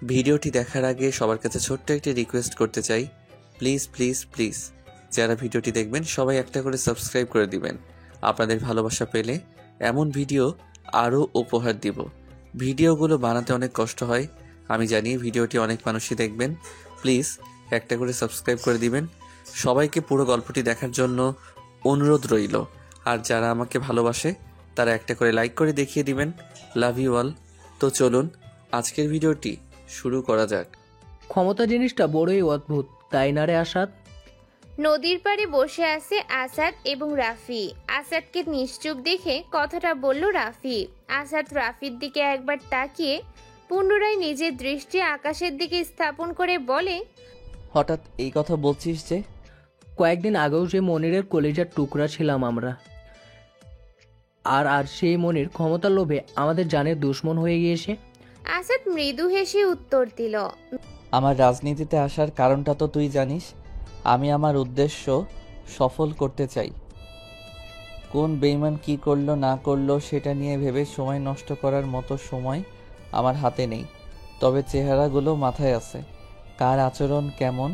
ভিডিওটি দেখার আগে সবার কাছে ছোট্ট একটি রিকোয়েস্ট করতে চাই, প্লিজ প্লিজ প্লিজ যারা ভিডিওটি দেখবেন সবাই একটা করে সাবস্ক্রাইব করে দিবেন। আপনাদের ভালোবাসা পেলে এমন ভিডিও আরও উপহার দিব। ভিডিওগুলো বানাতে অনেক কষ্ট হয়, আমি জানি। ভিডিওটি অনেক মানুষই দেখবেন, প্লিজ একটা করে সাবস্ক্রাইব করে দিবেন। সবাইকে পুরো গল্পটি দেখার জন্য অনুরোধ রইল। আর যারা আমাকে ভালোবাসে তারা একটা করে লাইক করে দেখিয়ে দিবেন। Love you all. তো চলুন আজকের ভিডিওটি শুরু করা যাক। ক্ষমতা জিনিসটা বড়ই অদ্ভুত, তাই না রে আসাদ? নদীর পাড়ে বসে আছে আসাদ এবং রাফি। আসাদকে নিশ্চুপ দেখে কথাটা বলল রাফি। আসাদ রাফির দিকে একবার তাকিয়ে পুনরায় নিজের দৃষ্টি আকাশের দিকে স্থাপন করে বলে, হঠাৎ এই কথা বলছিস যে? কয়েকদিন আগেও যে মনিরের কলিজার টুকরা ছিলাম আমরা, আর আজ সেই মনির ক্ষমতার লোভে আমাদের জানের দুশ্মন হয়ে গিয়েছে। আসাদ মৃদু হেসে উত্তর দিল, আমার রাজনীতিতে আসার কারণটা তো তুই জানিস। আমি আমার উদ্দেশ্য সফল করতে চাই। কোন বেঈমান কি করলো না করলো সেটা নিয়ে ভেবে সময় নষ্ট করার মতো সময় আমার হাতে নেই। তবে চেহারাগুলো মাথায় আছে, কার আচরণ কেমন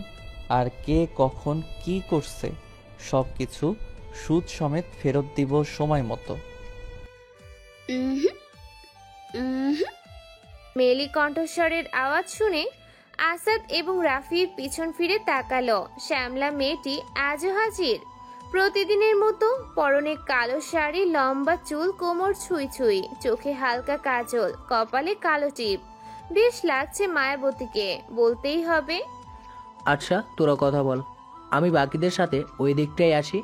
আর কে কখন কি করছে সব কিছু সুদ সমেত ফেরত দিব সময় মতো। মেলি কণ্ঠস্বরের আওয়াজ শুনে আসাদ এবং রাফির পিছন ফিরে তাকালো। শ্যামলা মেয়েটি আজও হাজির, প্রতিদিনের মতো। পরনে কালো শাড়ি, লম্বা চুল কোমর ছুঁই ছুঁই, চোখে হালকা কাজল, কপালে কালো টিপ। বেশ লাগছে মায়াবতীকে, বলতেই হবে। আচ্ছা, তোরা কথা বল, আমি বাকিদের সাথে ওই দিকটাই আসি।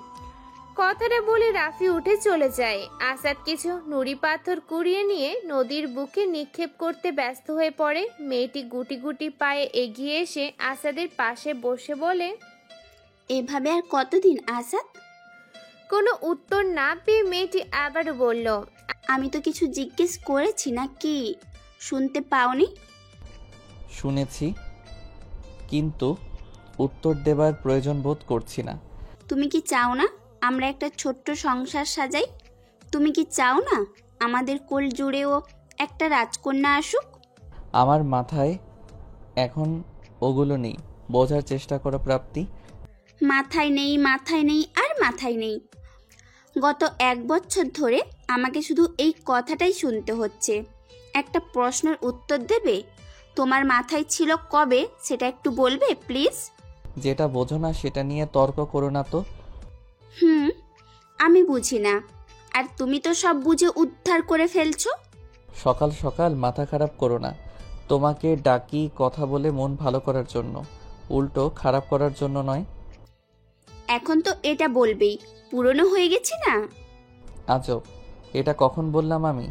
কথাটা বলে রাফি উঠে চলে যায়। আসাদ কিছু নুড়ি পাথর কুড়িয়ে নিয়ে নদীর বুকে নিক্ষেপ করতে ব্যস্ত হয়ে পড়ে। মেয়েটি গুটি গুটি পায়ে এগিয়ে এসে আসাদের পাশে বসে বলে, এভাবে আর কতদিন আসাদ? কোনো উত্তর না পেয়ে মেয়েটি আবারও বলল, আমি তো কিছু জিজ্ঞেস করেছি না কি, শুনতে পাওনি? শুনেছি, কিন্তু উত্তর দেবার প্রয়োজন বোধ করছি না। তুমি কি চাও না আমরা একটা ছোট্ট সংসার সাজাই? তুমি কি চাও না আমাদের কোল জুড়েও একটা রাজকন্যা আসুক? আমার মাথায় এখন ওগুলো নেই, বোঝার চেষ্টা করো প্রাপ্তি। মাথায় নেই, মাথায় নেই আর মাথায় নেই। গত 1 বছর ধরে আমাকে শুধু এই কথাটাই শুনতে হচ্ছে। একটা প্রশ্নের উত্তর দেবে? তোমার মাথায় ছিল কবে সেটা একটু বলবে প্লিজ? যেটা বোঝো না সেটা নিয়ে তর্ক করো না তো। আমি বুঝি না, আর তুমি তো সব বুঝে উদ্ধার করে ফেলছো। সকাল সকাল মাথা খারাপ করো না। তোমাকে ডাকি কথা বলে মন ভালো করার জন্য, উল্টো খারাপ করার জন্য নয়। এখন তো এটা বলবেই, পুরনো হয়ে গেছি না? আজব, এটা কখন বললাম আমি?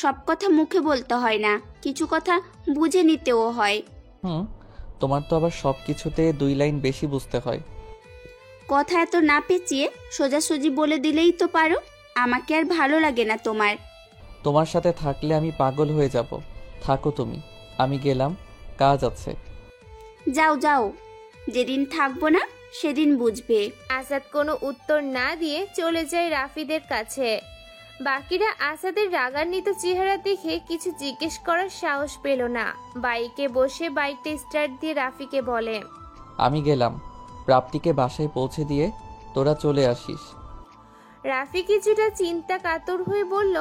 সব কথা মুখে বলতে হয় না, কিছু কথা বুঝে নিতেও হয়। তোমার তো আবার সব কিছুতে 2 লাইন বেশি বুঝতে হয়। কথা এত না পেঁচিয়ে সোজাসুজি বলে দিলেই তো পারো। আমাকে আর ভালো লাগে না তোমার। তোমার সাথে থাকলে আমি পাগল হয়ে যাব। থাকো তুমি, আমি গেলাম, কাজ আছে। যাও যাও, যেদিন থাকবো না সেদিন বুঝবে। আসাদ কোনো উত্তর না দিয়ে চলে যায় রাফিদের কাছে। বাকিরা আসাদের রাগান্বিত চেহারা দেখে কিছু জিজ্ঞেস করার সাহস পেল না। বাইকে বসে বাইকটা স্টার্ট দিয়ে রাফিকে বলে, আমি গেলাম, প্রাপ্তিকে বাসায় পৌঁছে দিয়ে তোরা চলে আসিস। রাফি কিছুটা চিন্তা কাতর হয়ে বলল,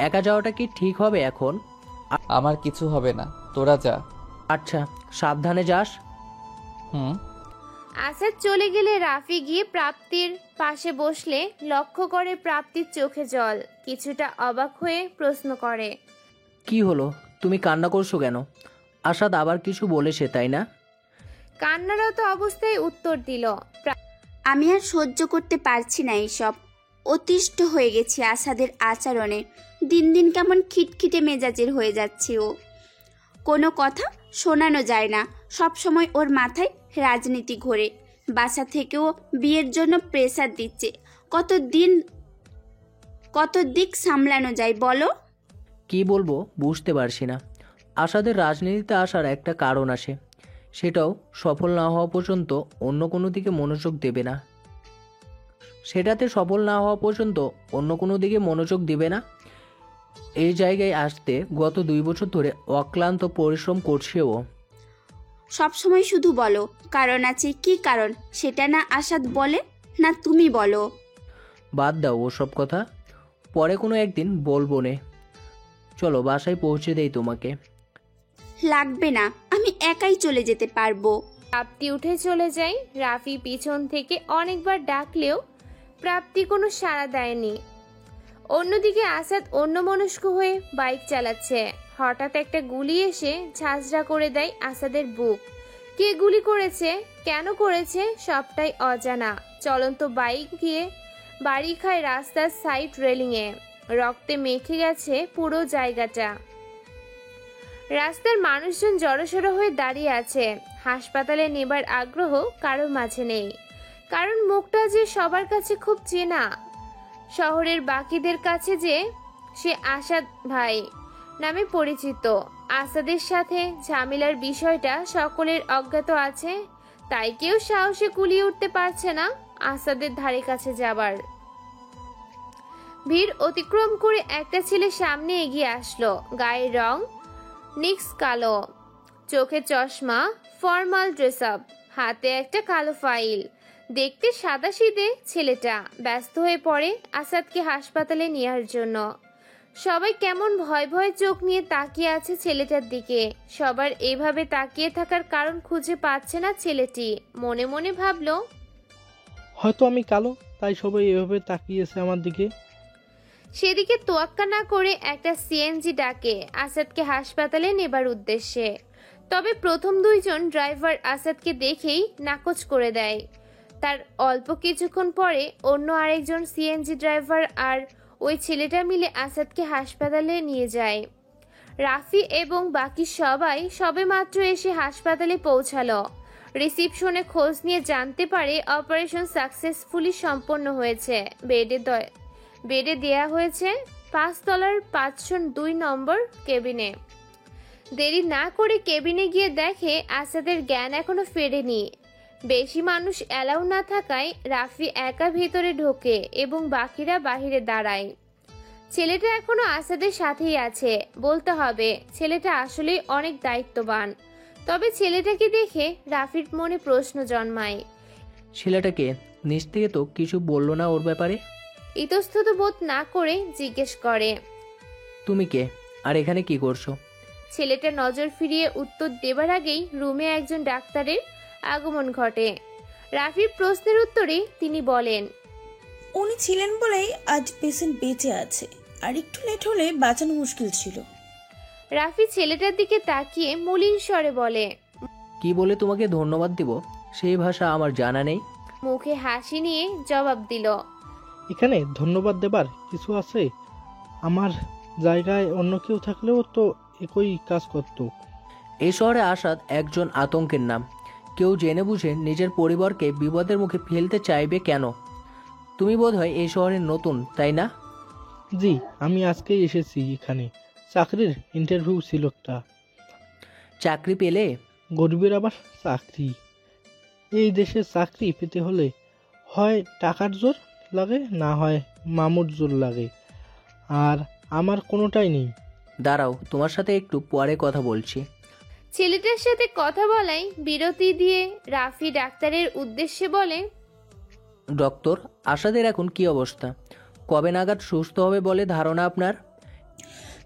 একা যাওয়াটা কি ঠিক হবে এখন? আমার কিছু হবে না, তোরা যা। আচ্ছা, সাবধানে যাস। আসাদ চলে গেলে রাফি গিয়ে প্রাপ্তির পাশে বসলে লক্ষ্য করে প্রাপ্তির চোখে জল। কিছুটা অবাক হয়ে প্রশ্ন করে, কি হলো, তুমি কান্না করছো কেন? আসাদ আবার কিছু বলেছে তাই না? কান্নারত অবস্থায় উত্তর দিল, আমি আর সহ্য করতে পারছি না এইসব। অতিষ্ঠ হয়ে গেছি আসাদের আচরণে। দিন দিন কেমন খিটখিটে মেজাজের হয়ে যাচ্ছে ও। কোনো কথা শোনানো যায় না, সব সময় ওর মাথায় রাজনীতি ঘোরে। বাসা থেকেও বিয়ের জন্য প্রেসার দিচ্ছে। কত দিক সামলানো যায় বলো? কি বলবো বুঝতে পারছি না। আসাদের রাজনীতিতে আসার একটা কারণ আছে, সেটাও সফল না হওয়া পর্যন্ত অন্য কোনো দিকে মনোযোগ দেবে না। এই জায়গায় আসতে গত 2 বছর ধরে অক্লান্ত পরিশ্রম করছে ও। সবসময় শুধু বলো কারণ আছে, কি কারণ সেটা না আসাদ বলে, না তুমি বলো? বাদ দাও ওসব কথা, পরে কোনো একদিন বলবো নে। চলো বাসায় পৌঁছে দেই তোমাকে। লাগবে না, আমি একাই চলে যেতে পারবো। প্রাপ্তি উঠে চলে যায়। রাফি পিছন থেকে অনেকবার ডাকলেও প্রাপ্তি কোনো সাড়া দেয়নি। অন্যদিকে আসাদ অন্যমনস্ক হয়ে বাইক চালাচ্ছে। হঠাৎ একটা গুলি এসে ঝাঁঝরা করে দেয় আসাদের বুক। কে গুলি করেছে, কেন করেছে, সবটাই অজানা। চলন্ত বাইক গিয়ে বাড়ি খায় রাস্তার সাইড রেলিংয়ে। রক্তে মেখে গেছে পুরো জায়গাটা। রাস্তার মানুষজন জড়সড় হয়ে দাঁড়িয়ে আছে। হাসপাতালে নেবার আগ্রহ কারোর মাঝে নেই, কারণ মুখটা যে সবার কাছে খুব চেনা। শহরের বাকিদের কাছে যে সে আসাদ ভাই নামে পরিচিত। আসাদের সাথে ঝামেলার বিষয়টা সকলের অজ্ঞাত আছে, তাই কেউ সাহসে কুলিয়ে উঠতে পারছে না আসাদের ধারে কাছে যাবার। ভিড় অতিক্রম করে একটা ছেলে সামনে এগিয়ে আসলো। গায়ের রং নিক্স কালো, চোখে চশমা, ফর্মাল ড্রেস আপ, হাতে একটা কালো ফাইল। দেখতে সাদাসিধে ছেলেটা ব্যস্ত হয়ে পড়ে আসাদকে হাসপাতালে নেওয়ার জন্য। সবাই কেমন ভয় ভয় চোখ নিয়ে তাকিয়ে আছে ছেলেটার দিকে। সবার এইভাবে তাকিয়ে থাকার কারণ খুঁজে পাচ্ছে না ছেলেটি। মনে মনে ভাবলো, হয়তো আমি কালো, তাই সবাই এভাবে তাকিয়েছে আমার দিকে। সেদিকে তোয়াক্কা না করে একটা সিএনজি ডাকে আসাদকে হাসপাতালে নেবার উদ্দেশ্যে। তবে প্রথম দুইজন ড্রাইভার আসাদকে দেখেই নাকচ করে দেয়। তার অল্প কিছুক্ষণ পরে অন্য আরেকজন সিএনজি ড্রাইভার আর ওই ছেলেটা মিলে আসাদকে হাসপাতালে নিয়ে যায়। রাফি এবং বাকি সবাই সবেমাত্র এসে হাসপাতালে পৌঁছালো। রিসিপশনে খোঁজ নিয়ে জানতে পারে অপারেশন সাকসেসফুলি সম্পন্ন হয়েছে। বেডে দেয়া হয়েছে 5 তলার 502 নম্বর কেবিনে। দেরি না করে কেবিনে গিয়ে দেখে আসাদের জ্ঞান এখনো ফেরেনি। বেশি মানুষ অ্যালাউ না থাকায় রাফি একা ভেতরে ঢোকে এবং বাকিরা বাহিরে দাঁড়ায়। ছেলেটা এখনো আসাদের সাথেই আছে। বলতে হবে ছেলেটা আসলেই অনেক দায়িত্ববান। তবে ছেলেটাকে দেখে রাফির মনে প্রশ্ন জন্মায়। ছেলেটাকে নিজ থেকে তো কিছু বললো না ওর ব্যাপারে? ইতস্তত বোধ না করে জিজ্ঞেস করে, তুমি কে আর এখানে কি করছো? ছেলেটা নজর ফিরিয়ে উত্তর দেবার আগেই রুমে একজন ডাক্তারের আগমন ঘটে। রাফির প্রশ্নের উত্তরে তিনি বলেন, উনি ছিলেন বলেই আজ পেশেন্ট বেঁচে আছে, আর একটু লেট হলে বাঁচানো মুশকিল ছিল। রাফি ছেলেটার দিকে তাকিয়ে মলিন স্বরে বলে, কি বলে তোমাকে ধন্যবাদ দিব সেই ভাষা আমার জানা নেই। মুখে হাসি নিয়ে জবাব দিল, এখানে ধন্যবাদ দেবার কিছু আছে? আমার জায়গায় অন্য কেউ থাকলেও তো একই কাজ করত। এই শহরে আসাদ একজন আতঙ্কের নাম। কেউ জেনে বুঝে নিজের পরিবারকে বিপদের মুখে ফেলতে চাইবে কেন? তুমি বোধহয় এই শহরে নতুন, তাই না? জি, আমি আজকেই এসেছি এখানে। চাকরির ইন্টারভিউ ছিল একটা। চাকরি পেলে? গরিবের আবার চাকরি? এই দেশে চাকরি পেতে হলে হয় টাকার জোর লাগে, না হয় মামুর জোর লাগে, আর আমার কোনোটাই নেই। দাঁড়াও, তোমার সাথে একটু পরে কথা বলছি। ছেলেটার সাথে কথা বলাই বিরতি দিয়ে রাফি ডাক্তারের উদ্দেশ্যে বলে, ডক্টর, আসাদের এখন কি অবস্থা? কবে নাগাদ সুস্থ হবে বলে ধারণা আপনার?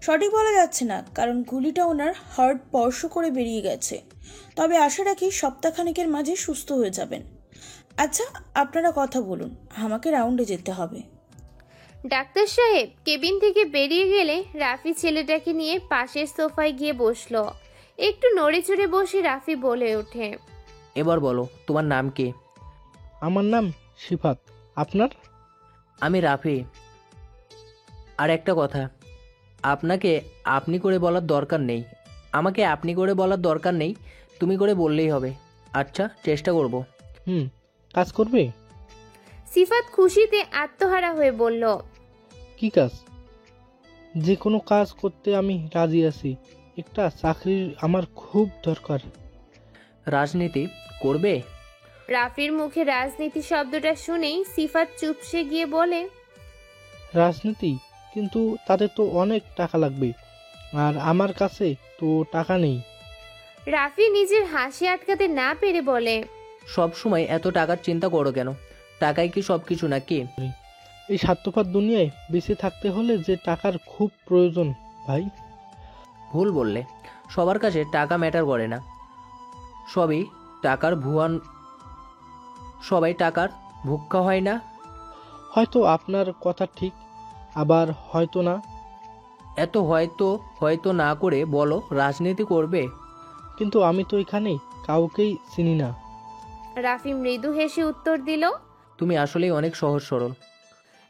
সঠিক বলা যাচ্ছে না, কারণ গুলিটা ওনার হার্ট স্পর্শ করে বেরিয়ে গেছে। তবে আশা রাখি সপ্তাহখানেকের মাঝে সুস্থ হয়ে যাবেন। আচ্ছা, আপনারা কথা বলুন, আমাকে রাউন্ডে যেতে হবে। ডাক্তার সাহেব কেবিন থেকে বেরিয়ে গেলে রাফি ছেলেটাকে নিয়ে পাশের সোফায় গিয়ে বসলো। একটু নড়ে চড়ে বসে রাফি বলে ওঠে, এবার বলো তোমার নাম কি? আমার নাম সিফাত। আপনার? আমি রাফি। আর একটা কথা, আপনাকে আপনি করে বলার দরকার নেই। আমাকে আপনি করে বলার দরকার নেই, তুমি করে বললেই হবে। আচ্ছা, চেষ্টা করব। কাজ করবে? সিফাত খুশিতে আত্মহারা হয়ে বলল, কি কাজ? যে কোনো কাজ করতে আমি রাজি আছি। একটা চাকরির আমার খুব দরকার। রাজনীতি করবে? রাফির মুখে রাজনীতি শব্দটা শুনেই সিফাত চুপসে গিয়ে বলে, রাজনীতি কিন্তু তাতে তো অনেক টাকা লাগবে, আর আমার কাছে তো টাকা নেই। রাফি নিজের হাসি আটকাতে না পেরে বলে, সব সময় এত টাকার চিন্তা করো কেন? টাকাই কি সব কিছু নাকি? এই স্বার্থপর দুনিয়ায় বেঁচে থাকতে হলে যে টাকার খুব প্রয়োজন ভাই। ভুল বললে, সবার কাছে টাকা ম্যাটার করে না। সবই টাকার ভুয়ান, সবাই টাকার ভুক্কা হয় না। হয়তো আপনার কথা ঠিক, আবার হয়তো না। এত হয়তো হয়তো না করে বলো, রাজনীতি করবে? কিন্তু আমি তো এখানে কাউকেই চিনি না। রাফি মৃদু হেসে উত্তর দিল। তুমি আসলেই অনেক সহজ সরল।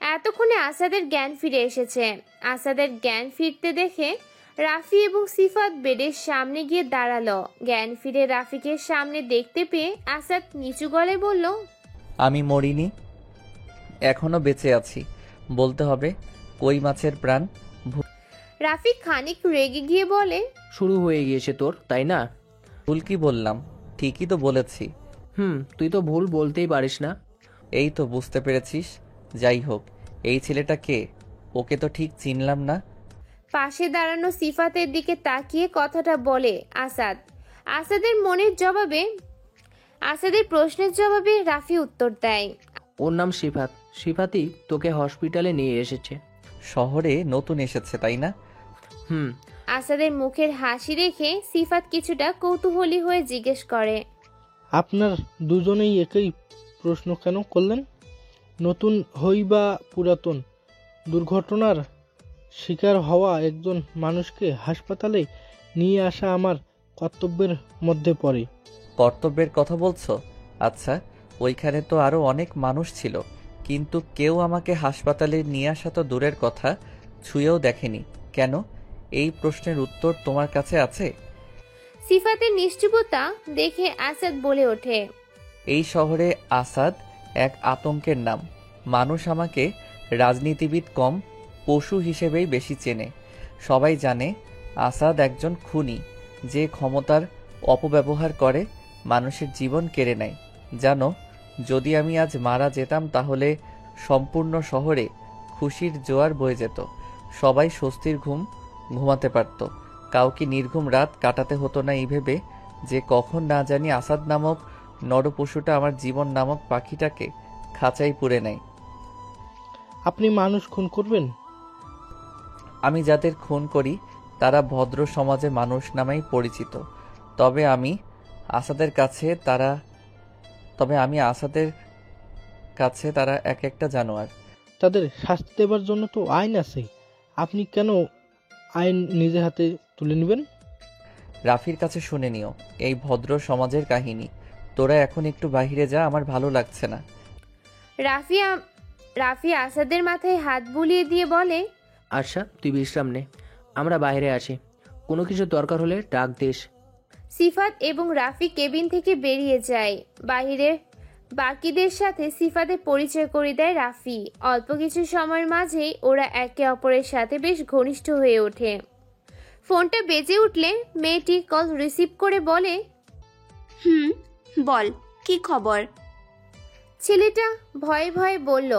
এতক্ষণে আসাদের জ্ঞান ফিরে এসেছে। আসাদের জ্ঞান ফিরতে দেখে রাফি এবং সিফাত বেডের সামনে গিয়ে দাঁড়ালো। জ্ঞান ফিরে রাফিকে সামনে দেখতে পেয়ে আসাদ নিচু গলায় বলল, আমি মরিনি, এখনো বেঁচে আছি। বলতে হবে কই মাছের প্রাণ। রাফি খানিক রেগে গিয়ে বলে, শুরু হয়ে গিয়েছে তোর, তাই না? ভুল কি বললাম? ঠিকই তো বলেছি। তুই তো ভুল বলতেই পারিস না। এই তো বুঝতে পেরেছিস। যাই হোক, এই ছেলেটা কে? ওকে তো ঠিক চিনলাম না। পাশে দাঁড়ানো সিফাতের দিকে তাকিয়ে কথাটা বলে আসাদ। আসাদের প্রশ্নের জবাবে রাফি উত্তর দেয়, ওর নাম সিফাত। সিফাতই তোকে হসপিটালে নিয়ে এসেছে। শহরে নতুন এসেছে তাই না? হুম। আসাদের মুখের হাসি দেখে সিফাত কিছুটা কৌতূহলী হয়ে জিজ্ঞেস করে, আপনার দুজনেই একই প্রশ্ন কেন করলেন? নতুন হই বা পুরাতন, দুর্ঘটনার শিকার হওয়া একজন মানুষকে হাসপাতালে নিয়ে আসা আমার কর্তব্যের মধ্যে পড়ে। কর্তব্যের কথা বলছো? আচ্ছা, ওইখানে তো আরো অনেক মানুষ ছিল, কিন্তু কেউ আমাকে হাসপাতালে নিয়ে আসা তো দূরের কথা, ছুঁয়েও দেখেনি। কেন? এই প্রশ্নের উত্তর তোমার কাছে আছে? সিফাতের নিশ্চুপতা দেখে আসাদ বলে ওঠে, এই শহরে আসাদ এক আতঙ্কের নাম। মানুষ আমাকে রাজনীতিবিদ কম, পশু হিসেবেই বেশি চেনে। সবাই জানে আসাদ একজন খুনি, যে ক্ষমতার অপব্যবহার করে মানুষের জীবন কেড়ে নেয়। জানো, যদি আমি আজ মারা যেতাম তাহলে সম্পূর্ণ শহরে খুশির জোয়ার বয়ে যেত। সবাই স্বস্তির ঘুম ঘুমাতে পারত। কাউকে নির্ঘুম রাত কাটাতে হতো না এই ভেবে যে কখন না জানি আসাদ নামক নরপশুটা আমার জীবন নামক পাখিটাকে খাঁচাই পুরে নেয়। আপনি মানুষ খুন করবেন? আমি যাদের খুন করি তারা ভদ্র সমাজে মানুষ নামেই পরিচিত। তবে আমি আসাদের কাছে তারা এক একটা জানোয়ার। তাদের শাস্তি দেবার জন্য তো আইন আছে। আপনি কেন আইন নিজের হাতে তুলে নেবেন? রাফির কাছে শুনে নিও এই ভদ্র সমাজের কাহিনী। তোরা এখন একটু বাহিরে যা, আমার ভালো লাগছে না। রাফি আসাদের মাথায় হাত বুলিয়ে দিয়ে বলে, আচ্ছা, তুই বিশ্রাম নে, আমরা বাইরে আছি। কোনো কিছু দরকার হলে ডাক দিস। সিফাত এবং রাফি কেবিন থেকে বেরিয়ে যায়। বাহিরে বাকিদের সাথে সিফাতের পরিচয় করে দেয় রাফি। অল্প কিছু সময়ের মাঝেই ওরা একে অপরের সাথে বেশ ঘনিষ্ঠ হয়ে ওঠে। ফোনটা বেজে উঠলে মেয়েটি কল রিসিভ করে বলে, বল, কি খবর? ছেলেটা ভয়ে ভয়ে বলল,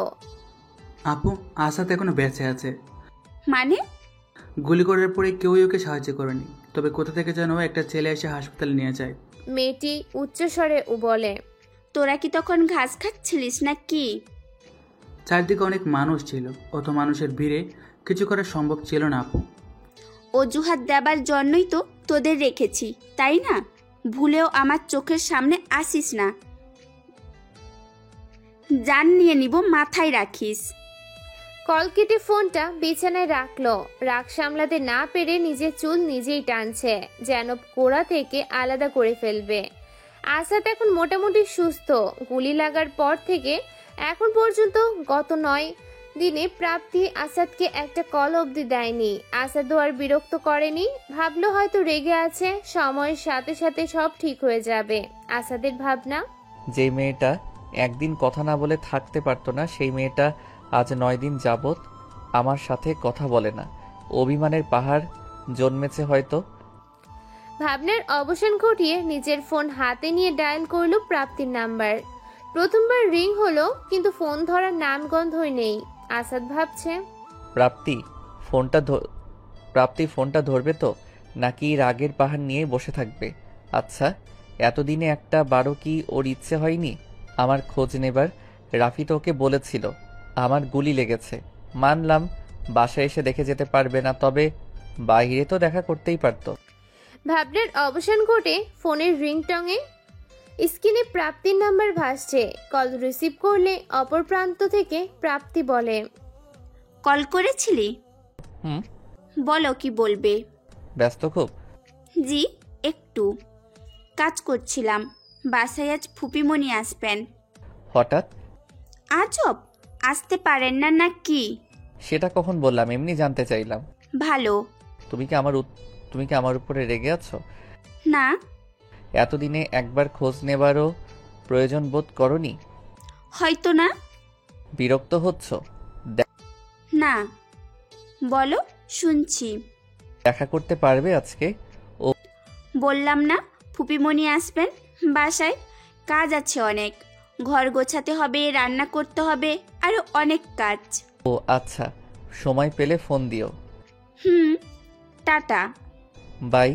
আপু, আসাদ এখনো বেঁচে আছে। মানে? গুলি করার পরে কেউই ওকে সাহায্য করেনি, তবে কোথা থেকে যেন একটা ছেলে এসে হাসপাতালে নিয়ে যায়। মেয়েটি উচ্চস্বরে বলে, তোরা কি তখন ঘাস খাচ্ছিলিস নাকি? চারদিকে অনেক মানুষ ছিল, অত মানুষের ভিড়ে কিছু করা সম্ভব ছিল না আপু। অজুহাত দেবার জন্যই তো তোদের রেখেছি, তাই না? ভুলেও আমার চোখের সামনে আসিস না। জান নিয়ে নিব, মাথায় রাখিস। কল কেটে ফোনটা বিছানায় রাখলো। রাগ সামলাতে না পেরে নিজের চুল নিজেই টানছে, যেন কোড়া থেকে আলাদা করে ফেলবে। আসাদ এখন মোটামুটি সুস্থ। গুলি লাগার পর থেকে এখন পর্যন্ত গত 9 দিনে প্রাপ্তি আসাদকে একটা কল অবধি দেয়নি। আসাদও আর বিরক্ত করেনি। ভাবলো হয়তো রেগে আছে, সময়ের সাথে সাথে সব ঠিক হয়ে যাবে। আসাদের ভাবনা, যে মেয়েটা একদিন কথা না বলে থাকতে পারতো না, সেই মেয়েটা আজ 9 দিন যাবৎ আমার সাথে কথা বলে না। অভিমানের পাহাড় জন্মেছে হয়তো। ভাবনার অবসান ঘটিয়ে নিজের ফোন হাতে নিয়ে ডায়াল করলো প্রাপ্তির নাম্বার। প্রথমবার রিং হলো, কিন্তু ফোন ধরার নামগন্ধই নেই। আসাদ ভাবছে, প্রাপ্তি, প্রাপ্তি ফোনটা ধরবে তো, নাকি রাগের পাহাড় নিয়ে বসে থাকবে? আচ্ছা, এতদিনে একটা বারো কি ওর ইচ্ছে হয়নি আমার খোঁজ নেবার? রাফি তো ওকে বলেছিল আমার গুলি লেগেছে। মানলাম বাসায় এসে দেখে যেতে পারবে না, তবে বাইরে তো দেখা করতেই পারতো। ভাবনার অবসান ঘটে ফোনের রিংটংয়ে। স্ক্রিনে প্রাপ্তির নাম্বার ভাসছে। কল রিসিভ করলে অপর প্রান্ত থেকে প্রাপ্তি বলে, কল করেছিলি? হুম। বলো কি বলবে? ব্যস্ত খুব? জি, একটু কাজ করছিলাম। বাসায় আজ ফুপিমণি আসবেন। হঠাৎ? আজব, আসতে পারেন না নাকি? সেটা কখন বললাম, এমনি জানতে চাইলাম। ভালো। তুমি কি আমার উপরে রেগে আছো? না। এতদিনে একবার খোঁজ নেবারও প্রয়োজন বোধ করনি? হয়তো না। বিরক্ত হচ্ছ? না, বলো, শুনছি। দেখা করতে পারবে আজকে? বললাম না ফুপিমণি আসবেন। বাসায় কাজ আছে অনেক, ঘর গোছাতে হবে, রান্না করতে হবে, আরো অনেক কাজ। ও আচ্ছা, সময় পেলে ফোন দিও। টাটা। বাই।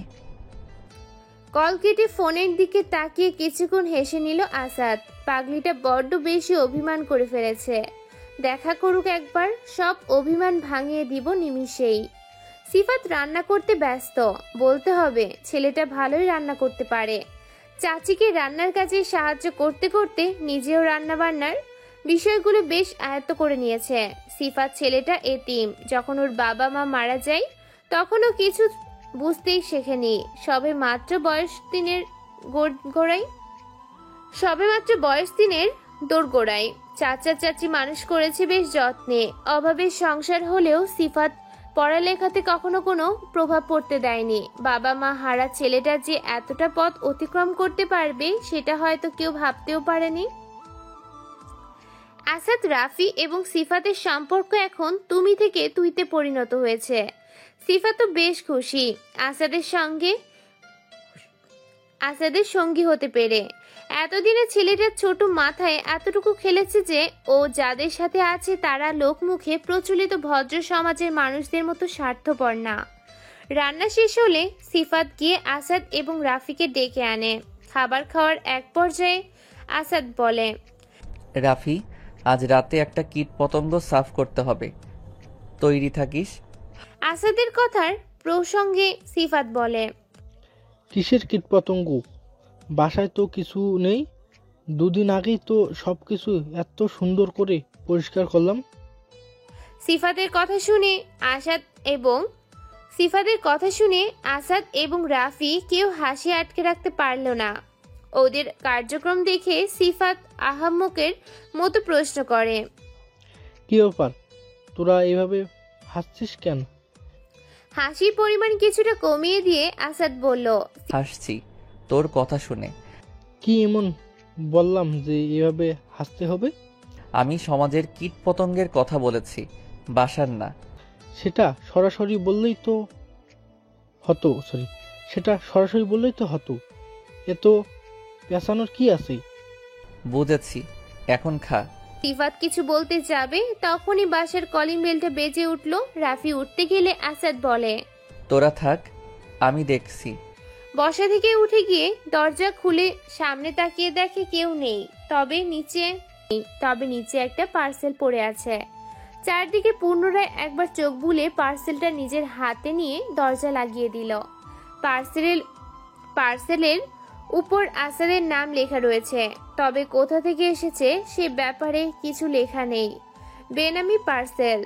কল কেটে ফোনের দিকে তাকিয়ে কিছুক্ষণ হেসে নিল আসাদ। পাগলিটা বড্ড বেশি অভিমান করে ফেলেছে। দেখা করুক একবার, সব অভিমান ভাঙিয়ে দিব নিমিষেই। সিফাত রান্না করতে ব্যস্ত। বলতে হবে ছেলেটা ভালোই রান্না করতে পারে। চাচিকে রান্নার কাজে সাহায্য করতে করতে নিজেও রান্না বান্নার বিষয়গুলো বেশ আয়ত্ত করে নিয়েছে। সিফাত ছেলেটা এতিম। যখন ওর বাবা মা মারা যায় তখনও কিছু বুঝতেই শেখেনি। সবে মাত্র বয়স দিনের দোরগোড়ায়। চাচা চাচি মানুষ করেছে বেশ যত্নে। অভাবের সংসার হলেও সিফাত পড়ালেখাতে কখনো কোনো প্রভাব পড়তে দেয়নি। বাবা মা হারা ছেলেটা যে এতটা পথ অতিক্রম করতে পারবে সেটা হয়তো কেউ ভাবতেও পারেনি। আসাদ, রাফি এবং সিফাতের সম্পর্ক এখন তুমি থেকে তুইতে পরিণত হয়েছে। সিফাতও বেশ খুশি আসাদের সঙ্গী হতে পেরে। এতদিনে ছেলেটার ছোট মাথায় এতটুকু খেলেছে যে ও যাদের সাথে আছে তারা লোকমুখে প্রচলিত ভদ্র সমাজের মানুষদের মতো স্বার্থপর না। রান্না শেষ হলে সিফাত গিয়ে আসাদ এবং রাফিকে ডেকে আনে। খাবার খাওয়ার এক পর্যায়ে আসাদ বলে, রাফি, আজ রাতে একটা কীট পতঙ্গ সাফ করতে হবে, তৈরি থাকিস। আসাদের কথার প্রসঙ্গে সিফাত বলে, কিসের কীটপতঙ্গ? বাসায় তো কিছু নেই। দুদিন আগেই তো সব কিছু এত সুন্দর করে পরিষ্কার করলাম। সিফাতের কথা শুনে আসাদ এবং রাফি কেউ হাসি আটকে রাখতে পারল না। ওদের কার্যক্রম দেখে সিফাত আহাম্মকের মতো প্রশ্ন করে, কি ব্যাপার, তোরা এভাবে হাসছিস কেন? হাসির পরিমাণ কিছুটা কমিয়ে দিয়ে আসাদ বলল, হাসছি তোর কথা শুনে। কি এমন বললাম যে এভাবে হাসতে হবে? আমি সমাজের কীট পতঙ্গের কথা বলেছি, বাসার না। সেটা সরাসরি বললেই তো হতো। এত পেঁচানোর কি আছে? বুঝেছি, এখন খা। সিফাত কিছু বলতে যাবে তখনই বাসার কলিং বেলটা বেজে উঠল। রাফি উঠতে গেলে আসাদ বলে, তোরা থাক, আমি দেখছি। বসা থেকে উঠে গিয়ে দরজা খুলে সামনে তাকিয়ে দেখে কেউ নেই। তবে নিচে একটা পার্সেল পড়ে আছে। চারদিকে পুনরায় একবার চোখ বুলে পার্সেলটা নিজের হাতে নিয়ে দরজা লাগিয়ে দিল। পার্সেলের উপর আসাদের নাম লেখা রয়েছে, তবে কোথা থেকে এসেছে সে ব্যাপারে কিছু লেখা নেই। বেনামি পার্সেল।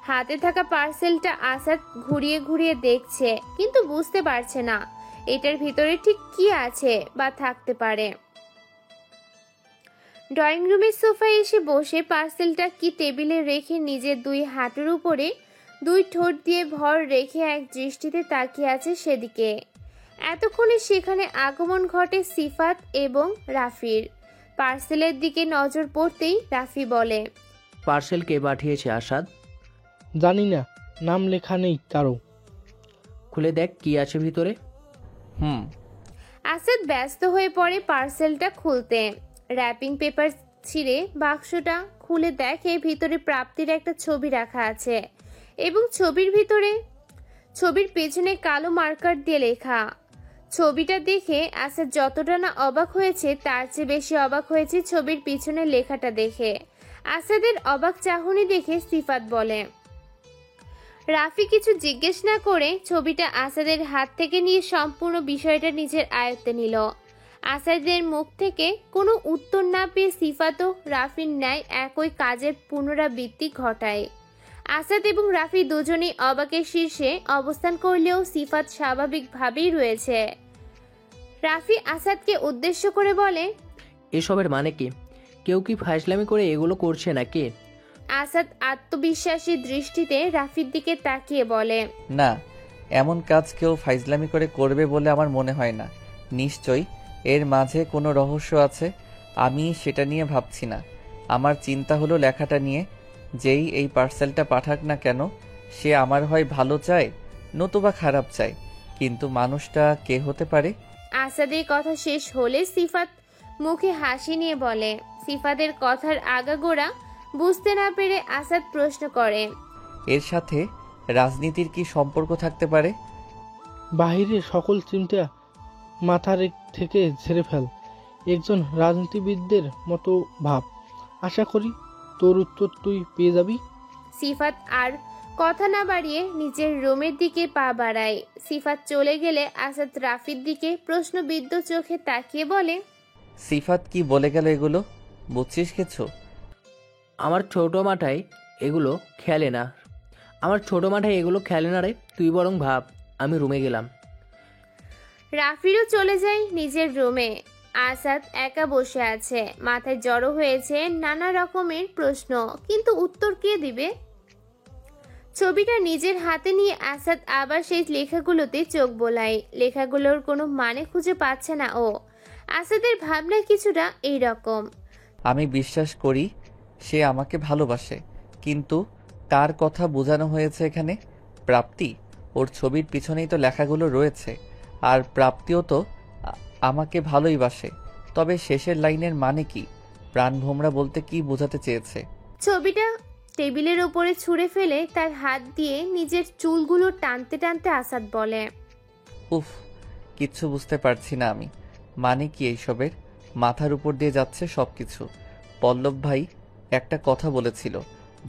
হাতে থাকা পার্সেলটা আসাদ ঘুরিয়ে ঘুরিয়ে দেখছে, কিন্তু বুঝতে পারছে না এটার ভিতরে ঠিক কি আছে বা থাকতে পারে। ড্রয়িং রুমের সোফায় এসে বসে পার্সেলটা কি টেবিলে রেখে নিজের দুই হাঁটুর উপরে দুই ঠোঁট দিয়ে ভর রেখে এক দৃষ্টিতে তাকিয়ে আছে সেদিকে। এতক্ষণে সেখানে আগমন ঘটে সিফাত এবং রাফির। পার্সেলের দিকে নজর পড়তেই রাফি বলে, পার্সেল কে পাঠিয়েছে আসাদ? জানি না, নাম লেখা নেই কারো। খুলে দেখ কি আছে ভিতরে। আসাদ ব্যস্ত হয়ে পড়ে পার্সেলটা খুলতে। র্যাপিং পেপার ছিঁড়ে বাক্সটা খুলে দেখে ভিতরে প্রাপ্তির একটা ছবি রাখা আছে এবং ছবির পেছনে কালো মার্কার দিয়ে লেখা। ছবিটা দেখে আসাদ যতটা না অবাক হয়েছে তার চেয়ে বেশি অবাক হয়েছে ছবির পিছনে লেখাটা দেখে। আসাদের অবাক চাহনি দেখে সিফাত বলে। রাফি কিছু জিজ্ঞেস না করে ছবিটা আসাদের হাত থেকে নিয়ে সম্পূর্ণ বিষয়টা নিজের আয়ত্তে নিল। আসাদের মুখ থেকে কোনো উত্তর না পেয়ে সিফাতও রাফির ন্যায় একই কাজের পুনরাবৃত্তি ঘটায়। আসাদ এবং রাফি দুজনেই অবাকের শীর্ষে অবস্থান করলেও সিফাত স্বাভাবিকভাবেই রয়েছে। রাফি আসাদকে উদ্দেশ্য করে বলে, এসবের মানে কি? কেউ কি ফাজলামি করে এগুলো করছে নাকি? আসাদ আত্মবিশ্বাসী দৃষ্টিতে রাফির দিকে তাকিয়ে বলে, না, এমন কাজ কেউ ফাইজলামি করে করবে বলে আমার মনে হয় না। নিশ্চয়ই এর মাঝে কোনো রহস্য আছে, আমি সেটা নিয়ে ভাবছি না। আমার চিন্তা হলো লেখাটা নিয়ে। যেই এই পার্সেলটা পাঠাক না কেন, সে আমার হয় ভালো চায় নতুবা খারাপ চায়, কিন্তু মানুষটা কে হতে পারে? আসাদের কথা শেষ হলে সিফাত মুখে হাসি নিয়ে বলে। সিফাতের কথার আগাগোড়া বুঝতে না পেরে আসাদ প্রশ্ন করে, এর সাথে রাজনীতির কি সম্পর্ক থাকতে পারে? বাহিরের সকল চিন্তা মাথার থেকে ঝেড়ে ফেল, একজন রাজনীতিবিদদের মতো ভাব। আশা করি তোর উত্তর তুই পেয়ে যাবি। সিফাত আর কথা না বাড়িয়ে নিজের রুমের দিকে পা বাড়ায়। সিফাত চলে গেলে আসাদ রাফির দিকে প্রশ্নবিদ্ধ চোখে তাকিয়ে বলে, সিফাত কি বলে গেল এগুলো? বুঝছিস কিছু? আমার ছোট মাথায় এগুলো খেলে না। রে, তুই বরং ভাব। আমি রুমে গেলাম। রাফিরও চলে যায় নিজের রুমে। আসাদ একা বসে আছে, মাথায় জড়ো হয়েছে নানা রকমের প্রশ্ন, কিন্তু উত্তর কে দিবে? ছবিটা নিজের হাতে নিয়ে আসাদ আবার সেই লেখাগুলোতে চোখ বোলায়। লেখাগুলোর কোনো মানে খুঁজে পাচ্ছে না ও। আসাদের ভাবনা কিছুটা এইরকম, আমি বিশ্বাস করি সে আমাকে ভালোবাসে, কিন্তু কার কথা বোঝানো হয়েছে এখানে? প্রাপ্তি। ওর ছবির পিছনেই তো লেখাগুলো রয়েছে, আর প্রাপ্তিও তো আমাকে ভালোই বাসে। তবে শেষের লাইনের মানে কি? প্রাণভোমরা বলতে কি বোঝাতে চেয়েছে? ছবিটা টেবিলের ওপরে ছুঁড়ে ফেলে তার হাত দিয়ে নিজের চুলগুলো টানতে টানতে আসাদ বলে, উফ, কিচ্ছু বুঝতে পারছি না আমি। মানে কি এইসবের? মাথার উপর দিয়ে যাচ্ছে সবকিছু। পল্লব ভাই একটা কথা বলেছিল,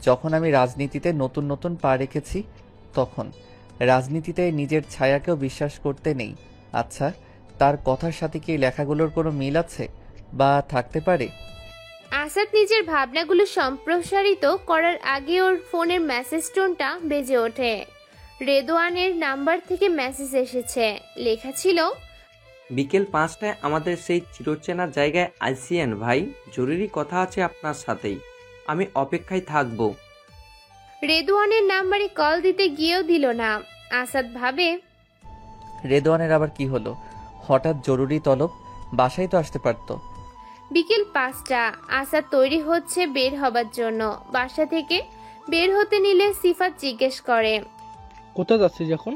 যখন আমি রাজনীতিতে নতুন নতুন পা রেখেছি, তখন রাজনীতিতে নিজের ছায়াকেও বিশ্বাস করতে নেই। আচ্ছা, তার কথার সাথে কি এই লেখাগুলোর কোনো মিল আছে বা থাকতে পারে? আসাদ নিজের ভাবনাগুলো সম্প্রসারিত করার আগে ওর ফোনের মেসেজ টোনটা বেজে ওঠে। রেদওয়ানের নাম্বার থেকে মেসেজ এসেছে। লেখা ছিল, বিকেল 5টায় আমাদের সেই চিরচেনা জায়গায় আসিয়েন ভাই, জরুরি কথা আছে আপনার সাথেই। আমি অপেক্ষায় থাকবো। রেদওয়ানের নাম্বারে কল দিতে গিয়েও দিল না। আসাদ ভাবে, রেদওয়ানের আবার কি হলো? হঠাৎ জরুরি তলব, বাসায় তো আসতে পারতো। বিকেল 5টা। আসাদ তৈরি হচ্ছে বের হবার জন্য। বাসা থেকে বের হতে নিলে সিফাত জিজ্ঞেস করে, কোথায় যাচ্ছিস এখন?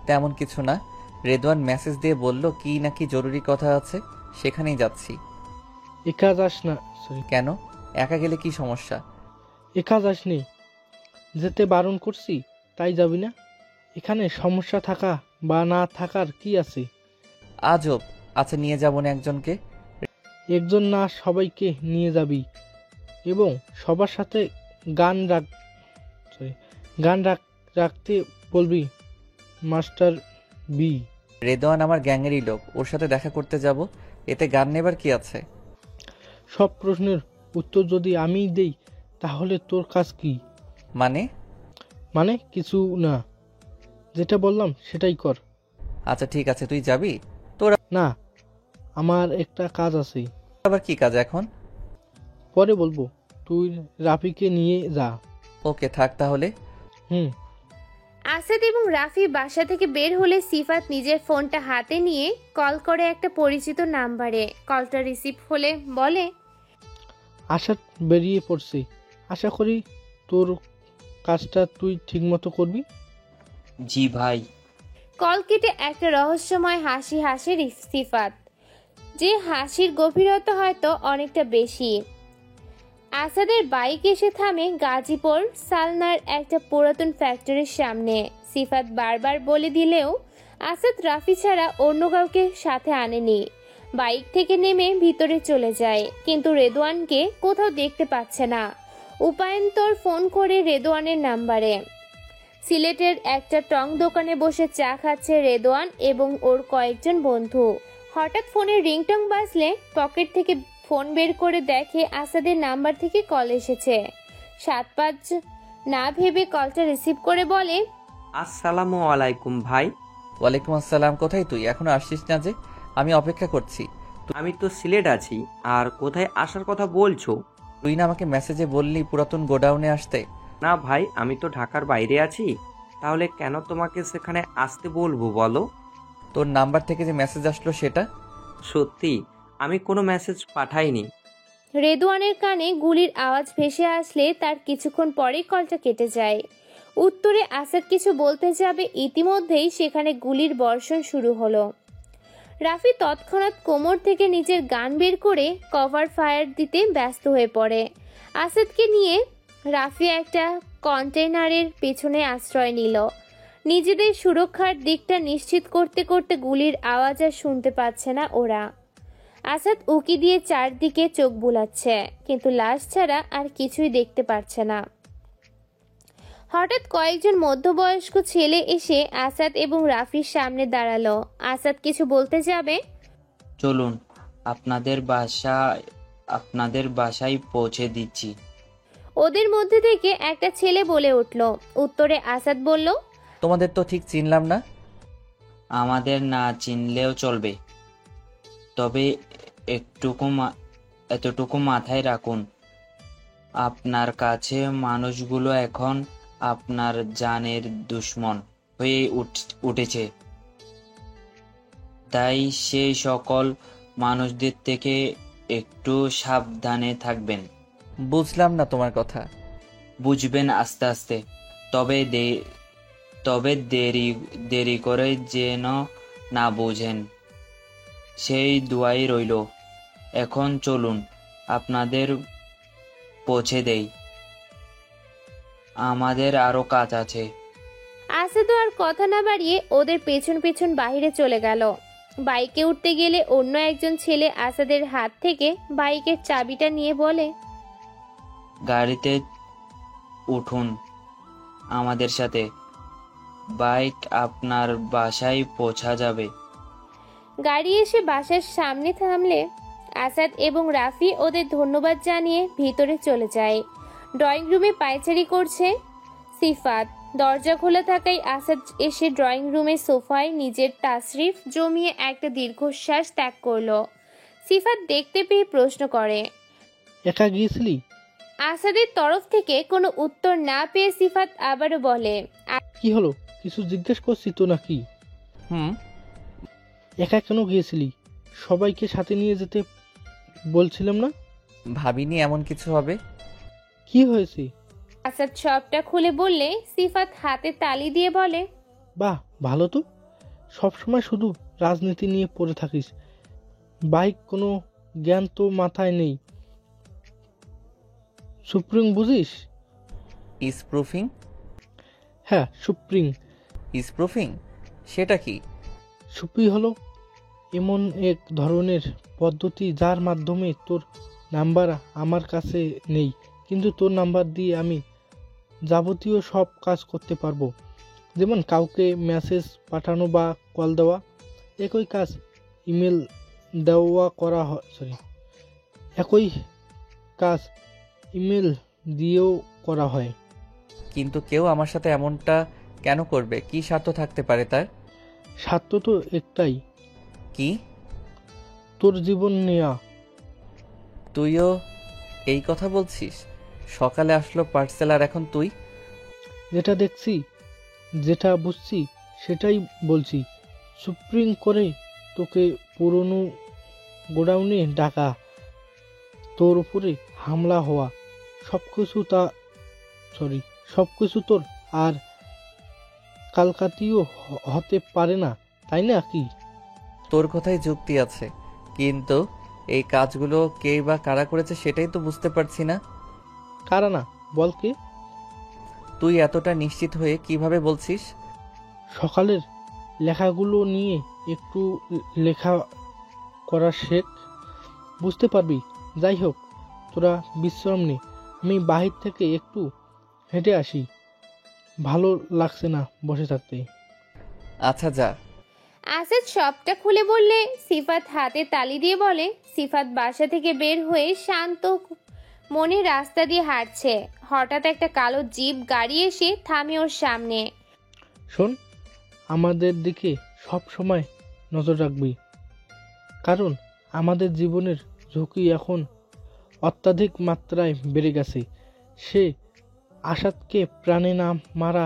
তেমন কিছু না, রেদওয়ান মেসেজ দিয়ে বলল কি নাকি জরুরি কথা আছে, সেখানেই যাচ্ছি। একা যাস না। সরি, কেন? একা গেলে কি সমস্যা? একা যাসনি, যেতে বারণ করছি তাই যাবি না? এখানে সমস্যা থাকা বা না থাকার কি আছে? আজব। আচ্ছা, নিয়ে যাবো না একজনকে? একজন না, সবাইকে নিয়ে যাবি এবং সবার সাথে গান রাখতে বলবি। Master B. রেদওয়ান আমার গ্যাংয়েরই লোক, ওর সাথে দেখা করতে যাব, এতে গান নেবার কি আছে? সব প্রশ্নের উত্তর যদি আমি দেই তাহলে তোর কাজ কি? মানে কিছু না, যেটা বললাম সেটাই কর। আচ্ছা ঠিক আছে, তুই যাবি? না, আমার একটা কাজ আছে। আবার কি কাজ এখন? পরে বলবো, তুই রাফিকে নিয়ে যা। ওকে, থাক তাহলে। আসাদ এবং রাফি বাসা থেকে বের হলে সিফাত নিজের ফোনটা হাতে নিয়ে কল করে একটা পরিচিত নাম্বারে। কলটা রিসিভ হলে বলে, আশা বেরিয়ে পড়ছে। আশা করি তোর কাজটা তুই ঠিকমতো করবি। জি ভাই। কল কেটে একটা রহস্যময় হাসি হাসে সিফাত, যে হাসির গভীরতা হয়তো অনেকটা বেশি। আসাদের বাইক এসে থামে গাজীপুর সালনার একটা পুরাতন ফ্যাক্টরির সামনে। সিফাত বারবার বলে দিলেও আসাদ রাফি ছাড়া অন্য কাউকে সাথে আনেনি। বাইক থেকে নেমে ভিতরে চলে যায়, কিন্তু রেদওয়ানকে কোথাও দেখতে পাচ্ছে না। উপায়ন্তর ফোন করে রেদওয়ানের নাম্বারে। সিলেটের একটা টং দোকানে বসে চা খাচ্ছে রেদওয়ান এবং ওর কয়েকজন বন্ধু। হঠাৎ ফোনের রিংটং বাজলে পকেট থেকে ফোন বের করে দেখে আসাদের নাম্বার থেকে কল এসেছে। 7-5 না ভেবে কলটা রিসিভ করে বলে, আসসালামু আলাইকুম ভাই। ওয়ালাইকুম আসসালাম। কোথায় তুই? এখনো আসছিস না যে? আমি অপেক্ষা করছি। আমি তো সিলেট আছি, আর কোথায় আসার কথা বলছো? তুই না আমাকে মেসেজে বললি পুরাতন গোডাউনে আসতে। না ভাই, আমি তো ঢাকার বাইরে আছি। তাহলে কেন তোমাকে সেখানে আসতে বলবো বলো? তোর নাম্বার থেকে যে মেসেজ আসলো সেটা? সত্যি আমি কোনো মেসেজ পাঠাইনি। রেদওয়ানের কানে গুলির আওয়াজ ভেসে আসলে তার কিছুক্ষণ পরেই কলটা কেটে যায়। উত্তরে আসাদ কিছু বলতে যাবে, ইতিমধ্যেই সেখানে গুলির বর্ষণ শুরু হলো। রাফি তৎক্ষণাৎ কোমর থেকে নিজের গান বের করে কভার ফায়ার দিতে ব্যস্ত হয়ে পড়ে। আসাদকে নিয়ে রাফি একটা কন্টেইনারের পেছনে আশ্রয় নিল। নিজেদের সুরক্ষার দিকটা নিশ্চিত করতে করতে গুলির আওয়াজ আর শুনতে পাচ্ছে না ওরা। আসাদ উকি দিয়ে চারদিকে চোখ বুলাচ্ছে, কিন্তু লাশ ছাড়া আর কিছুই দেখতে পারছে না। হঠাৎ কয়েকজন মধ্যবয়স্ক ছেলে এসে আসাদ এবং রাফির সামনে দাঁড়ালো। আসাদ কিছু বলতে যাবে, চলুন আপনাদের বাসায় পৌঁছে দিচ্ছি। ওদের মধ্যে থেকে একটা ছেলে বলে উঠল। উত্তরে আসাদ বলল, তোমাদের তো ঠিক চিনলাম না। আমাদের না চিনলেও চলবে, তবে এতটুকু মাথায় রাখুন, আপনার কাছে মানুষগুলো এখন আপনার জানের দুশমন হয়ে উঠেছে। তাই সেই সকল মানুষদের থেকে একটু সাবধানে থাকবেন। বুঝলাম না তোমার কথা। বুঝবেন আস্তে আস্তে, তবে দেরি করে যেন না বুঝেন, সেই দোয়াই রইল। এখন চলুন আপনাদের পৌঁছে দেই, আমাদের আরো কাজ আছে। আসাদ আর কথা না বাড়িয়ে ওদের পেছন পেছন বাইরে চলে গেল। বাইকে উঠতে গেলে অন্য একজন ছেলে আসাদের হাত থেকে বাইকের চাবিটা নিয়ে বলে, গাড়িতে উঠুন আমাদের সাথে, বাইক আপনার বাসায় পৌঁছা যাবে। গাড়ি এসে বাসার সামনে থামলে আসাদ এবং রাফি ওদের ধন্যবাদ জানিয়ে ভিতরে চলে যায়। ড্রয়িং রুমে পায়চারি করছে সিফাত। দরজা খোলা থাকায় আসাদ এসে ড্রয়িং রুমের সোফায় নিজের তাশরিফ জমিয়ে একটা দীর্ঘশ্বাস ত্যাগ করলো। সিফাত দেখতে পেয়ে প্রশ্ন করে, একা গিয়েছিলি? আসাদের তরফ থেকে কোনো উত্তর না পেয়ে সিফাত আবারও বলে, কি হলো, কিছু জিজ্ঞেস করছি তো নাকি? একা কেন গিয়েছিলি? সবাইকে সাথে নিয়ে যেতে বলছিলাম না? ভাবিনি এমন কিছু হবে। কি হয়েছে? আসাদ সবটা খুলে বললে সিফাত হাতে তালি দিয়ে বলে, বাহ, ভালো তো। সবসময় শুধু রাজনীতি নিয়ে পড়ে থাকিস, বাইক কোনো জ্ঞান তো মাথায় নেই। সুপ্রিং বুঝিস? ইসপ্রুফিং? হ্যাঁ, সুপ্রিং। ইসপ্রুফিং সেটা কি? সুপ্রি হলো এমন এক ধরনের পদ্ধতি যার মাধ্যমে তোর নাম্বার আমার কাছে নেই, কিন্তু তোর নাম্বার দিয়ে আমি যাবতীয় সব কাজ করতে পারবো। যেমন কাউকে মেসেজ পাঠানো বা কল দেওয়া। একই কাজ ইমেল দেওয়া করা হয়, একই কাজ ইমেল দিয়েও করা হয়। কিন্তু কেউ আমার সাথে এমনটা কেন করবে? কি স্বার্থ থাকতে পারে তার? স্বার্থ তো একটাই, কি? তোর জীবন নেয়া। তুইও এই কথা বলছিস? সকালে আসলো পার্সেল আর এখন তুই? যেটা দেখছি, যেটা বুঝছি সেটাই বলছি। সুপ্রিং করে তোকে পুরনো গোডাউনে ডাকা, তোর উপরে হামলা হওয়া, সবকিছু তোর আর কালকাতিও হতে পারে না, তাই না? কি তোর কথাই যুক্তি আছে, কিন্তু এই কাজগুলো কে বা কারা করেছে সেটাই তো বুঝতে পারছি না। কারা না বল কে? তুই এতটা নিশ্চিত হয়ে কিভাবে বলছিস? সকালের লেখাগুলো নিয়ে একটু লেখা করা শেখ, বুঝতে পারবি। যাই হোক, তোরা বিশ্রাম নে, আমি বাহির থেকে একটু হেঁটে আসি, ভালো লাগছে না বসে থাকতে। আচ্ছা যা। আসাদ সবটা খুলে বললে সিফাত হাতে তালি দিয়ে বলে। সিফাত বাসা থেকে বের হয়ে শান্ত মনে রাস্তা দিয়ে হাঁটছে। হঠাৎ একটা কালো জিপ গাড়ি এসে থামে ওর সামনে। শোন, আমাদের দিকে সব সময় নজর রাখবি, কারণ আমাদের জীবনের ঝুঁকি এখন অত্যাধিক মাত্রায় বেড়ে গেছে। সে আসাদকে প্রাণে না মারা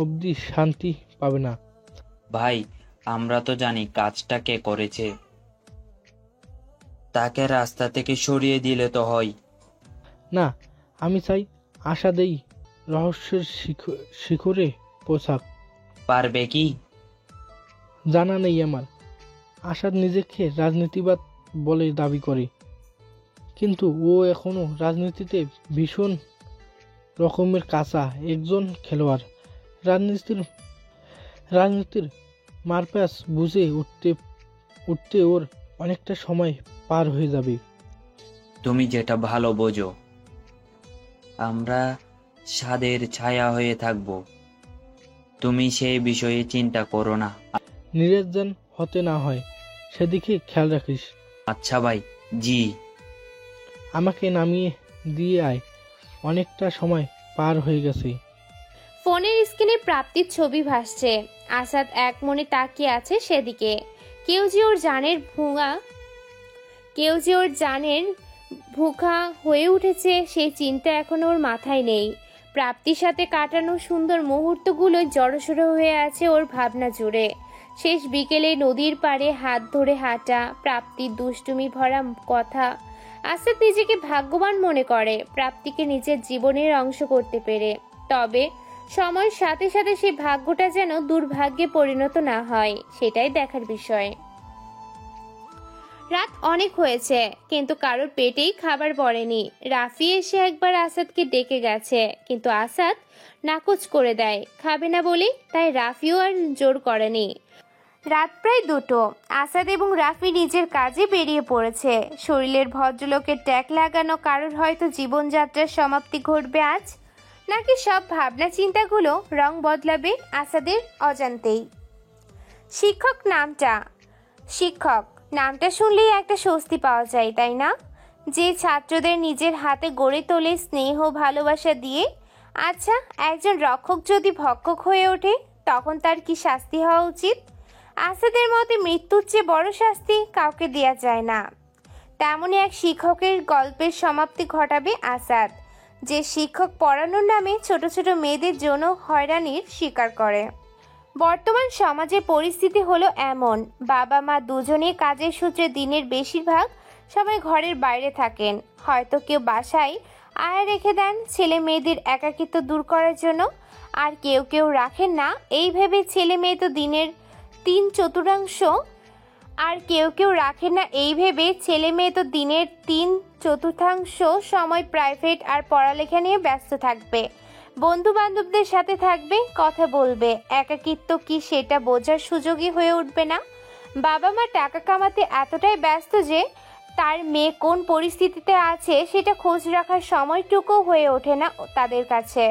অবধি শান্তি পাবে না। ভাই, আমরা তো জানি কাজটা কে করেছে, তাকে রাস্তা থেকে সরিয়ে দিলে তো হয়। না, আমি চাই আসাদেই রহস্যের শিখরে পৌঁছাক। পারবে কি? জানা নেই আমার। আসাদ নিজেকে রাজনীতিবাদ বলে দাবি করে, কিন্তু ও এখনো রাজনীতিতে ভীষণ রকমের কাঁচা একজন খেলোয়াড়। রাজনীতির মারপ্যাচ বুঝে উঠতে ওর অনেকটা সময় পার হয়ে যাবে। তুমি যেটা ভালো বোঝো, আমরা সাদের ছায়া হয়ে থাকব, তুমি সেই বিষয়ে চিন্তা করো না। নির্যাতন হতে না হয় সেদিকে খেয়াল রাখিস। আচ্ছা ভাই। জি। আমাকে নামিয়ে দিয়ে আয়, অনেকটা সময় পার হয়ে গেছে। ফোনের স্ক্রিনে প্রাপ্তির ছবি ভাসছে। আসাদ এক মনে তাকিয়ে আছে সেদিকে। কেউ যে ওর জানের ভুখা হয়ে উঠেছে সেই চিন্তা এখন ওর মাথায় নেই। প্রাপ্তির সাথে কাটানো সুন্দর মুহূর্তগুলো জড়সড়ো হয়ে আছে ওর ভাবনা জুড়ে। শেষ বিকেলে নদীর পাড়ে হাত ধরে হাঁটা, প্রাপ্তির দুষ্টুমি ভরা কথা। আসাদ নিজেকে ভাগ্যবান মনে করে প্রাপ্তিকে নিজের জীবনের অংশ করতে পেরে। তবে সময়ের সাথে সাথে সেই ভাগ্যটা যেন দুর্ভাগ্যে পরিণত না হয়, সেটাই দেখার বিষয়। রাত অনেক হয়েছে, কিন্তু কারোর পেটেই খাবার পড়েনি। রাফি এসে একবার আসাদকে ডেকে গেছে, কিন্তু আসাদ নাকচ করে দেয় খাবে না বলে। তাই রাফিও আর জোর করেনি। রাত প্রায় 2টো। আসাদ এবং রাফি নিজের কাজে বেরিয়ে পড়েছে। শরীরের ভদ্রলোকের ট্যাগ লাগানো কারোর হয়তো জীবনযাত্রার সমাপ্তি ঘটবে আজ, নাকি সব ভাবনা চিন্তাগুলো রং বদলাবে আসাদের অজান্তেই। শিক্ষক নামটা শুনলেই একটা স্বস্তি পাওয়া যায়, তাই না? যে ছাত্রদের নিজের হাতে গড়ে তোলে স্নেহ ভালোবাসা দিয়ে। আচ্ছা, একজন রক্ষক যদি ভক্ষক হয়ে ওঠে তখন তার কি শাস্তি হওয়া উচিত? আসাদের মতে মৃত্যুর চেয়ে বড় শাস্তি কাউকে দেয়া যায় না। তেমনই এক শিক্ষকের গল্পের সমাপ্তি ঘটাবে আসাদ, যে শিক্ষক পড়ানোর নামে ছোট ছোট মেয়েদের যৌন হয়রানির শিকার করে। বর্তমান সমাজের পরিস্থিতি হলো এমন, বাবা মা দুজনেই কাজের সূত্রে দিনের বেশিরভাগ সময় ঘরের বাইরে থাকেন। হয়তো কেউ বাসায় আয়া রেখে দেন ছেলে মেয়েদের একাকিত্ব দূর করার জন্য, আর কেউ কেউ রাখেন না এই ভেবে ছেলে মেয়ে তো দিনের 3/4 সময় প্রাইভেট আর পড়ালেখা নিয়ে ব্যস্ত থাকবে, বন্ধু বান্ধবদের সাথে থাকবে, কথা বলবে। একাকিত্ব কি সেটা বোঝার সুযোগই হয়ে উঠবে না। বাবা মা টাকা কামাতে এতটাই ব্যস্ত যে তার মেয়ে কোন পরিস্থিতিতে আছে সেটা খোঁজ রাখার সময়টুকু হয়ে ওঠে না তাদের কাছে।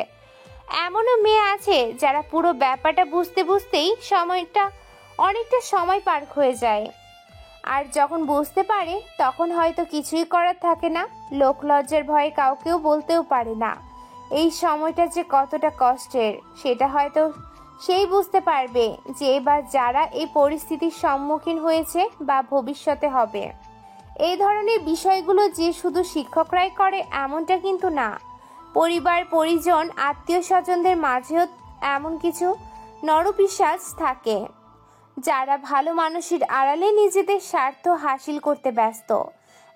এমনও মেয়ে আছে যারা পুরো ব্যাপারটা বুঝতে বুঝতেই অনেকটা সময় পার হয়ে যায়, আর যখন বুঝতে পারে তখন হয়তো কিছুই করার থাকে না। লোক লজ্জার ভয়ে কাউকেও বলতেও পারে না। এই সময়টা যে কতটা কষ্টের সেটা হয়তো সেই বুঝতে পারবে যে এবার যারা এই পরিস্থিতির সম্মুখীন হয়েছে বা ভবিষ্যতে হবে। এই ধরনের বিষয়গুলো যে শুধু শিক্ষকরাই করে এমনটা কিন্তু না। পরিবার পরিজন আত্মীয় স্বজনদের মাঝেও এমন কিছু নরপিশাচ থাকে যারা ভালো মানুষের আড়ালে নিজেদের স্বার্থ হাসিল করতে ব্যস্ত।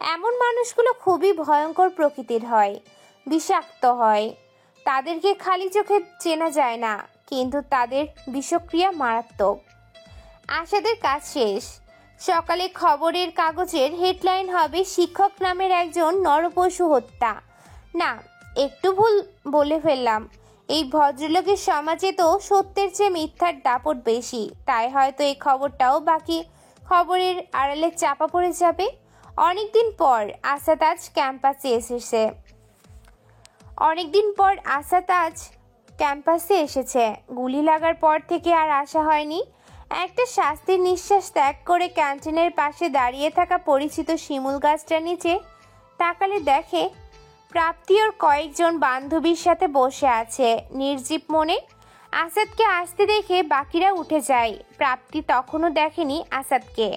এমন মানুষগুলো খুবই ভয়ঙ্কর প্রকৃতির হয়, বিষাক্ত হয়। তাদেরকে খালি চোখে চেনা যায় না, কিন্তু তাদের বিষক্রিয়া মারাত্মক। আশাদের কাজ শেষ। সকালে খবরের কাগজের হেডলাইন হবে শিক্ষক নামের একজন নরপশু হত্যা। না, একটু ভুল বলে ফেললাম। এই ভদ্রলোকের সমাজে তো সত্যের চেয়ে মিথ্যার দাপট বেশি, তাই হয়তো এই খবরটাও বাকি খবরের আড়ালে চাপা পড়ে যাবে। অনেকদিন পর আসাদ আজ ক্যাম্পাসে এসেছে। গুলি লাগার পর থেকে আর আসা হয়নি। একটা শাস্তির নিঃশ্বাস ত্যাগ করে ক্যান্টিনের পাশে দাঁড়িয়ে থাকা পরিচিত শিমুল গাছটার নিচে তাকালে দেখে প্রাপ্তি ওর কয়েকজন বান্ধবীর সাথে বসে আছে নির্জীব মনে। আসাদকে আসতে দেখে বাকিরা উঠে যায়। প্রাপ্তি তখনও দেখেনি আসাদকে।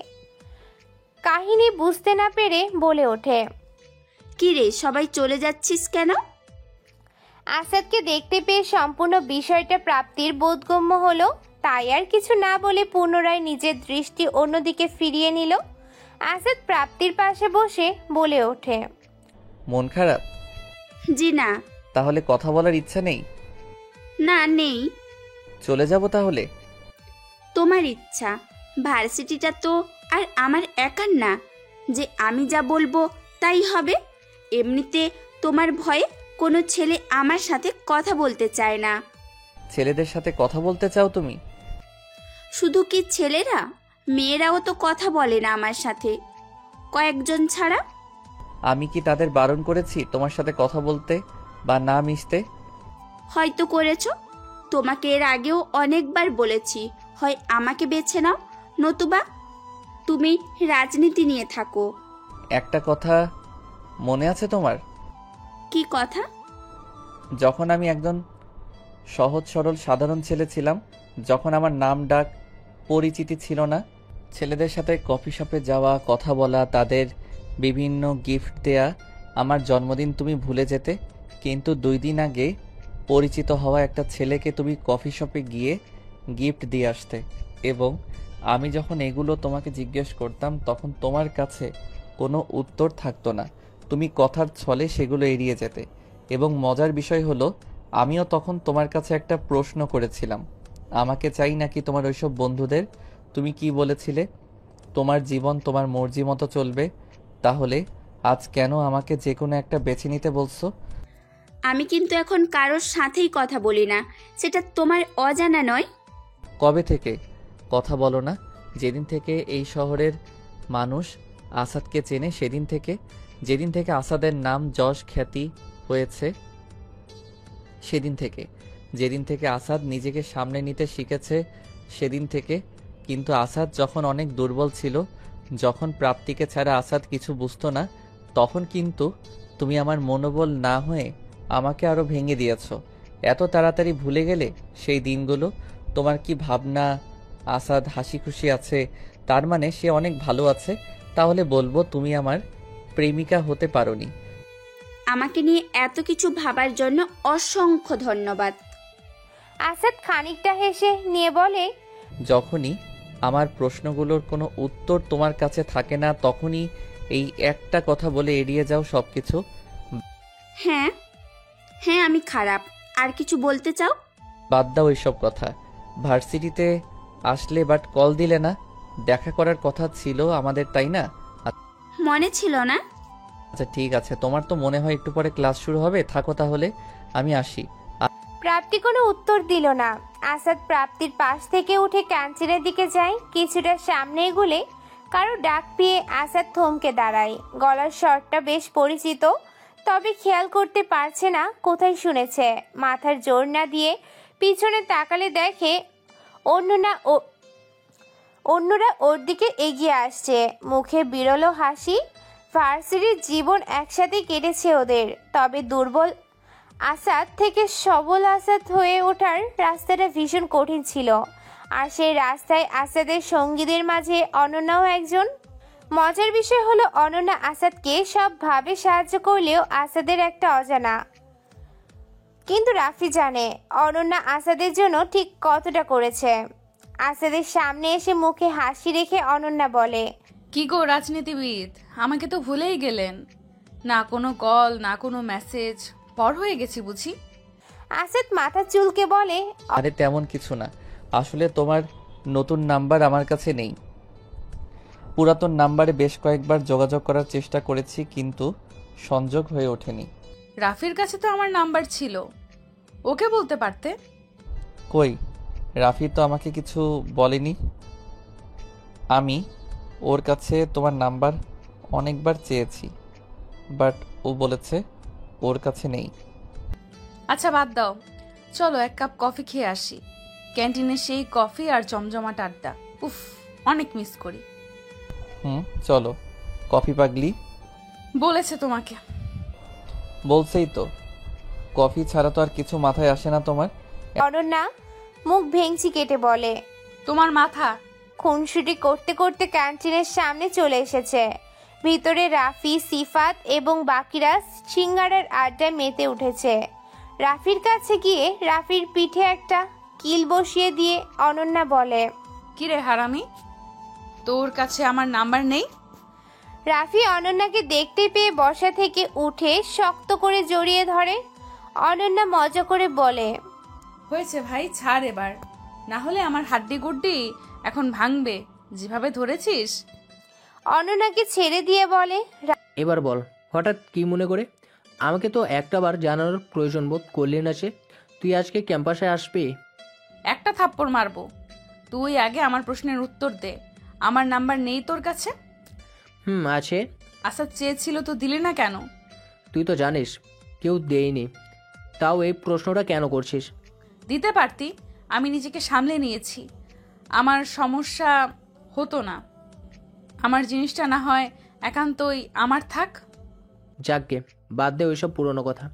কাহিনী বুঝতে না পেরে বলে ওঠে, কি রে, সবাই চলে যাচ্ছিস কেন? আসাদকে দেখতে পেয়ে সম্পূর্ণ বিষয়টা প্রাপ্তির বোধগম্য হলো, তাই আর কিছু না বলে পুনরায় নিজের দৃষ্টি অন্যদিকে ফিরিয়ে নিল। আসাদ প্রাপ্তির পাশে বসে বলে ওঠে, মন খারাপ? জি না। তাহলে কথা বলার ইচ্ছা নেই? না, নেই। চলে যাব তাহলে? তোমার ইচ্ছা। ভার্সিটিটা তো আর আমার একার না যে আমি যা বলবো তাই হবে। এমনিতে তোমার ভয়ে কোনো ছেলে আমার সাথে কথা বলতে চায় না। ছেলেদের সাথে কথা বলতে চাও তুমি? শুধু কি ছেলেরা, মেয়েরাও তো কথা বলে না আমার সাথে, কয়েকজন ছাড়া। আমি কি তাদের বারণ করেছি তোমার সাথে কথা বলতে বা না মিশতে? হয়তো করেছো। তোমাকে এর আগেও অনেকবার বলেছি, হয় আমাকে বেছে নাও, নতুবা তুমি রাজনীতি নিয়ে থাকো। একটা কথা মনে আছে তোমার? কি কথা? যখন আমি একজন সহজ সরল সাধারণ ছেলে ছিলাম, যখন আমার নাম ডাক পরিচিতি ছিল না, ছেলেদের সাথে কফি শপে যাওয়া, কথা বলা, তাদের বিভিন্ন গিফট দেয়া, আমার জন্মদিন তুমি ভুলে যেতে, কিন্তু 2 দিন আগে পরিচিত হওয়া একটা ছেলেকে তুমি কফি শপে গিয়ে গিফট দিয়ে আসতে, এবং আমি যখন এগুলো তোমাকে জিজ্ঞেস করতাম তখন তোমার কাছে কোনো উত্তর থাকতো না, তুমি কথার ছলে সেগুলো এড়িয়ে যেতে। এবং মজার বিষয় হলো, আমিও তখন তোমার কাছে একটা প্রশ্ন করেছিলাম, আমাকে চাই নাকি তোমার ওইসব বন্ধুদের? তুমি কি বলেছিলে? তোমার জীবন তোমার মর্জি মতো চলবে। তাহলে আজ কেন আমাকে যে কোনো একটা বেছে নিতে বলছো? আমি কিন্তু এখন কারোর সাথেই কথা বলি না, সেটা তোমার অজানা নয়। কবে থেকে কথা বলো না? যেদিন থেকে এই শহরের মানুষ আসাদকে চেনে সেদিন থেকে, যেদিন থেকে আসাদের নাম যশ খ্যাতি হয়েছে সেদিন থেকে, যেদিন থেকে আসাদ নিজেকে সামনে নিতে শিখেছে সেদিন থেকে। কিন্তু আসাদ যখন অনেক দুর্বল ছিল, যখন প্রাপ্তিকে ছাড়া আসাদ কিছু বুঝতো না, তখন কিন্তু তুমি আমার মনোবল না হয়ে আমাকে আরো ভেঙে দিয়েছ। এত তাড়াতাড়ি ভুলে গেলে সেই দিনগুলো? তোমার কি ভাবনা আসাদ হাসি খুশি আছে, তার মানে সে অনেক ভালো আছে? তাহলে বলবো তুমি আমার প্রেমিকা হতে পারোনি। আমাকে নিয়ে এত কিছু ভাবার জন্য অসংখ্য ধন্যবাদ। আসাদ খানিকটা হেসে নিয়ে বলে, যখনই আমার প্রশ্নগুলোর কোনো উত্তর তোমার কাছে থাকে না, তখনই এই একটা কথা বলে এড়িয়ে যাও সবকিছু। হ্যাঁ হ্যাঁ, আমি খারাপ। আর কিছু বলতে চাও? বাদ দাও এইসব কথা। ভার্সিটিতে আসলে বাট কল দিলে না, দেখা করার কথা ছিল আমাদের, তাই না? মনে ছিল না? আচ্ছা ঠিক আছে, তোমার তো মনে হয় একটু পরে ক্লাস শুরু হবে, থাকো তাহলে, আমি আসি। প্রাপ্তি কোনো উত্তর দিল না। আসাদ প্রাপ্তির পাশ থেকে উঠে ক্যান্টিনের দিকে যায়। কিছুটা সামনে এগুলে কারো ডাক পেয়ে আসাদ থমকে দাঁড়ায়। গলার স্বরটা বেশ পরিচিত, তবে খেয়াল করতে পারছে না কোথায় শুনেছে। মাথার জোর না দিয়ে পিছনে তাকালে দেখে অন্যরা ওর দিকে এগিয়ে আসছে, মুখে বিরল হাসি। ভার্সিটির জীবন একসাথে কেটেছে ওদের, তবে দুর্বল আসাদ থেকে সবল আসাদ হয়ে ওঠার রাস্তাটা ভীষণ কঠিন ছিল। আর সেই রাস্তায় আসাদের সঙ্গীদের মাঝে অনন্যাও একজন। মজার বিষয় হলো, অনন্যা আসাদকে সবভাবে সাহায্য করলেও আসাদের একটা অজানা। কিন্তু রাফি জানে অনন্যা আসাদের জন্য ঠিক কতটা করেছে। আসাদের সামনে এসে মুখে হাসি রেখে অনন্যা বলে, কি গো রাজনীতিবিদ, আমাকে তো ভুলেই গেলেন। না কোনো কল, না কোনো মেসেজ, পর হয়ে গেছি বুঝি? আসাদ মাথা চুলকে বলে, আরে তেমন কিছু না, আসলে তোমার নতুন নাম্বার আমার কাছে নেই। পুরাতন নাম্বারে বেশ কয়েকবার যোগাযোগ করার চেষ্টা করেছি, কিন্তু সংযোগ হয়ে ওঠেনি। রাফির কাছে তো আমার নাম্বার ছিল, ওকে বলতে পারতে। কই, রাফি তো আমাকে কিছু বলেনি। আমি ওর কাছে তোমার নাম্বার অনেকবার চেয়েছি, বাট ও বলেছে ওর কাছে নেই। আচ্ছা বাদ দাও, চলো এক কাপ কফি খেয়ে আসি। ক্যান্টিনে সেই কফি আর জমজমাট আড্ডা, উফ, অনেক মিস করি। চলো। কফি পাগলি বলেছে তোমাকে? বলছেই তো, কফি ছাড়া তো আর কিছু মাথায় আসে না তোমার। অনন্যা মুখ ভেঙচি কেটে বলে। তোমার মাথা। খুনসুটি করতে করতে ক্যান্টিনের সামনে চলে এসেছে। ভিতরে রাফি, সিফাত এবং বাকিরা সিঙ্গারার আড্ডায় মেতে উঠেছে। রাফির কাছে গিয়ে রাফির পিঠে একটা কিল বসিয়ে দিয়ে অনন্যা বলে, কিরে হারামি, তোর কাছে আমার নাম্বার নেই? রাফি অনন্যাকে দেখতে পেয়ে বসা থেকে উঠে শক্ত করে জড়িয়ে ধরে। অনন্যা মজা করে বলে, হয়েছে ভাই, ছাড় এবার, না হলে আমার হাড্ডি গুড্ডি এখন ভাঙবে, যেভাবে ধরেছিস। অনন্যাকে ছেড়ে দিয়ে বলে, এবার বল, হঠাৎ কি মনে করে? আমাকে তো একটা বার জানানোর প্রয়োজন বোধ করলি না যে তুই আজকে ক্যাম্পাসে আসবি। একটা থাপ্পড় মারবো। তুই আগে আমার প্রশ্নের উত্তর দে, আমার নাম্বার নেই তোর কাছে? আছে। আসাদ চেয়েছিল তো দিলি না কেন? তুই তো জানিস কেউ দেয়নি, তাও এই প্রশ্নটা কেন করছিস? দিতে পারতি, আমি নিজেকে সামলে নিয়েছি। আমার সমস্যা হতো না, আমার জিনিসটা না হয় একান্তই আমার থাক। যাকগে, বাদ দে ওইসব পুরনো কথা।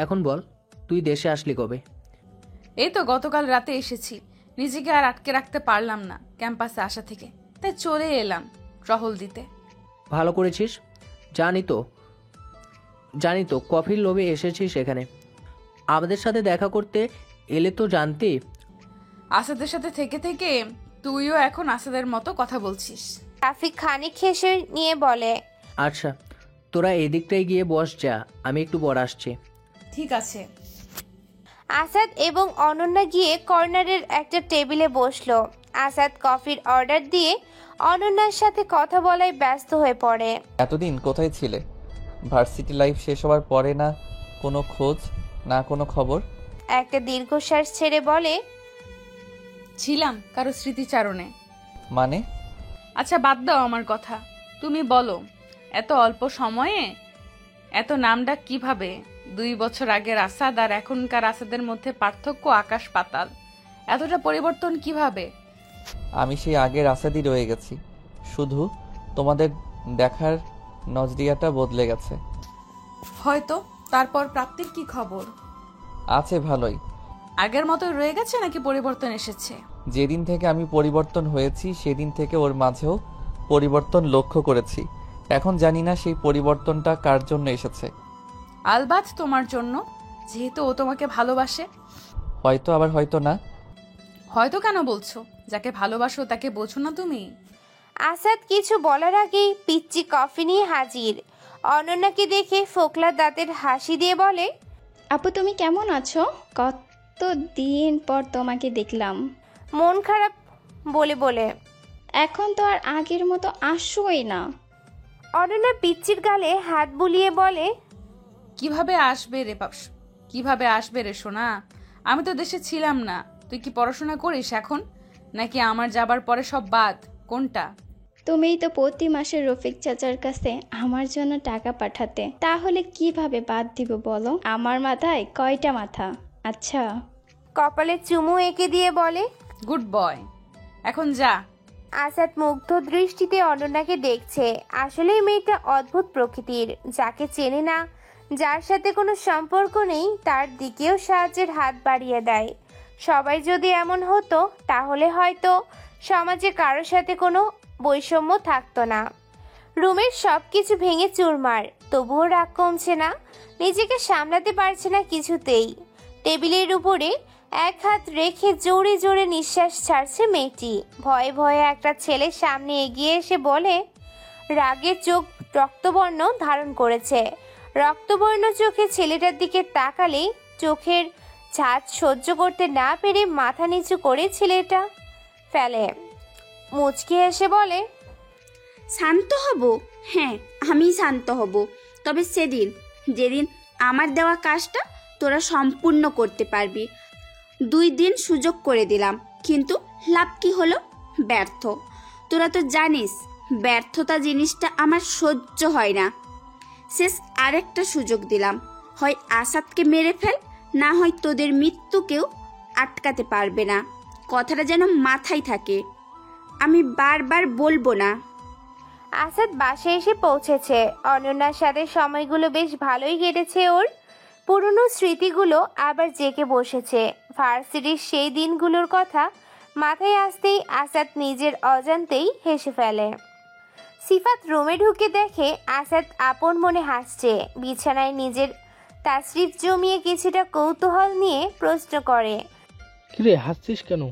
এখন বল, তুই দেশে আসলি কবে? এই তো গতকাল রাতে এসেছি, নিজেকে আর আটকে রাখতে পারলাম না ক্যাম্পাসে আসা থেকে, তাই চলে এলাম টহল দিতে। ভালো করেছিস। জানি তো কফির লোভে এসেছিস এখানে। আমাদের সাথে দেখা করতে এলে তো জানতি। আসাদের সাথে থেকে থেকে তুইও এখন আসাদের মতো কথা বলছিস। রাফি খানিক হেসে নিয়ে বলে, আচ্ছা, তোরা এদিকটায় গিয়ে বস, যা, আমি একটু পর আসছি। ঠিক আছে। আসাদ এবং অনন্যা গিয়ে কর্নারের একটা টেবিলে বসলো। আসাদ কফির অর্ডার দিয়ে অনন্যার সাথে কথা বলায় ব্যস্ত হয়ে পড়ে। এতদিন কোথায় ছিলে? ভার্সিটি লাইফ শেষ হওয়ার পরে না কোনো খোঁজ, না কোনো খবর। একটা দীর্ঘশ্বাস ছেড়ে বলে, ছিলাম কারো স্মৃতিচারণে। মানে? আচ্ছা বাদ দাও আমার কথা, তুমি বলো, এত অল্প সময়ে এত নামডাক কিভাবে? 2 বছর আগের আসাদ আর এখনকার আসাদের মধ্যে পার্থক্য আকাশ পাতাল, এতটা পরিবর্তন কিভাবে? আমি সেই আগের আসাদই রয়ে গেছি, শুধু তোমাদের দেখার নজরিয়াটা বদলে গেছে। হয়তো। তারপর প্রাপ্তির কি খবর? আছে ভালোই। আগের মতোই রয়ে গেছে নাকি পরিবর্তন এসেছে? যেদিন থেকে আমি পরিবর্তন হয়েছি সেদিন থেকে ওর মাঝেও পরিবর্তন লক্ষ্য করেছি। এখন জানি না সেই পরিবর্তনটা কার জন্য এসেছে। আলবাত তোমার জন্য, যেহেতু ও তোমাকে ভালোবাসে। হয়তো, আবার হয়তো না। হয়তো কেন বলছো? যাকে ভালোবাসো তাকে বোঝো না তুমি? আসাদ কিছু বলার আগেই পিচ্চি কফি নিয়ে হাজির। অনন্যাকে দেখে ফোকলা দাঁতের হাসি দিয়ে বলে, আপু তুমি কেমন আছো? কতদিন পর তোমাকে দেখলাম। মন খারাপ বলে বলে, এখন তো আর আগের মতো আসোই না। অনন্যা পিচ্চির গালে হাত বুলিয়ে বলে, কিভাবে আসবে রে সোনা? আমি তো দেশে ছিলাম না। তুই কি পড়াশোনা করিস এখন, নাকি আমার যাবার পরে সব বাদ? কোনটা? তুমিই তো প্রতি মাসে রফিক চাচার কাছে আমার জন্য টাকা পাঠাতে, তাহলে কিভাবে বাদ দিব বলো? আমার মাথায় কয়টা মাথা? আচ্ছা। কপালে চুমু এঁকে দিয়ে বলে, গুড বয়, এখন যা। আসাদ মুগ্ধ দৃষ্টিতে অনন্যাকে দেখছে। আসলেই মেয়েটা অদ্ভুত প্রকৃতির, যাকে চেনে না, যার সাথে কোনো সম্পর্ক নেই, তার দিকেও সাহায্যের হাত বাড়িয়ে দেয়। সবাই যদি এমন হতো তাহলে হয়তো সমাজে কারোর সাথে কোনো বৈষম্য থাকতো না। রুমের সব কিছু ভেঙে চুরমার, তবুও রাগ কমছে না, নিজেকে সামলাতে পারছে না কিছুতেই। টেবিলের উপরে এক হাত রেখে জোরে জোরে নিঃশ্বাস ছাড়ছে মেয়েটি। ভয়ে ভয়ে একটা ছেলের সামনে এগিয়ে এসে বলে, রাগে চোখ রক্তবর্ণ ধারণ করেছে। রক্তবর্ণ চোখে ছেলেটার দিকে তাকালে চোখের ঝাঁজ সহ্য করতে না পেরে মাথা নিচু করে ছেলেটা ফেলে। মুচকি এসে বলে, শান্ত হব? হ্যাঁ, আমি শান্ত হব, তবে যেদিন আমার দেওয়া কাজটা তোরা সম্পূর্ণ করতে পারবি। 2 দিন সুযোগ করে দিলাম, কিন্তু লাভ কি হলো? ব্যর্থ। তোরা তো জানিস ব্যর্থতা জিনিসটা আমার সহ্য হয় না। শেষ আরেকটা সুযোগ দিলাম, হয় আসাদকে মেরে ফেল, না হয় তোদের মৃত্যুকেও আটকাতে পারবে না। কথাটা যেন মাথায় থাকে, আমি বারবার বলবো না। আসাদ বাসায় এসে পৌঁছেছে। অনন্যার সাথে সময়গুলো বেশ ভালোই কেটেছে ওর। পুরনো স্মৃতিগুলো আবার জেগে বসেছে। ভার্সিটির সেই দিনগুলোর কথা মাথায় আসতেই আসাদ নিজের অজান্তেই হেসে ফেলে। সিফাত রুমে ঢুকে দেখে আসাদ আপন মনে হাসছে। বিছানায় নিজের তাশরিফ জমিয়ে কিছুটা কৌতূহল নিয়ে প্রশ্ন করে, কিরে হাসছিস কেন?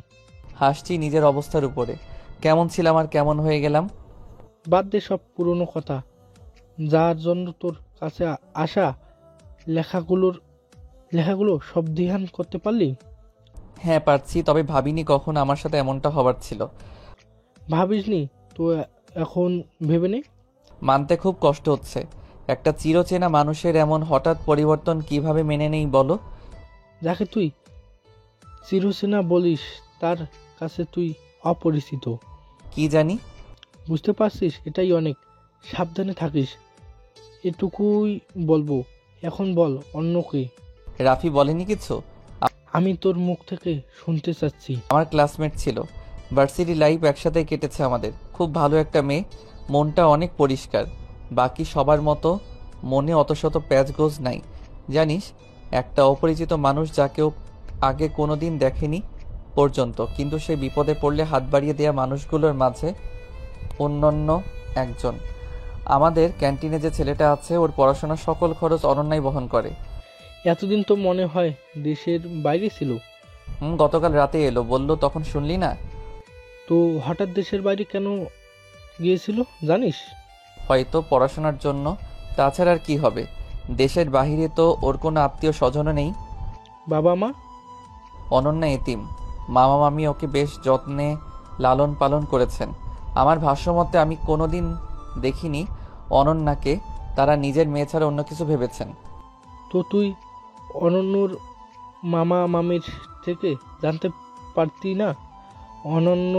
হাসছি নিজের অবস্থার উপরে। কেমন ছিলাম আর কেমন হয়ে গেলাম। বাদ দে সব পুরনো কথা। যার জন্য তোর কাছে আসা লেখাগুলো সব ধ্যান করতে পারলি? হ্যাঁ পারছি, তবে ভাবিনি কখন আমার সাথে এমনটা হবার ছিল। ভাবিসনি তো এখন ভেবে নে। মানতে খুব কষ্ট হচ্ছে। একটা চিরচেনা মানুষের এমন হঠাৎ পরিবর্তন কিভাবে মেনে নেই বলো? যাকে তুই চিরচেনা বলিস তার কাছে তুই অপরিচিত। কি জানি। বুঝতে পারছিস? এটাই অনেক। সাবধানে থাকিস, এটুকুই বলবো। এখন বল অন্যকে। রাফি বলেনি কিছু? আমি তোর মুখ থেকে শুনতে চাচ্ছি। আমার ক্লাসমেট ছিল, ভার্সিটি লাইফ একসাথে কেটেছে আমাদের। খুব ভালো একটা মেয়ে, মনটা অনেক পরিষ্কার। বাকি সবার মতো মনে অত শত প্যাচগোজ নাই। জানিস, একটা অপরিচিত মানুষ যাকেও আগে কোনো দিন দেখেনি পর্যন্ত, কিন্তু সে বিপদে পড়লে হাত বাড়িয়ে দেয়া মানুষগুলোর মাঝে অন্যান্য একজন। আমাদের ক্যান্টিনে যে ছেলেটা আছে, ওর পড়াশোনার সকল খরচ অনন্যাই বহন করে। এতদিন তো মনে হয় দেশের বাইরে ছিল। গতকাল রাতে এলো, বললো, তখন শুনলি না? তো হঠাৎ দেশের বাইরে কেন গিয়েছিল জানিস? হয়তো পড়াশোনার জন্য। তাছাড়া আর কি হবে? দেশের বাহিরে তো ওর কোনো আত্মীয় স্বজনও নেই। বাবা মা? অনন্যা এতিম। মামা মামি ওকে বেশ যত্নে লালন পালন করেছেন। আমার ভাষ্যমতে আমি কোনোদিন দেখিনি অনন্যাকে তারা নিজের মেয়ে ছাড়া অন্য কিছু ভেবেছেন। তো তুই অনন্যর মামা মামির থেকে জানতে পারতি না অনন্য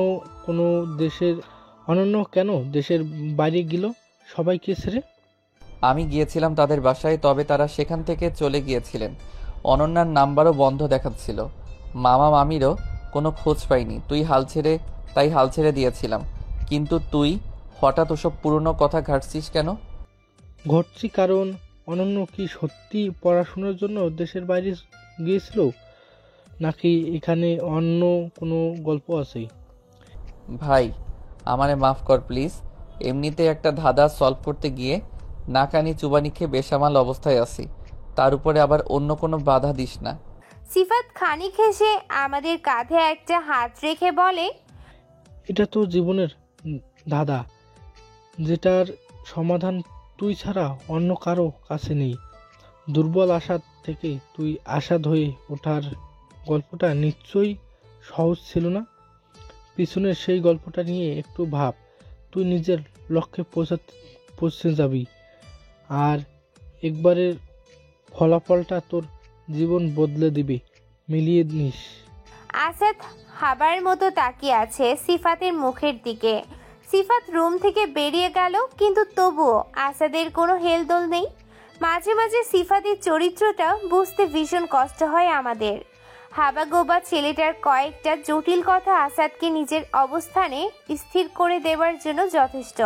কেন দেশের বাইরে গেল সবাইকে ছেড়ে? আমি গিয়েছিলাম তাদের বাসায়, তবে তারা সেখান থেকে চলে গিয়েছিলেন। অনন্যার নাম্বারও বন্ধ দেখাচ্ছিল। মামা মামিরও কোনো খোঁজ পাইনি। তাই হাল ছেড়ে দিয়েছিলাম। কিন্তু তুই হঠাৎ ওসব পুরনো কথা ঘাটছিস কেন? ঘটছি কারণ অনন্য কি সত্যি পড়াশোনার জন্য দেশের বাইরে গিয়েছিল, নাকি এখানে অন্য কোনো গল্প আছে? ভাই, আমারে মাফ কর প্লিজ। এমনিতে একটা ধাঁধা সলভ করতে গিয়ে নাকানি চুবানি খেয়ে বেসামাল অবস্থায় আছি, তার উপরে আবার অন্য কোনো বাধা দিস না। সিফাত খানিক হেসে আমাদের কাঁধে একটা হাত রেখে বলে, এটা তো জীবনের ধাঁধা, যেটার সমাধান তুই ছাড়া অন্য কারো কাছে নেই। দুর্বল আশা থেকে তুই আশাদ হয়ে ওঠার গল্পটা নিশ্চয়ই সহজ ছিল না। পিছনের সেই গল্পটা নিয়ে একটু ভাব। তুই নিজের লক্ষ্যে পৌঁছে যাবি, আর একবারের ফলাফলটা তোর জীবন বদলে দিবে। মিলিয়ে নিস। আসাদ হাবার মতো তাকিয়ে আছে সিফাতের মুখের দিকে। সিফাত রুম থেকে বেরিয়ে গেল, কিন্তু তবুও আসাদের কোনো হেলদোল নেই। মাঝে মাঝে সিফাতের চরিত্রটা বুঝতে ভীষণ কষ্ট হয় আমাদের। হাবাগোবা ছেলেটার কয়েকটা জটিল কথা আসাদকে নিজের অবস্থানে স্থির করে দেওয়ার জন্য যথেষ্ট।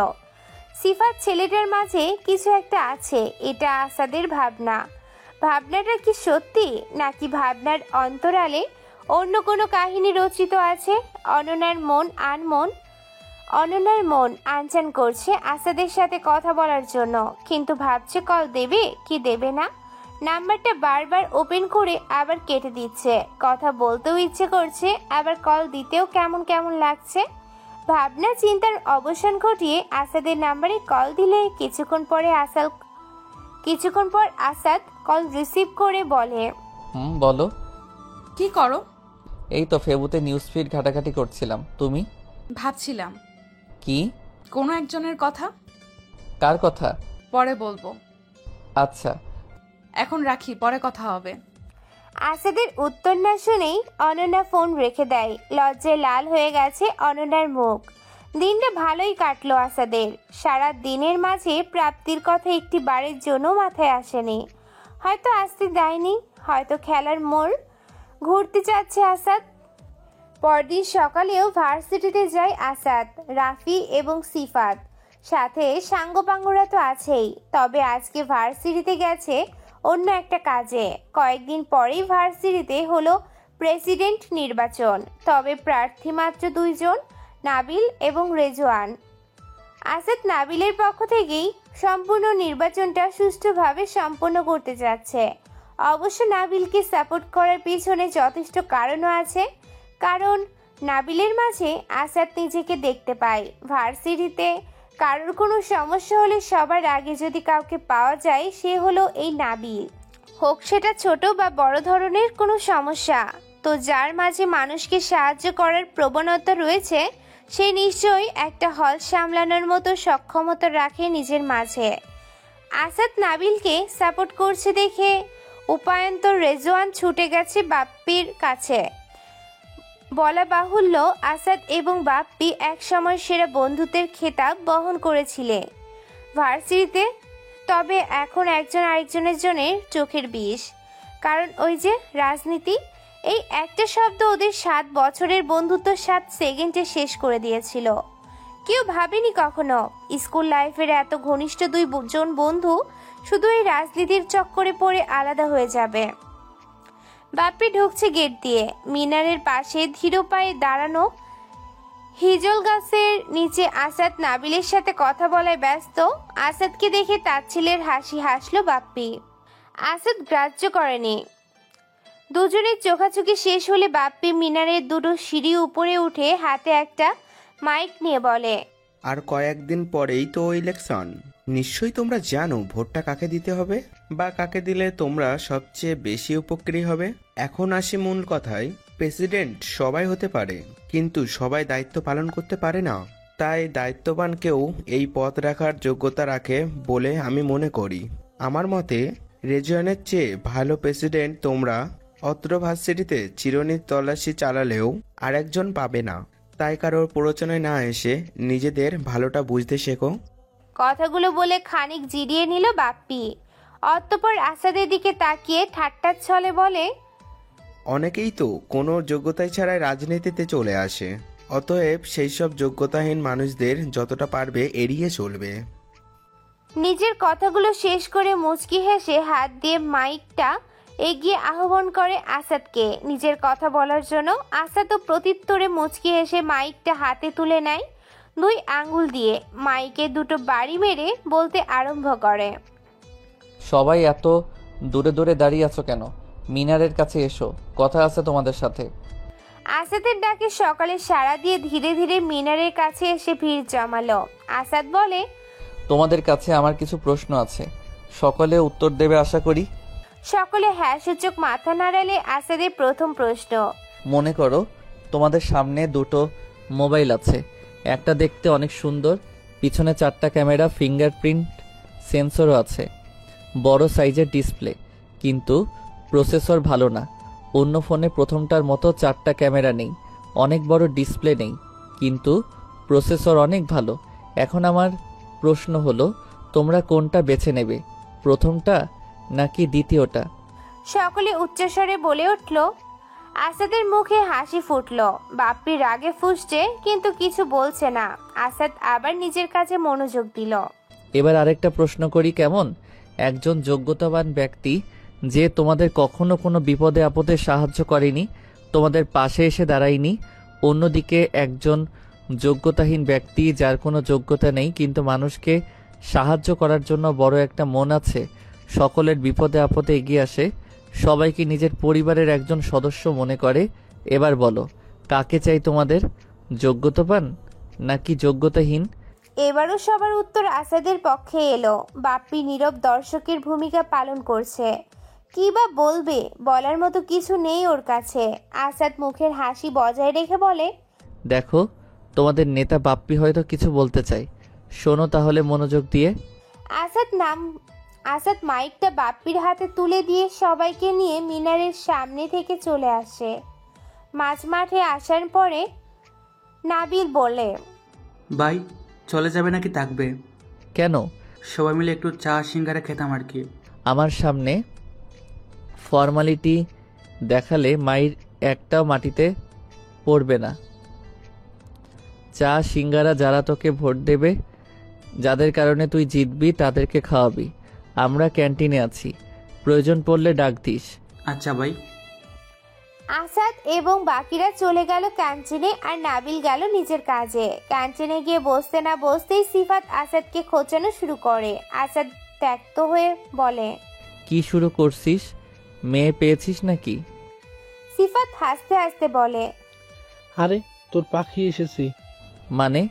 সিফাত ছেলেটার মাঝে কিছু একটা আছে, এটা আসাদের ভাবনা। ভাবনাটা কি সত্যি, নাকি ভাবনার অন্তরালে অন্য কোনো কাহিনী রচিত আছে? অনন্যার মন আনচান করছে আসাদের সাথে কথা বলার জন্য, কিন্তু ভাবছে কল দেবে কি দেবে না। নাম্বারটা বারবার ওপেন করে আবার কেটে দিচ্ছে। কথা বলতেও ইচ্ছে করছে, আবার কল দিতেও কেমন কেমন লাগছে। ভাবনা চিন্তার অবসান ঘটিয়ে আসাদের নাম্বারে কল দিলে কিছুক্ষণ পর আসাদ কল রিসিভ করে বলে, বলো। কি করো? এই তো ফেসবুকে নিউজ ফিড ঘাটাঘাটি করছিলাম। তুমি? ভাবছিলাম। কি? কোনো একজনের কথা। কার কথা? পরে বলবো। আচ্ছা। এখন রাখি, পরে কথা হবে। আসাদের উত্তর না শুনেই অনন্যা ফোন রেখে দেয়। লজ্জায় লাল হয়ে গেছে অনন্যার মুখ। দিনটা ভালোই কাটলো আসাদের। সারা দিনের মাঝে প্রাপ্তির কথা একটি বারের জন্য মাথায় আসেনি। হয়তো আসতে দেয়নি, হয়তো খেলার মোড় ঘুরতে চাচ্ছে আসাদ। পরদিন সকালেও ভার্সিটিতে যায় আসাদ, রাফি এবং সিফাত, সাথে সাঙ্গপাঙ্গরা তো আছেই। তবে আজকে ভার্সিটিতে গেছে অন্য একটা কাজে। কয়েকদিন পরেই ভার্সিটিতে হলো প্রেসিডেন্ট নির্বাচন। তবে প্রার্থী মাত্র 2 জন, নাবিল এবং রেজওয়ান। আসাদ নাবিলের পক্ষ থেকেই সম্পূর্ণ নির্বাচনটা সুষ্ঠুভাবে সম্পন্ন করতে যাচ্ছে। অবশ্য নাবিলকে সাপোর্ট করার পিছনে যথেষ্ট কারণও আছে। কারণ নাবিলের মাঝে আসাদ নিজেকে দেখতে পায়। ভার্সিটিতে কারোর কোনো সমস্যা হলে সবার আগে যদি কাউকে পাওয়া যায় সে হলো এই নাবিল। হোক সেটা ছোট বা বড় ধরনের কোনো সমস্যা, তো যার মাঝে মানুষকে সাহায্য করার প্রবণতা রয়েছে সে নিশ্চয়ই একটা হল সামলানোর মতো সক্ষমতা রাখে নিজের মাঝে। আসাদ নাবিলকে সাপোর্ট করছে দেখে উপায়ন্তর রেজওয়ান ছুটে গেছে বাপ্পির কাছে। বলা বাহুল্য, আসাদ এবং বাপ্পি একসময় সেরা বন্ধুত্বের খেতাব বহন করেছিলে ভার্সিটিতে। তবে এখন একজন আরেকজনের জন্য চোখের বিষ। কারণ ওই যে রাজনীতি, এই একটা শব্দ ওদের 7 বছরের বন্ধুত্ব 7 সেকেন্ডে শেষ করে দিয়েছিল। কেউ ভাবেনি কখনো স্কুল লাইফের এত ঘনিষ্ঠ 2 জন বন্ধু শুধু এই রাজনীতির চক্করে পড়ে আলাদা হয়ে যাবে। বাপ্পি ঢুকছে গেট দিয়ে। মিনারের পাশে ধীর পায়ে দাঁড়ানো হিজল গাছের নিচে আসাদ নাবিলের সাথে কথা বলায় ব্যস্ত। আসাদকে দেখে তাচ্ছিলের হাসি হাসলো বাপ্পি। আসাদ গ্রাহ্য করেনি। দুজনের চোখাচোখি শেষ হলে বাপ্পি মিনারের 2 সিঁড়ি উপরে উঠে হাতে একটা মাইক নিয়ে বলে, আর কয়েকদিন পরেই তো ইলেকশন। নিশ্চয়ই তোমরা জানো ভোটটা কাকে দিতে হবে বা কাকে দিলে তোমরা সবচেয়ে বেশি উপকারী হবে। এখন আসি মূল কথায়। প্রেসিডেন্ট সবাই হতে পারে, কিন্তু সবাই দায়িত্ব পালন করতে পারে না। তাই দায়িত্ববান কেউ এই পদ রাখার যোগ্যতা রাখে বলে আমি মনে করি। আমার মতে রেজওয়ানের চেয়ে ভালো প্রেসিডেন্ট তোমরা অত্র ভার্সিটিতে চিরনির তল্লাশি চালালেও আরেকজন পাবে না। তাই কারোর প্ররোচনায় না এসে নিজেদের ভালোটা বুঝতে শেখো। কথাগুলো বলে খানিক জিরিয়ে নিল বাপ্পি। অতঃপর আসাদের দিকে তাকিয়ে ঠাট্টার ছলে বলে, অনেকেই তো কোনো যোগ্যতাই ছাড়াই রাজনীতিতে চলে আসে। অতএব সেই সব যোগ্যতাহীন মানুষদের যতটা পারবে এড়িয়ে চলবে। নিজের কথাগুলো শেষ করে মুচকি হেসে হাত দিয়ে মাইকটা এগিয়ে আহ্বান করে আসাদকে নিজের কথা বলার জন্য। আসাদও প্রত্যুত্তরে মুচকি হেসে মাইকটা হাতে তুলে নেয়। 2 আঙ্গুল দিয়ে মাইকে 2 বাড়ি মেরে বলতে আরম্ভ করে, সবাই এত দূরে দূরে দাঁড়িয়ে আছো কেন? মিনারের কাছে এসো, কথা আছে তোমাদের সাথে। আসাদের ডাকে সকালে সাড়া দিয়ে ধীরে ধীরে মিনারের কাছে এসে ভিড় জমালো। আসাদ বলে, তোমাদের কাছে আমার কিছু প্রশ্ন আছে, সকলে উত্তর দেবে আশা করি। সকলে হ্যাঁ সূচক মাথা নাড়ালে আসাদের প্রথম প্রশ্ন, মনে করো তোমাদের সামনে 2টো মোবাইল আছে। একটা দেখতে অনেক সুন্দর, পিছনে 4টা ক্যামেরা, ফিঙ্গারপ্রিন্ট সেন্সরও আছে, বড় সাইজের ডিসপ্লে, কিন্তু প্রসেসর ভালো না। অন্য ফোনে প্রথমটার মতো 4টা ক্যামেরা নেই, অনেক বড় ডিসপ্লে নেই, কিন্তু প্রসেসর অনেক ভালো। এখন আমার প্রশ্ন হলো, তোমরা কোনটা বেছে নেবে, প্রথমটা নাকি দ্বিতীয়টা? সকলে উচ্চস্বরে বলে উঠল। আসাদের মুখে হাসি ফুটল। বাপ্পি রাগে ফুঁসছে কিন্তু কিছু বলছে না। আসাদ আবার নিজের কাছে মনোযোগ দিল। এবার আরেকটা প্রশ্ন করি কেমন? একজন যোগ্যতাবান ব্যক্তি যে তোমাদের কখনো কোনো বিপদে আপদে সাহায্য করেনি, তোমাদের পাশে এসে দাঁড়ায়নি। অন্যদিকে একজন যোগ্যতাহীন ব্যক্তি যার কোনো যোগ্যতা নেই কিন্তু মানুষকে সাহায্য করার জন্য বড় একটা মন আছে, সকলের বিপদে আপদে এগিয়ে আসে, সবাইকে নিজের পরিবারের একজন সদস্য মনে করে। এবার বলো, কাকে চাই তোমাদের, যোগ্যতাবান নাকি যোগ্যতাহীন? এবারও সবার উত্তর আসাদের পক্ষে এলো। বাপ্পি নীরব দর্শকের ভূমিকা পালন করছে। কি বা বলবে, বলার মতো কিছু নেই ওর কাছে। আসাদ মুখের হাসি বজায় রেখে বলে, দেখো তোমাদের নেতা বাপ্পি হয়তো কিছু বলতে চায়, শোনো তাহলে মনোযোগ দিয়ে। আসাদ নাম আসাদ মাইকটা বাপ্পির হাতে তুলে দিয়ে সবাইকে নিয়ে মিনারের সামনে থেকে চলে আসে। মাঝ মাঠে আসার পরে নাবিল বলে, ভাই চলে যাবে নাকি থাকবে? কেন? সবাই মিলে একটু চা সিঙ্গারা খেতাম আর কি। আমার সামনে ফর্মালিটি দেখালে মায়ের একটাও মাটিতে পড়বে না। চা সিঙ্গারা যারা তোকে ভোট দেবে, যাদের কারণে তুই জিতবি, তাদেরকে খাওয়াবি। আমরা ক্যান্টিনে আছি, প্রয়োজন পড়লে ডাক দিস। আচ্ছা ভাই। আসাদ এবং বাকিরা চলে গেল ক্যান্টিনে, আর নাবিল গেল নিজের কাজে। ক্যান্টিনে গিয়ে বসতে না বসতেই সিফাত আসাদকে খোঁচানো শুরু করে। আসাদ ত্যক্ত হয়ে বলে, কি শুরু করছিস? মেয়ে পেয়েছিস নাকি? সিফাত হাসতে হাসতে বলে, আরে তোর পাখি এসেছে। মানে?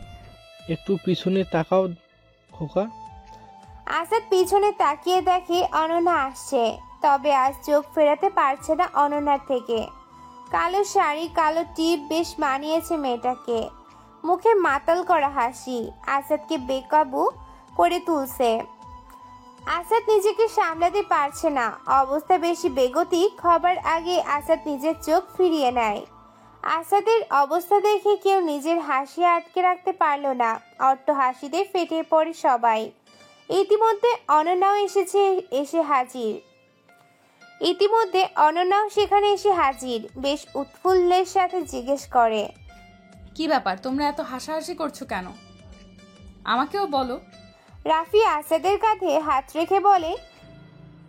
একটু পিছনে তাকাও খোকা। আসাদ পিছনে তাকিয়ে দেখে অনন্যা আসছে, তবে আজ চোখ ফেরাতে পারছে না অনন্যার থেকে। কালো শাড়ি, কালো টিপ বেশ মানিয়েছে মেয়েটাকে। মুখে মাতাল করা হাসি আসাদকে বেকাবু করে তুলছে। আসাদ নিজেকে সামলাতে পারছে না, অবস্থা বেশি বেগতিক হবার আগে আসাদ নিজের চোখ ফিরিয়ে নেয়। আসাদের অবস্থা দেখে কেউ নিজের হাসি আটকে রাখতে পারল না। অট্ট হাসিতে ফেটে পড়ে সবাই। ইতিমধ্যে অনন্যাও সেখানে এসে হাজির। বেশ উৎফুল্লের সাথে জিজ্ঞেস করে, কি ব্যাপার, তোমরা এত হাসাহাসি করছো কেন? আমাকেও বলো। রাফি আসাদের কাঁধে হাত রেখে বলে,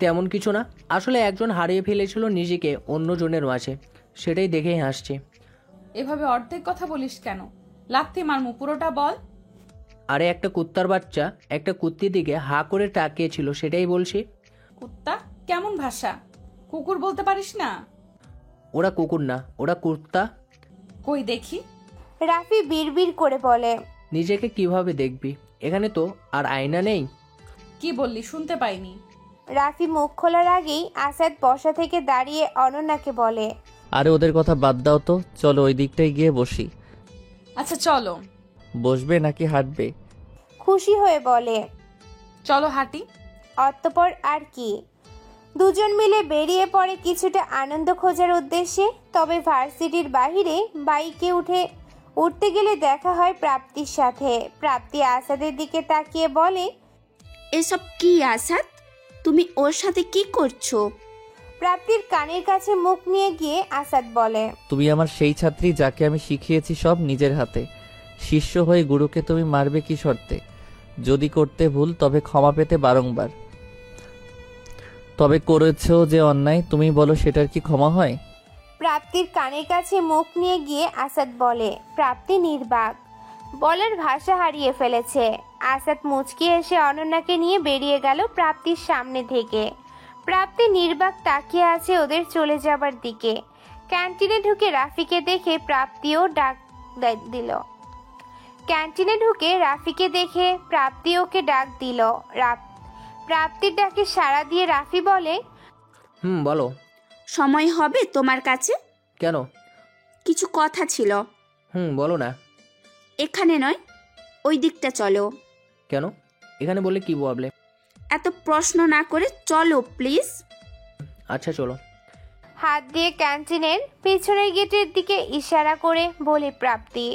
তেমন কিছু না, আসলে একজন হারিয়ে ফেলেছিল নিজেকে অন্যজনের মাঝে, সেটাই দেখেই হাসছে। এভাবে অর্ধেক কথা বলিস কেন? লাথি মারমু, পুরোটা বল। আরে একটা কুত্তার বাচ্চা একটা কুত্তির দিকে হা করে তাকিয়েছিল, সেটাই বলছি। কুত্তা? কেমন ভাষা? কুকুর বলতে পারিস না? ওরা কুকুর না, ওরা কুত্তা। কই দেখি। রাফি বিড়বিড় করে বলে, নিজেকে কিভাবে দেখবি? এখানে তো আর আয়না নেই। কি বললি? শুনতে পাইনি। রাফি মুখ খোলার আগেই আসাদ বসা থেকে দাঁড়িয়ে অনন্যাকে বলে, আরে ওদের কথা বাদ দাও তো, চলো ওই দিকটায় গিয়ে বসি। আচ্ছা চলো। বসবে নাকি হাঁটবে? খুশি হয়ে বলে, চলো হাঁটি। অতঃপর আর কি, দুজন মিলে বেরিয়ে পড়ে কিছুটা আনন্দ খোঁজার উদ্দেশ্যে। তবে ভার্সিটির বাহিরে বাইকে উঠতে গেলে দেখা হয় প্রাপ্তির সাথে। প্রাপ্তি আসাদের দিকে তাকিয়ে বলে, এসব কি আসাদ? তুমি ওর সাথে কি করছো? প্রাপ্তির কানের কাছে মুখ নিয়ে গিয়ে আসাদ বলে, তুমি আমার সেই ছাত্রী যাকে আমি শিখিয়েছি সব নিজের হাতে। শিষ্য হয়ে গুরুকে তুমি মারবে কি শর্তে? যদি করতে ভুল তবে ক্ষমা পেতে বারংবার। তবে করেছো যে অন্যায়, তুমি বলো সেটার কি ক্ষমা হয়? প্রাপ্তির কানের কাছে মুখ নিয়ে গিয়ে আসাদ বলে। প্রাপ্তি নির্বাক, বলার ভাষা হারিয়ে ফেলেছে। আসাদ মুচকি এসে অনন্যাকে নিয়ে বেরিয়ে গেল প্রাপ্তির সামনে থেকে। প্রাপ্তি নির্বাক তাকিয়ে আছে ওদের চলে যাবার দিকে। ক্যান্টিনে ঢুকে রাফিকে দেখে প্রাপ্তিও প্রাপ্তি ওকে ডাক দিল। প্রাপ্তির ডাকে সাড়া দিয়ে রাফি বলে, বলো। সময় হবে তোমার কাছে? কেন? কিছু কথা ছিল। বলো না। এখানে নয়, ওই দিকটা চলো। কেন? এখানে বলে কি বললে? এত প্রশ্ন না করে চলো প্লিজ। আচ্ছা চলো। হাত দিয়ে ক্যান্টিনের পিছনের গেটের দিকে ইশারা করে বলে প্রাপ্তি।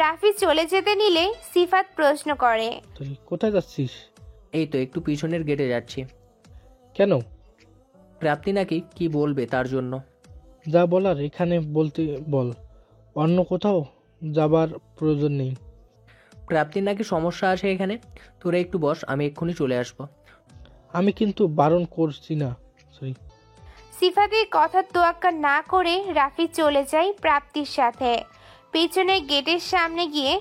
রাফি চলে যেতে নিলে সিফাত প্রশ্ন করে, তুই কোথায় যাচ্ছিস? এই তো একটু পিছনের গেটে যাচ্ছি। কেন? প্রাপ্তি নাকি কি বলবে তার জন্য। যা বলার এখানে বলতে বল, অন্য কোথাও যাবার প্রয়োজন নেই। প্রাপ্তির নাকি সমস্যা আছে এখানে, তোরা একটু বস, আমি এক্ষুনি চলে আসবো। আমি কিন্তু বারণ করছি না। সরি। সিফাতের কথা তোয়াক্কা না করে রাফি চলে যায় প্রাপ্তির সাথে। পিছনে গেটের সামনে গিয়ে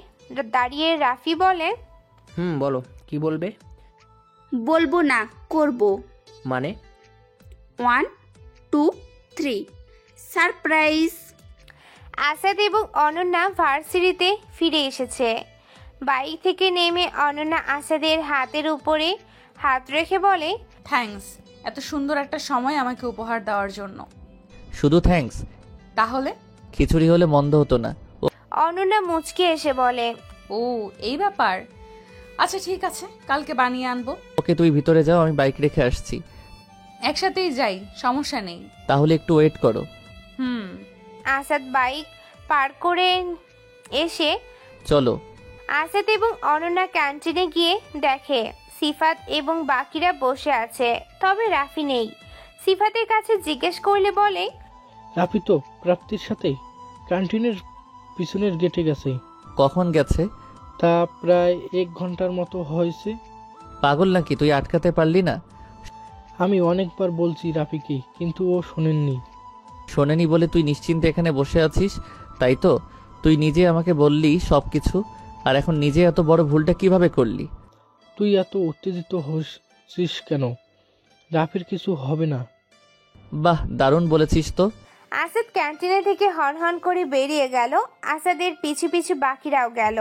দাঁড়িয়ে রাফি বলে, বলো কি বলবে? বলবো না, করব। মানে? 1 2 3 সারপ্রাইজ। আসাদ এবং অনন্যা ভার্সিটিতে ফিরে এসেছে। বাইক থেকে নেমে অনন্যা আসাদের হাতের উপরে হাত রেখে বলে, থ্যাঙ্কস এত সুন্দর একটা সময় আমাকে উপহার দেওয়ার জন্য। শুধু থ্যাঙ্কস? তাহলে খিচুড়ি হলে মন্দ হতো না। অনন্যা মুচকে এসে বলে, ও এই ব্যাপার। আচ্ছা ঠিক আছে, কালকে বানিয়ে আনবো। ওকে, তুই ভিতরে যাও, আমি বাইক রেখে আসছি। একসাথেই যাই, সমস্যা নেই। তাহলে একটু ওয়েট করো। হুম। আসাদ বাইক পার করে এসে চলো। আসাদ এবং অনন্যা ক্যান্টিনে গিয়ে দেখে সিফাত এবং বাকিরা বসে আছে, তবে রাফি নেই। সিফাতের কাছে জিজ্ঞেস করলে বলে, রাফি তো প্রাপ্তির সাথে ক্যান্টিনের পিছনের গেটে গেছে। কখন গেছে? তা প্রায় 1 ঘন্টার মতো হয়েছে। পাগল নাকি, তুই আটকাতে পারলি না? আমি অনেকবার বলছি রাফিকে, কিন্তু ও শোনেননি। শোনেনি বলে তুই নিশ্চিন্তে এখানে বসে আছিস, তাই তো? তুই নিজে আমাকে বললি সব কিছু, আর এখন নিজে এত বড় ভুলটা কিভাবে করলি? তুই এত উত্তেজিত হচ্ছিস কেন? রাফির কিছু হবে না। বাহ, দারুণ বলেছিস তো। আসাদ ক্যান্টিনে থেকে হনহন করে বেরিয়ে গেল। আসাদের পিছু পিছু বাকিরাও গেল।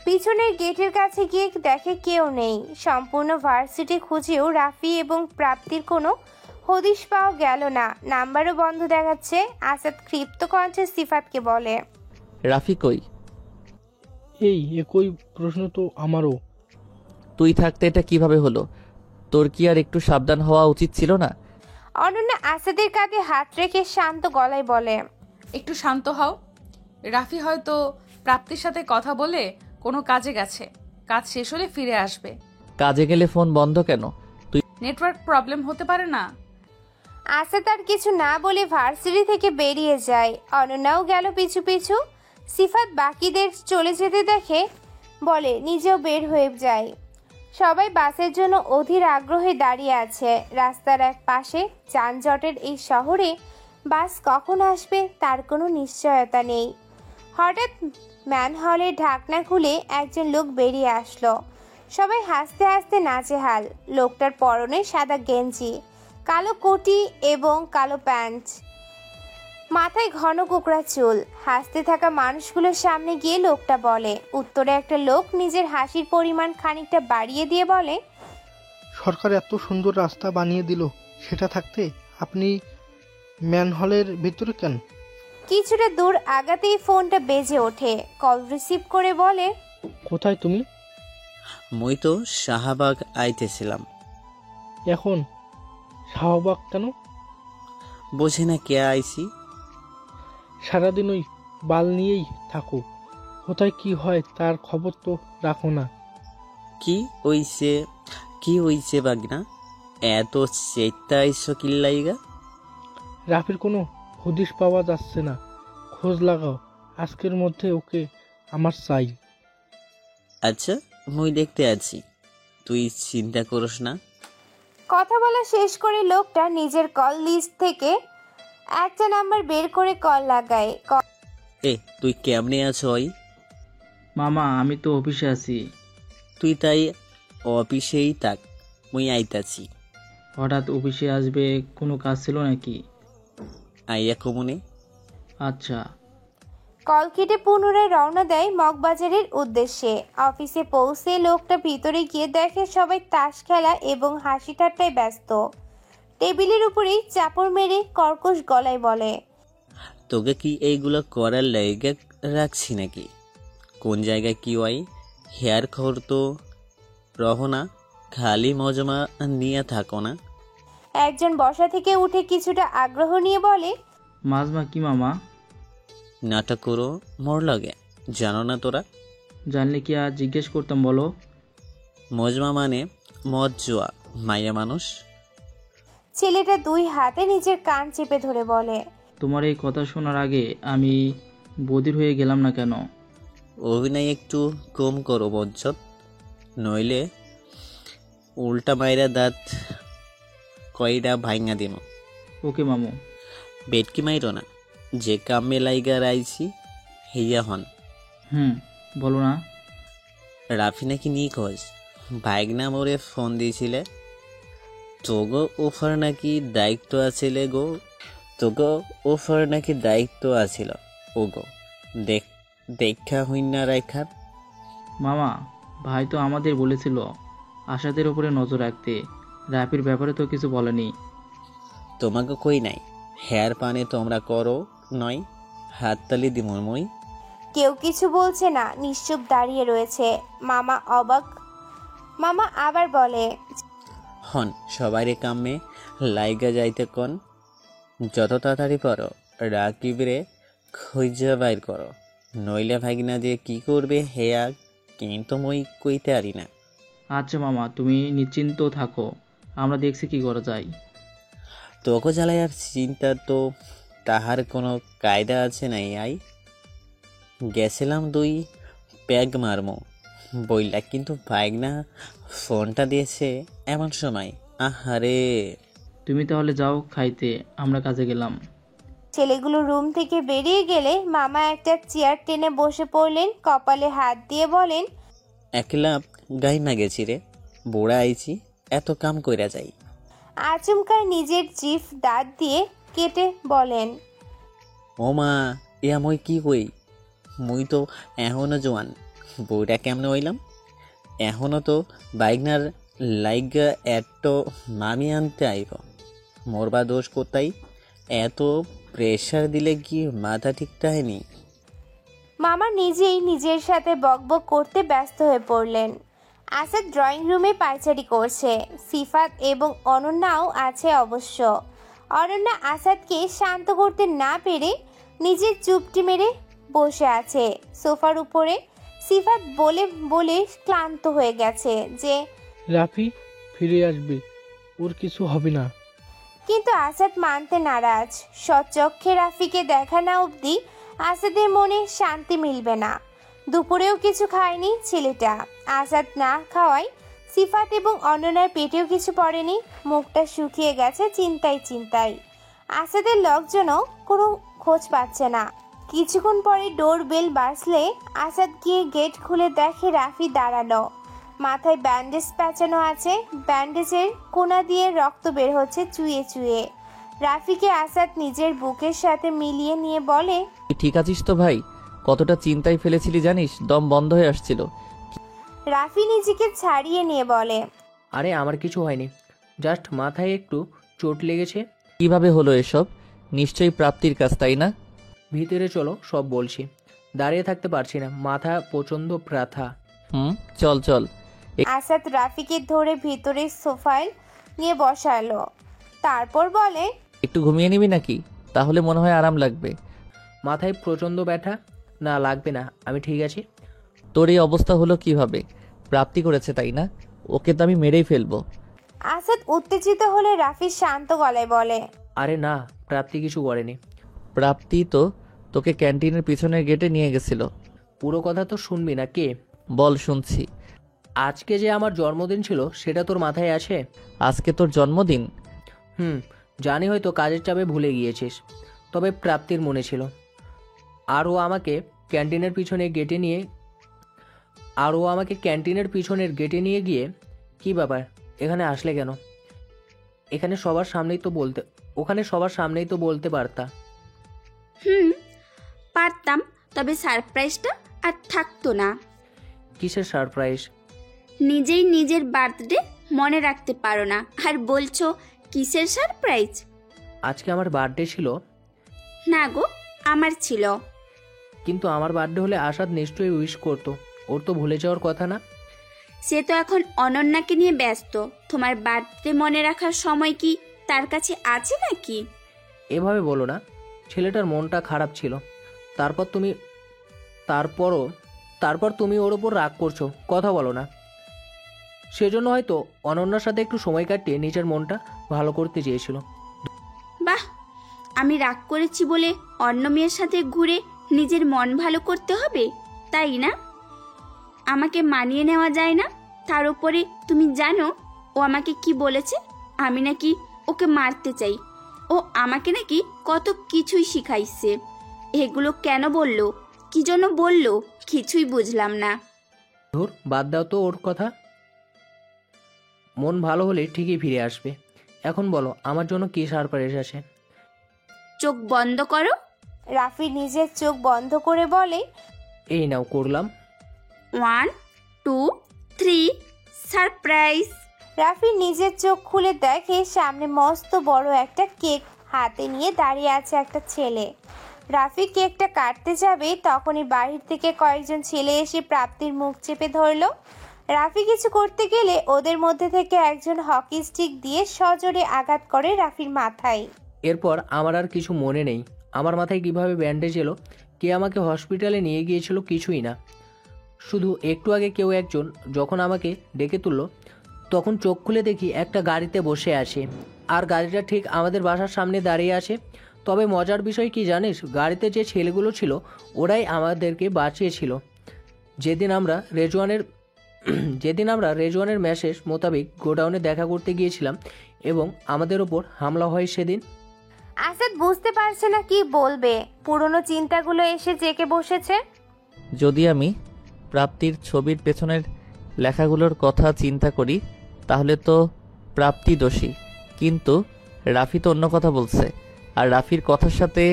পিছনের গেটের কাছে গিয়ে দেখে কেউ নেই। সম্পূর্ণ ভার্সিটি খুঁজেও রাফি এবং প্রাপ্তির কোনো হদিশ পাওয়া গেল না। নাম্বারও বন্ধ দেখাচ্ছে। আসাদ ক্ষিপ্ত কণ্ঠে সিফাতকে বলে, রাফি কই? এই একই প্রশ্ন তো আমারও। তুই থাকতে এটা কিভাবে হলো? তোর কি আর একটু সাবধান হওয়া উচিত ছিল না? অনন্যা আসাদের কাঁধে হাত রেখে শান্ত গলায় বলে, একটু শান্ত হও। রাফি হয়তো প্রাপ্তির সাথে কথা বলে কোনো কাজে গেছে, কাজ শেষ হলে ফিরে আসবে। কাজে গেলে ফোন বন্ধ কেন? তুই নেটওয়ার্ক প্রবলেম হতে পারে না? আসাদ আর কিছু না বলে ভার্সিটি থেকে বেরিয়ে যায়। অনন্যাও গেল পিছু পিছু। সিফাত বাকিদের চলে যেতে দেখে বলে নিজেও বের হয়ে যায়। সবাই বাসের জন্য অধীর আগ্রহে দাঁড়িয়ে আছে। রাস্তার এক পাশে যানজটের এই শহরে বাস কখন আসবে তার কোনো নিশ্চয়তা নেই। হঠাৎ ম্যানহলের ঢাকনা খুলে একজন লোক বেরিয়ে আসলো। সবাই হাসতে হাসতে নাচেহাল। লোকটার পরনে সাদা গেঞ্জি, কালো কোটি এবং কালো প্যান্ট, মাথায় ঘন কোকড়া চুল। হাসতে থাকা মানুষগুলোর সামনে গিয়ে লোকটা বলে। উত্তরে একটা লোক নিজের হাসির পরিমাণ খানিকটা বাড়িয়ে দিয়ে বলে, সরকার এত সুন্দর রাস্তা বানিয়ে দিল, সেটা থাকতে আপনি ম্যানহলের ভিতরে কেন? কিছুটা দূর আগাতেই ফোনটা বেজে ওঠে। কল রিসিভ করে বলে, কোথায় তুমি? মুই তো শাহবাগ আইতেছিলাম। এখন শাহবাগ কেন? বুঝি না কে আইছি। সারাদিন ওই বাল নিয়েই থাকো, কোথায় কি হয় তার খবর তো রাখো না। কি হইছে বাগনা, এত চেতা আইসো কিল্লাইগা? রাফির কোনো হদিশ পাওয়া যাচ্ছে না, খোঁজ লাগাও। আজকের মধ্যে ওকে আমার চাই। আচ্ছা, মুই দেখতে আছি, তুই চিন্তা করিস না। কথা বলা শেষ করে লোকটা নিজের কল লিস্ট থেকে একটা নাম্বার বের করে কল লাগায়। এ তুই কেমনে আছো? মামা, আমি তো অফিসে আছি। তুই তাই অফিসেই থাক, মুই আইতাছি। হঠাৎ অফিসে আসবে, কোনো কাজ ছিল নাকি? আইয়া কমনে। আচ্ছা। কল কেটে পুনরায় রওনা দেয় মগবাজারের উদ্দেশ্যে। অফিসে পৌঁছে লোকটা ভিতরে গিয়ে দেখে সবাই তাস খেলা এবং হাসি ঠাট্টায় ব্যস্ত। টেবিলের উপরেই চাপড় মেরে কর্কশ গলায় বলে, তোকে কি এইগুলো করার লাইগা রাখছি নাকি? কোন জায়গায় কি হয় হেয়ার খবর তো রহ না, খালি মজমা নিয়ে থাকো না। একজন বসা থেকে উঠে কিছুটা আগ্রহ নিয়ে বলে, মাজমা কি মামা? নাটক করো মোর লাগে, জানো না তোরা? জানলে কি আর জিজ্ঞেস করতাম বলো। মজমা মানে মদ জোয়া, মাইয়া মানুষ। ছেলেটা দুই হাতে নিজের কান চেপে ধরে বলে, তোমার এই কথা শোনার আগে আমি বধির হয়ে গেলাম না কেন? অভিনয় একটু কম করো বজ্জত, নইলে উল্টা মাইরা দাঁত কয়টা ভাইঙা দিন। ওকে মামু। বেটকি মাইরো না, যে কামে লাইগা রাইছি হেইয়া হন। বলো না। রাফি নাকি নিখোঁজ, ভাইগনা মোরে ফোন দিয়েছিলে। তোগো ওফার নাকি দায়িত্ব আছিলে গো, তোগো ওফার নাকি দায়িত্ব আছিল ও গো, দেখা হইনা রাখার। মামা, ভাই তো আমাদের বলেছিল আশাদের উপরে নজর রাখতে, রাফির ব্যাপারে তো কিছু বলেনি। তোমাকে কই নাই, হেয়ার পানে তোমরা করো নয়, হাততালি দিমই। কেউ কিছু বলছে না, নিশ্চুপ দাঁড়িয়ে রয়েছে। মামা অবাক মামা আবার বলে, হন সবাইরে কামে লাইগা যাইতে কন, যত তাড়াতাড়ি পারো রাকিবরে খুঁজা বাইর করো, নইলে ভাগিনা দিয়ে কি করবে হেয়া কিন্তু মই কইতে পারি না। আচ্ছা মামা, তুমি নিশ্চিন্ত থাকো, আমরা দেখছি কি করা যায়। তোকে জ্বালাই আর চিন্তা তো তাহার কোনো কায়দা আছে নাই। গেছিলাম 2 প্যাগ মারমো বইলা, কিন্তু ভাগনা ফোনটা দিয়েছে এমন সময়। আহারে, তুমি তাহলে যাও খাইতে, আমরা কাজে গেলাম। ছেলেগুলো রুম থেকে বেরিয়ে গেলে মামা একটা চেয়ার টেনে বসে পড়লেন, কপালে হাত দিয়ে বলেন, একলা গাইমা গেছি রে, বুড়া আইছি, এত কাম কইরা যাই। আচমকা নিজের জিভ দাঁত দিয়ে কেটে বলেন, ও মা, ইয়া মই কি কই, মুই তো এখনো জোয়ান, বউটা কেমনে হইলাম? এখনো তো বাইকনার লাইগা এত মামি আনতে আইব, মোরবা দোষ কোথায়? এত প্রেশার দিলে কি মাথা ঠিক থাকেনি? মামা নিজেই নিজের সাথে বকবক করতে ব্যস্ত হয়ে পড়লেন। আসাদ ড্রয়িং রুমে পায়চারি করছে, সিফাত এবং অনন্যাও আছে অবশ্য। অনন্যা আসাদকে শান্ত করতে না পেরে নিজের চুপটি মেরে বসে আছে সোফার উপরে। সিফাত বলে বলে ক্লান্ত হয়ে গেছে যে রাফি ফিরে আসবে, ওর কিছু হবে না। কিন্তু আসাদ মানতে নারাজ। সচক্ষে রাফিকে দেখা না অবধি আসাদের মনে শান্তি মিলবে না। দুপুরেও কিছু খায়নি ছেলেটা। আসাদ না খাওয়ায় সিফাত এবং অনন্যার পেটেও কিছু পড়েনি, মুখটা শুকিয়ে গেছে চিন্তায় চিন্তায়। আসাদের লোকজনও কোনো খোঁজ পাচ্ছে না। কিছুক্ষণ পরে ডোর বেল বাজলে আসাদ গিয়ে গেট খুলে দেখে রাফি দাঁড়ানো, মাথায় ব্যান্ডেজ প্যাঁচানো আছে, ব্যান্ডেজের কোনা দিয়ে রক্ত বের হচ্ছে চুইয়ে চুইয়ে। রাফিকে আসাদ নিজের বুকের সাথে মিলিয়ে নিয়ে বলে, ঠিক আছিস তো ভাই? কতটা চিন্তায় ফেলেছিলি জানিস, দম বন্ধ হয়ে আসছিল। রাফি নিজেকে ছাড়িয়ে নিয়ে বলে, আরে আমার কিছু হয়নি, জাস্ট মাথায় একটু চোট লেগেছে। কিভাবে হলো এসব? নিশ্চয়ই প্রাপ্তির কাজ, তাই না? ভিতরে চলো, সব বলছি। দাঁড়িয়ে থাকতে পারছি না, মাথা প্রচণ্ড ব্যথা। চল চল। আসাদ রাফিকে ধরে ভিতরে সোফায় নিয়ে বসালো, তারপর বলে, একটু ঘুমিয়ে নিবি নাকি? তাহলে মনে হয় আরাম লাগবে। মাথায় প্রচণ্ড ব্যথা। না লাগবে না, আমি ঠিক আছি। তোর এই অবস্থা হলো কিভাবে? প্রাপ্তি করেছে তাই না? ওকে তো আমি মেরেই ফেলবো। আসাদ উত্তেজিত হলে রাফি শান্ত গলায় বলে, আরে না, প্রাপ্তি কিছু করেনি। প্রাপ্তি তো তোকে ক্যান্টিনের পিছনের গেটে নিয়ে গেছিল। পুরো কথা তো শুনবি না? কে বল, শুনছি। আজকে যে আমার জন্মদিন ছিল সেটা তোর মাথায় আছে? আজকে তোর জন্মদিন? জানি হয়তো কাজের চাপে ভুলে গিয়েছিস, তবে প্রাপ্তির মনে ছিল। আর ও আমাকে ক্যান্টিনের পিছনের গেটে নিয়ে গিয়ে, কি ব্যাপার এখানে আসলে কেন? ওখানে সবার সামনেই তো বলতে পারতা। পারতাম, তবে সারপ্রাইজটা আর থাকতো না। কিসের সারপ্রাইজ? নিজেই নিজের বার্থডে মনে রাখতে পারো না, আর বলছো কিসের সারপ্রাইজ? আজকে আমার বার্থডে ছিল। না গো, আমার ছিল। কিন্তু আমার বার্থডে হলে আসাদ নিশ্চয়ই উইশ করতো, ওর তো ভুলে যাওয়ার কথা না। সে তো এখন অনন্যাকে নিয়ে ব্যস্ত, তোমার বার্থডে মনে রাখার সময় কি তার কাছে আছে নাকি? এভাবে বলো না, ছেলেটার মনটা খারাপ ছিল। তারপর তুমি ওর ওপর রাগ করছো, কথা বলো না। সেজন্য হয়তো অনন্যার সাথে একটু সময় কাটিয়ে নিজের মনটা ভালো করতে চেয়েছিল। বাহ, আমি রাগ করেছি বলে অন্য মেয়ের সাথে ঘুরে নিজের মন ভালো করতে হবে, তাই না? আমাকে মানিয়ে নেওয়া যায় না। তার উপরে তুমি জানো ও আমাকে কি বলেছে? আমি নাকি ওকে মারতে চাই। ও আমাকে নাকি কত কিছুই শিখাইছে। এগুলো কেন বললো, কি জন্য বললো, কিছুই বুঝলাম না। ধুর, বাদ দাও তো ওর কথা। মন ভালো হলে ঠিকই ফিরে আসবে। এখন বলো, আমার জন্য কি সারপ্রাইজ আছে? চোখ বন্ধ করো। রাফি নিজের চোখ বন্ধ করে বলে, এই নাও করলাম। 1 2 3 সারপ্রাইজ। রাফি নিজের চোখ খুলে দেখে সামনে মস্ত বড় একটা কেক হাতে নিয়ে দাঁড়িয়ে আছে একটা ছেলে। রাফি কেকটা কাটতে যাবে, তখনই বাহির থেকে কয়েকজন ছেলে এসে প্রাপ্তির মুখ চেপে ধরলো। রাফি কিছু করতে গেলে ওদের মধ্যে থেকে একজন হকি স্টিক দিয়ে সজোরে আঘাত করে রাফির মাথায়। এরপর আমার আর কিছু মনে নেই। আমার মাথায় কিভাবে ব্যান্ডেজ এলো, কে আমাকে হসপিটালে নিয়ে গিয়েছিল কিছুই না। শুধু একটু আগে কেউ একজন যখন আমাকে ডেকে তুললো, তখন চোখ খুলে দেখি একটা গাড়িতে বসে আছে, আর গাড়িটা ঠিক আমাদের বাসার সামনে দাঁড়িয়ে আছে। তবে মজার বিষয় কি জানিস, গাড়িতে যে ছেলেগুলো ছিল ওরাই আমাদেরকে বাঁচিয়েছিল। যেদিন আমরা রেজওয়ানের মেসেজ মোতাবেক গোডাউনে দেখা করতে গিয়েছিলাম এবং আমাদের ওপর হামলা হয় সেদিন। আসাদ বুঝতে পারছে না কি বলবে, পুরনো চিন্তাগুলো এসে জেকে বসেছে। যদি আমি প্রাপ্তির ছবির পেছনের লেখাগুলোর কথা চিন্তা করি তাহলে তো প্রাপ্তি দোষী, কিন্তু রাফি তো অন্য কথা বলছে, আর রাফির কথার সাথে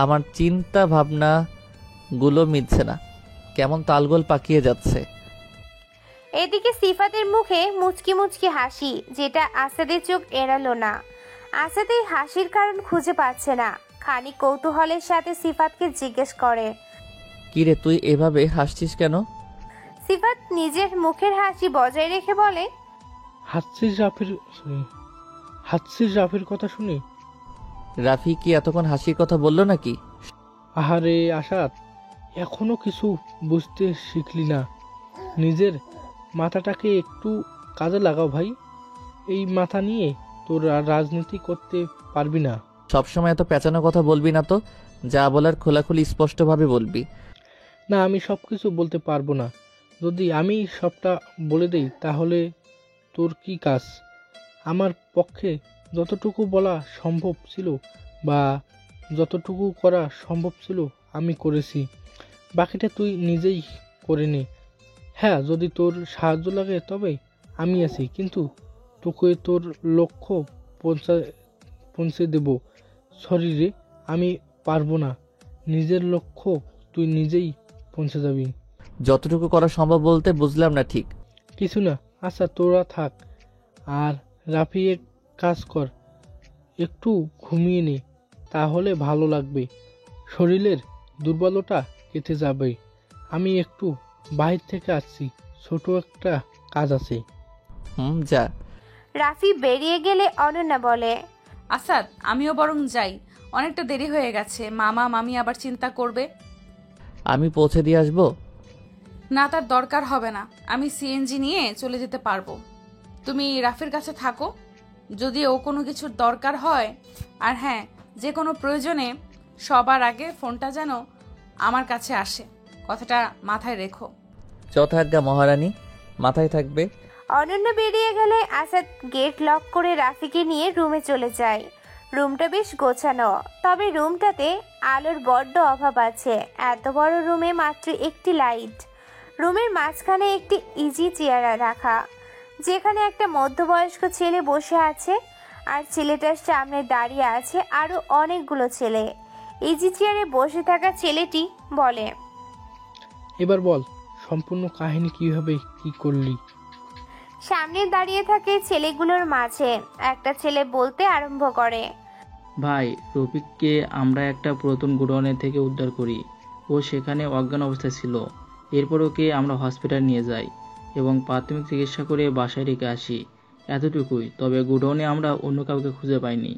আমার চিন্তা ভাবনাগুলো মিলছে না, কেমন তালগোল পাকিয়ে যাচ্ছে। এদিকে সিফাতের মুখে মুচকি মুচকি হাসি, যেটা আসাদের চোখ এড়ালো না। আসাদ এই হাসির কারণ খুঁজে পাচ্ছে না। খানিক কৌতূহলের সাথে সিফাতকে জিজ্ঞেস করে, কিরে তুই এভাবে হাসছিস কেন? সিফাত নিজের মুখের হাসি বজায় রেখে বলে, হাসছিস রাফির কথা শুনি। রাফি কি এতক্ষণ হাসির কথা বললো নাকি? আহারে আসাদ, এখনো কিছু বুঝতে শিখলি না। নিজের মাথাটাকে একটু কাজে লাগাও ভাই। এই মাথা নিয়ে তোর রাজনীতি করতে পারবি না। সবসময় এত পেঁচানো কথা বলবি না তো, যা বলার খোলাখুলি স্পষ্টভাবে বলবি। না, আমি সব কিছু বলতে পারবো না। যদি আমি সবটা বলে দেই তাহলে তোর কি কাজ? আমার পক্ষে যতটুকু বলা সম্ভব ছিল বা যতটুকু করা সম্ভব ছিল আমি করেছি, বাকিটা তুই নিজেই করে নে। হ্যাঁ, যদি তোর সাহায্য লাগে তবে আমি আছি, কিন্তু তোকে তোর লক্ষ্য পৌঁছে দেব। সরি রে, আমি পারবো না। নিজের লক্ষ্য তুই নিজেই পৌঁছে যাবি। যতটুকু করা সম্ভব বলতে বুঝলাম না ঠিক। কিছু না। আচ্ছা তোরা থাক, আর রাফি এক কাজ কর, একটু ঘুমিয়ে নে, তাহলে ভালো লাগবে। শরীরের দুর্বলতা কেটে যাবে। আমি একটু বাহির থেকে আসছি, ছোট একটা কাজ আছে। যা। রাফি বেরিয়ে গেলে অনন্যা বলে, আসাদ আমিও বরং যাই, অনেকটা দেরি হয়ে গেছে, মামা মামি আবার চিন্তা করবে। আমি পৌঁছে দিয়ে আসবো? না, তার দরকার হবে না, আমি সিএনজি নিয়ে চলে যেতে পারবো। তুমি রাফির কাছে থাকো, যদি ও কোনো কিছুর দরকার হয়। আর হ্যাঁ, যে কোনো প্রয়োজনে সবার আগে ফোনটা যেন আমার কাছে আসে, কথাটা মাথায় রেখো। যথাজ্ঞা মহারানী, মাথায় থাকবে। অনন্য বেরিয়ে গেলে আসাদ গেট লক করে রাফিকে নিয়ে রুমে চলে যায়। রুমটা বেশ গোছানো, তবে রুমটাতে আলোর বড্ড অভাব আছে। এত বড় রুমে মাত্র একটি লাইট। রুমের মাঝখানে একটি ইজি চেয়ার রাখা, যেখানে একটা মধ্যবয়স্ক ছেলে বসে আছে, আর ছেলেটার সামনে দাঁড়িয়ে আছে আরো অনেকগুলো ছেলে। ইজি চেয়ারে বসে থাকা ছেলেটি বলে, এবার বল সম্পূর্ণ কাহিনী কিভাবে কি করলি? সামনে দাঁড়িয়ে থাকে ছেলেগুলোর মাঝে একটা ছেলে বলতে আরম্ভ করে, ভাই, রফিককে আমরা একটা পুরাতন গোডাউনের থেকে উদ্ধার করি। ও সেখানে অজ্ঞান অবস্থায় ছিল। এরপর ওকে আমরা হসপিটাল নিয়ে যাই এবং প্রাথমিক চিকিৎসা করে বাসায় রেখে আসি, এতটুকুই। তবে গোডাউনে আমরা অন্য কাউকে খুঁজে পাইনি।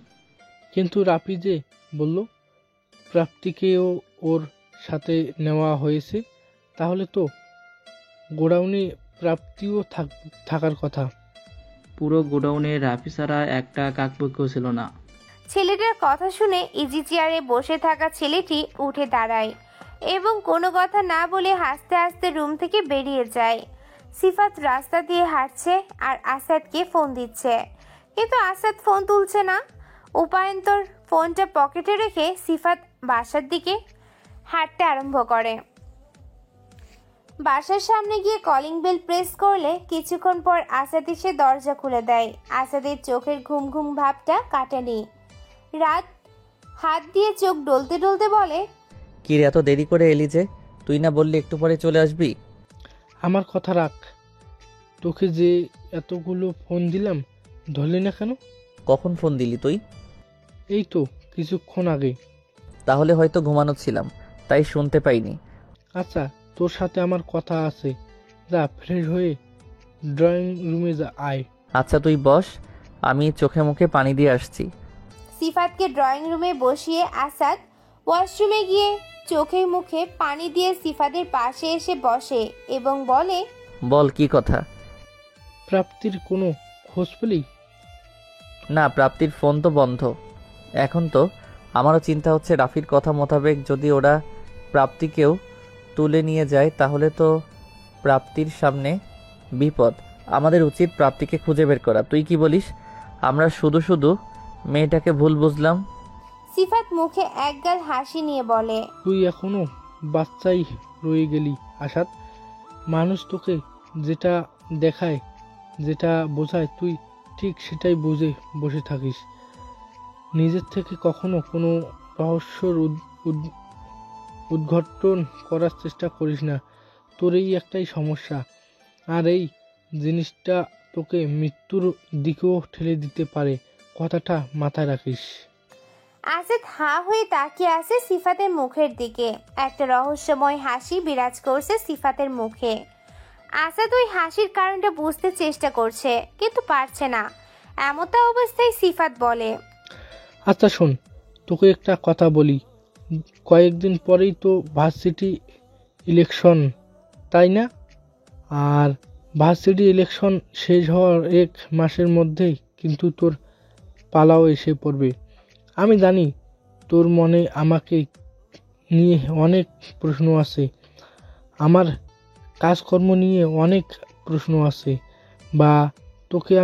কিন্তু রাফি যে বলল প্রাপ্তিকেও ওর সাথে নেওয়া হয়েছে, তাহলে তো গোডাউনে প্রাপ্তিও থাকার কথা। পুরো গোডাউনে রাফি ছাড়া একটা কাকপক্ষ ছিল না। ছেলেটার কথা শুনে ইজি চেয়ারে বসে থাকা ছেলেটি উঠে দাঁড়ায় এবং কোনো কথা না বলে হাসতে হাসতে রুম থেকে বেরিয়ে যায়। সিফাত রাস্তা দিয়ে হাঁটছে আর আসাদকে ফোন দিচ্ছে, কিন্তু আসাদ ফোন তুলছে না। উপায়ন্তর ফোনটা পকেটে রেখে সিফাত বাসার দিকে হাঁটতে আরম্ভ করে। বাসার সামনে গিয়ে কলিং বেল প্রেস করলে কিছুক্ষণ পর আসাদ এসে দরজা খুলে দেয়। আসাদের চোখের ঘুম ঘুম ভাবটা কাটেনি। রাত হাত দিয়ে চোখ ডলতে ডলতে বলে, কি রে, এত দেরি করে এলি যে? তুই না বললি একটু পরে চলে আসবি? আমার কথা রাখ। তোকে যে এতগুলো ফোন দিলাম, ধরলি না কেন? কখন ফোন দিলি তুই? এই তো কিছুক্ষণ আগে। তাহলে হয়তো ঘুমানো ছিলাম, তাই শুনতে পাইনি। আচ্ছা, তোর সাথে আমার কথা আছে, যা ফ্রেশ হয়ে ড্রয়িং রুমে আয়। আচ্ছা তুই বস, আমি চোখে মুখে পানি দিয়ে আসছি। সিফাতকে ড্রয়িং রুমে বসিয়ে আসাদ ওয়াশরুমে গিয়ে চোখে মুখে পানি দিয়ে সিফাতের পাশে এসে বসে এবং বলে, বল কি কথা? প্রাপ্তির কোনো খোঁজ পেলি? না, প্রাপ্তির ফোন তো বন্ধ। এখন তো আমারও চিন্তা হচ্ছে রাফির কথা মোতাবেক যদি ওরা প্রাপ্তিকেও তুলে নিয়ে যায় তাহলে তো প্রাপ্তির সামনে বিপদ। আমাদের উচিত প্রাপ্তিকে খুঁজে বের করা। তুই কি বলিস? আমরা শুধু শুধু মেয়েটাকে ভুল বুঝলাম। সিফাত মুখে একগাল হাসি নিয়ে বলে, তুই এখনো বাচ্চাই রয়ে গেলি আসাদ। মানুষ তোকে যেটা দেখায়, যেটা বোঝায়, তুই ঠিক সেটাই বুঝে বসে থাকিস। নিজের থেকে কখনো কোনো রহস্যর উদ্ঘাটন করার চেষ্টা করিস না। তোর এই একটাই সমস্যা, আর এই জিনিসটা তোকে মৃত্যুর দিকেও ঠেলে দিতে পারে। কথাটা মাথায় রাখিস। আসাদ হাঁ হয়ে তাকিয়ে আছে সিফাতের মুখের দিকে। একটা রহস্যময় হাসি বিরাজ করছে সিফাতের মুখে। আসাদ ওই হাসির কারণটা বুঝতে চেষ্টা করছে কিন্তু পারছে না। এমতা অবস্থায় সিফাত বলে, আচ্ছা শোন, তোকে একটা কথা বলি। কয়েকদিন পরেই তো ভার্সিটি ইলেকশন, তাই না? আর ভার্সিটি ইলেকশন শেষ হওয়ার 1 মাসের মধ্যেই কিন্তু তোর পালাও এসে পড়বে। আমি জানি তোর মনে আমাকে নিয়ে অনেক প্রশ্ন আছে, আমার কাজকর্ম নিয়ে অনেক প্রশ্ন আছে, বা তোকে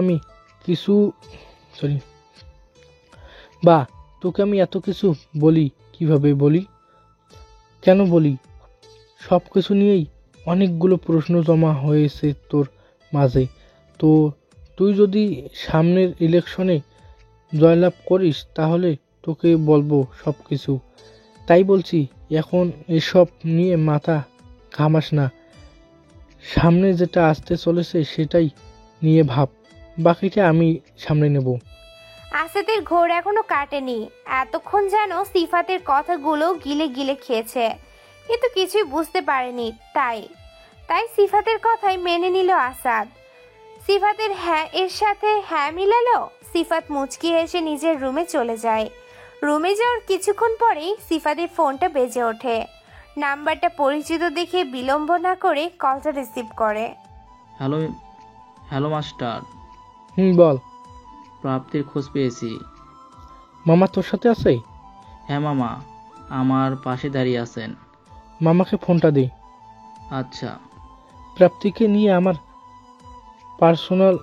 আমি এত কিছু বলি কিভাবে বলি, কেন বলি? সব কিছু নিয়েই অনেকগুলো প্রশ্ন জমা হয়েছে তোর মাঝে। তো তুই যদি সামনের ইলেকশনে জয়লাভ করিস তাহলে তোকে বলবো সব কিছু। তাই বলছি, এখন এসব নিয়ে মাথা ঘামাস না। সামনে যেটা আসতে চলেছে সেটাই নিয়ে ভাব, বাকিটা আমি সামনে নেব। আসাদের ঘোর এখনো কাটেনি। এতক্ষণ যেন সিফাতের কথাগুলো গিলে গিলে খেয়েছে, কিন্তু কিছুই বুঝতে পারেনি। তাই সিফাতের কথাই মেনে নিল আসাদ। সিফাতের হ্যাঁ এর সাথে হ্যাঁ মিলালো। সিফাত মুচকি হেসে নিজের রুমে চলে যায়। রুমে যাওয়ার কিছুক্ষণ পরেই সিফাতের ফোনটা বেজে ওঠে। নাম্বারটা পরিচিত দেখে বিলম্ব না করে কলটা রিসিভ করে। Hello master. বল। প্রাপ্তির খোঁজ পেয়েছি। মামা তোর সাথে আছে? হ্যাঁ মামা আমার পাশে দাঁড়িয়ে আছেন। মামাকে ফোনটা দে। আচ্ছা। প্রাপ্তিকে নিয়ে আমার পার্সোনাল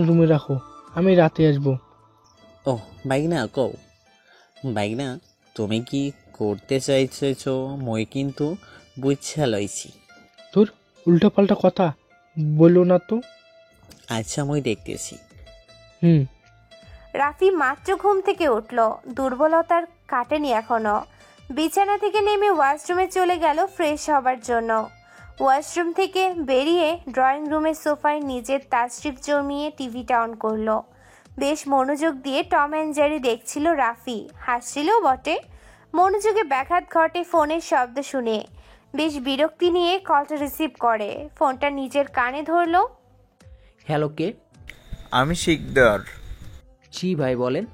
রুমে রাখো, আমি রাতে আসবো। ও বাইগনা কও বাইগনা, তুমি কি করতে চাইছ মই কিন্তু বুঝছা লইছি। তোর উল্টাপাল্টা কথা বলো না তো। আচ্ছা মই দেখতেছি। রাফি মাত্র ঘুম থেকে উঠল, দুর্বলতার কাটেনি এখনো। বিছানা থেকে নেমে ওয়াশরুমে চলে গেল ফ্রেশ হবার জন্য। ওয়াশরুম থেকে বেরিয়ে ড্রয়িং রুমের সোফায় নিজের তাশরিফ জমিয়ে টিভিটা অন করলো। বেশ মনোযোগ দিয়ে টম অ্যান্ড জেরি দেখছিল রাফি, হাসছিলও বটে। মনোযোগে ব্যাঘাত ঘটে ফোনের শব্দ শুনে। বেশ বিরক্তি নিয়ে কলটা রিসিভ করে, ফোনটা নিজের কানে ধরলো। হ্যালো, কে? আমি শিকদার। জি ভাই বলেন।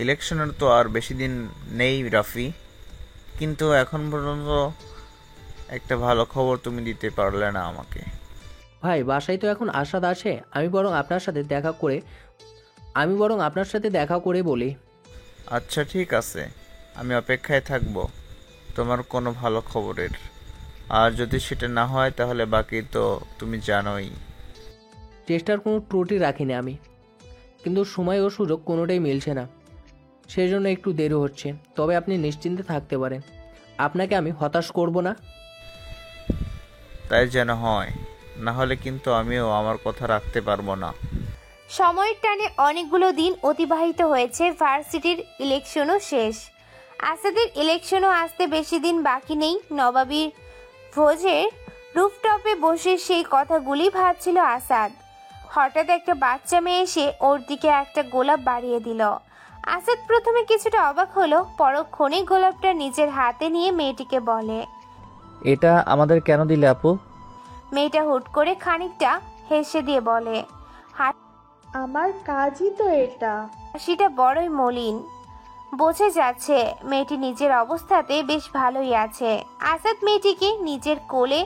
ইলেকশনের তো আর বেশি দিন নেই রাফি, কিন্তু এখন পর্যন্ত একটা ভালো খবর তুমি দিতে পারলে না আমাকে। ভাই বাসায় তো এখন আসাদ আছে, আমি বরং আপনার সাথে দেখা করে বলি। আচ্ছা ঠিক আছে, আমি অপেক্ষায় থাকবো তোমার কোনো ভালো খবরের। আর যদি সেটা না হয় তাহলে বাকি তো তুমি জানোই। চেষ্টার কোনো ত্রুটি রাখিনি আমি, কিন্তু সময় ও সুযোগ কোনোটাই মিলছে না, সেজন্য একটু দেরি হচ্ছে। তবে আপনি নিশ্চিন্তে থাকতে পারেন, আপনাকে আমি হতাশ করব না। তাই যেন হয়, না হলে কিন্তু আমিও আমার কথা রাখতে পারবো না। সময়ের টানে অনেকগুলো দিন অতিবাহিত হয়েছে, ভার্সিটির ইলেকশনও শেষ। আসাদের ইলেকশনও আসতে বেশি দিন বাকি নেই। নবাবীর ভোজের রুফটপে বসে সেই কথাগুলি ভাবছিল আসাদ। হঠাৎ একটা বাচ্চা মেয়ে এসে ওর দিকে একটা গোলাপ বাড়িয়ে দিল। আসাদ প্রথমে কিছুটা অবাক হলো, পরক্ষণে গোলাপটা নিজের হাতে নিয়ে মেয়েটিকে বলে, এটা আমাদের কেন দিলে আপু? মেয়েটা হুট করে খানিকটা হেসে দিয়ে বলে, আমার কাজই তো এটা। হাসিটা বড়ই মলিন। বোঝা যাচ্ছে মেয়েটি নিজের অবস্থাতে বেশ ভালোই আছে। আসাদ মেয়েটিকে নিজের কোলে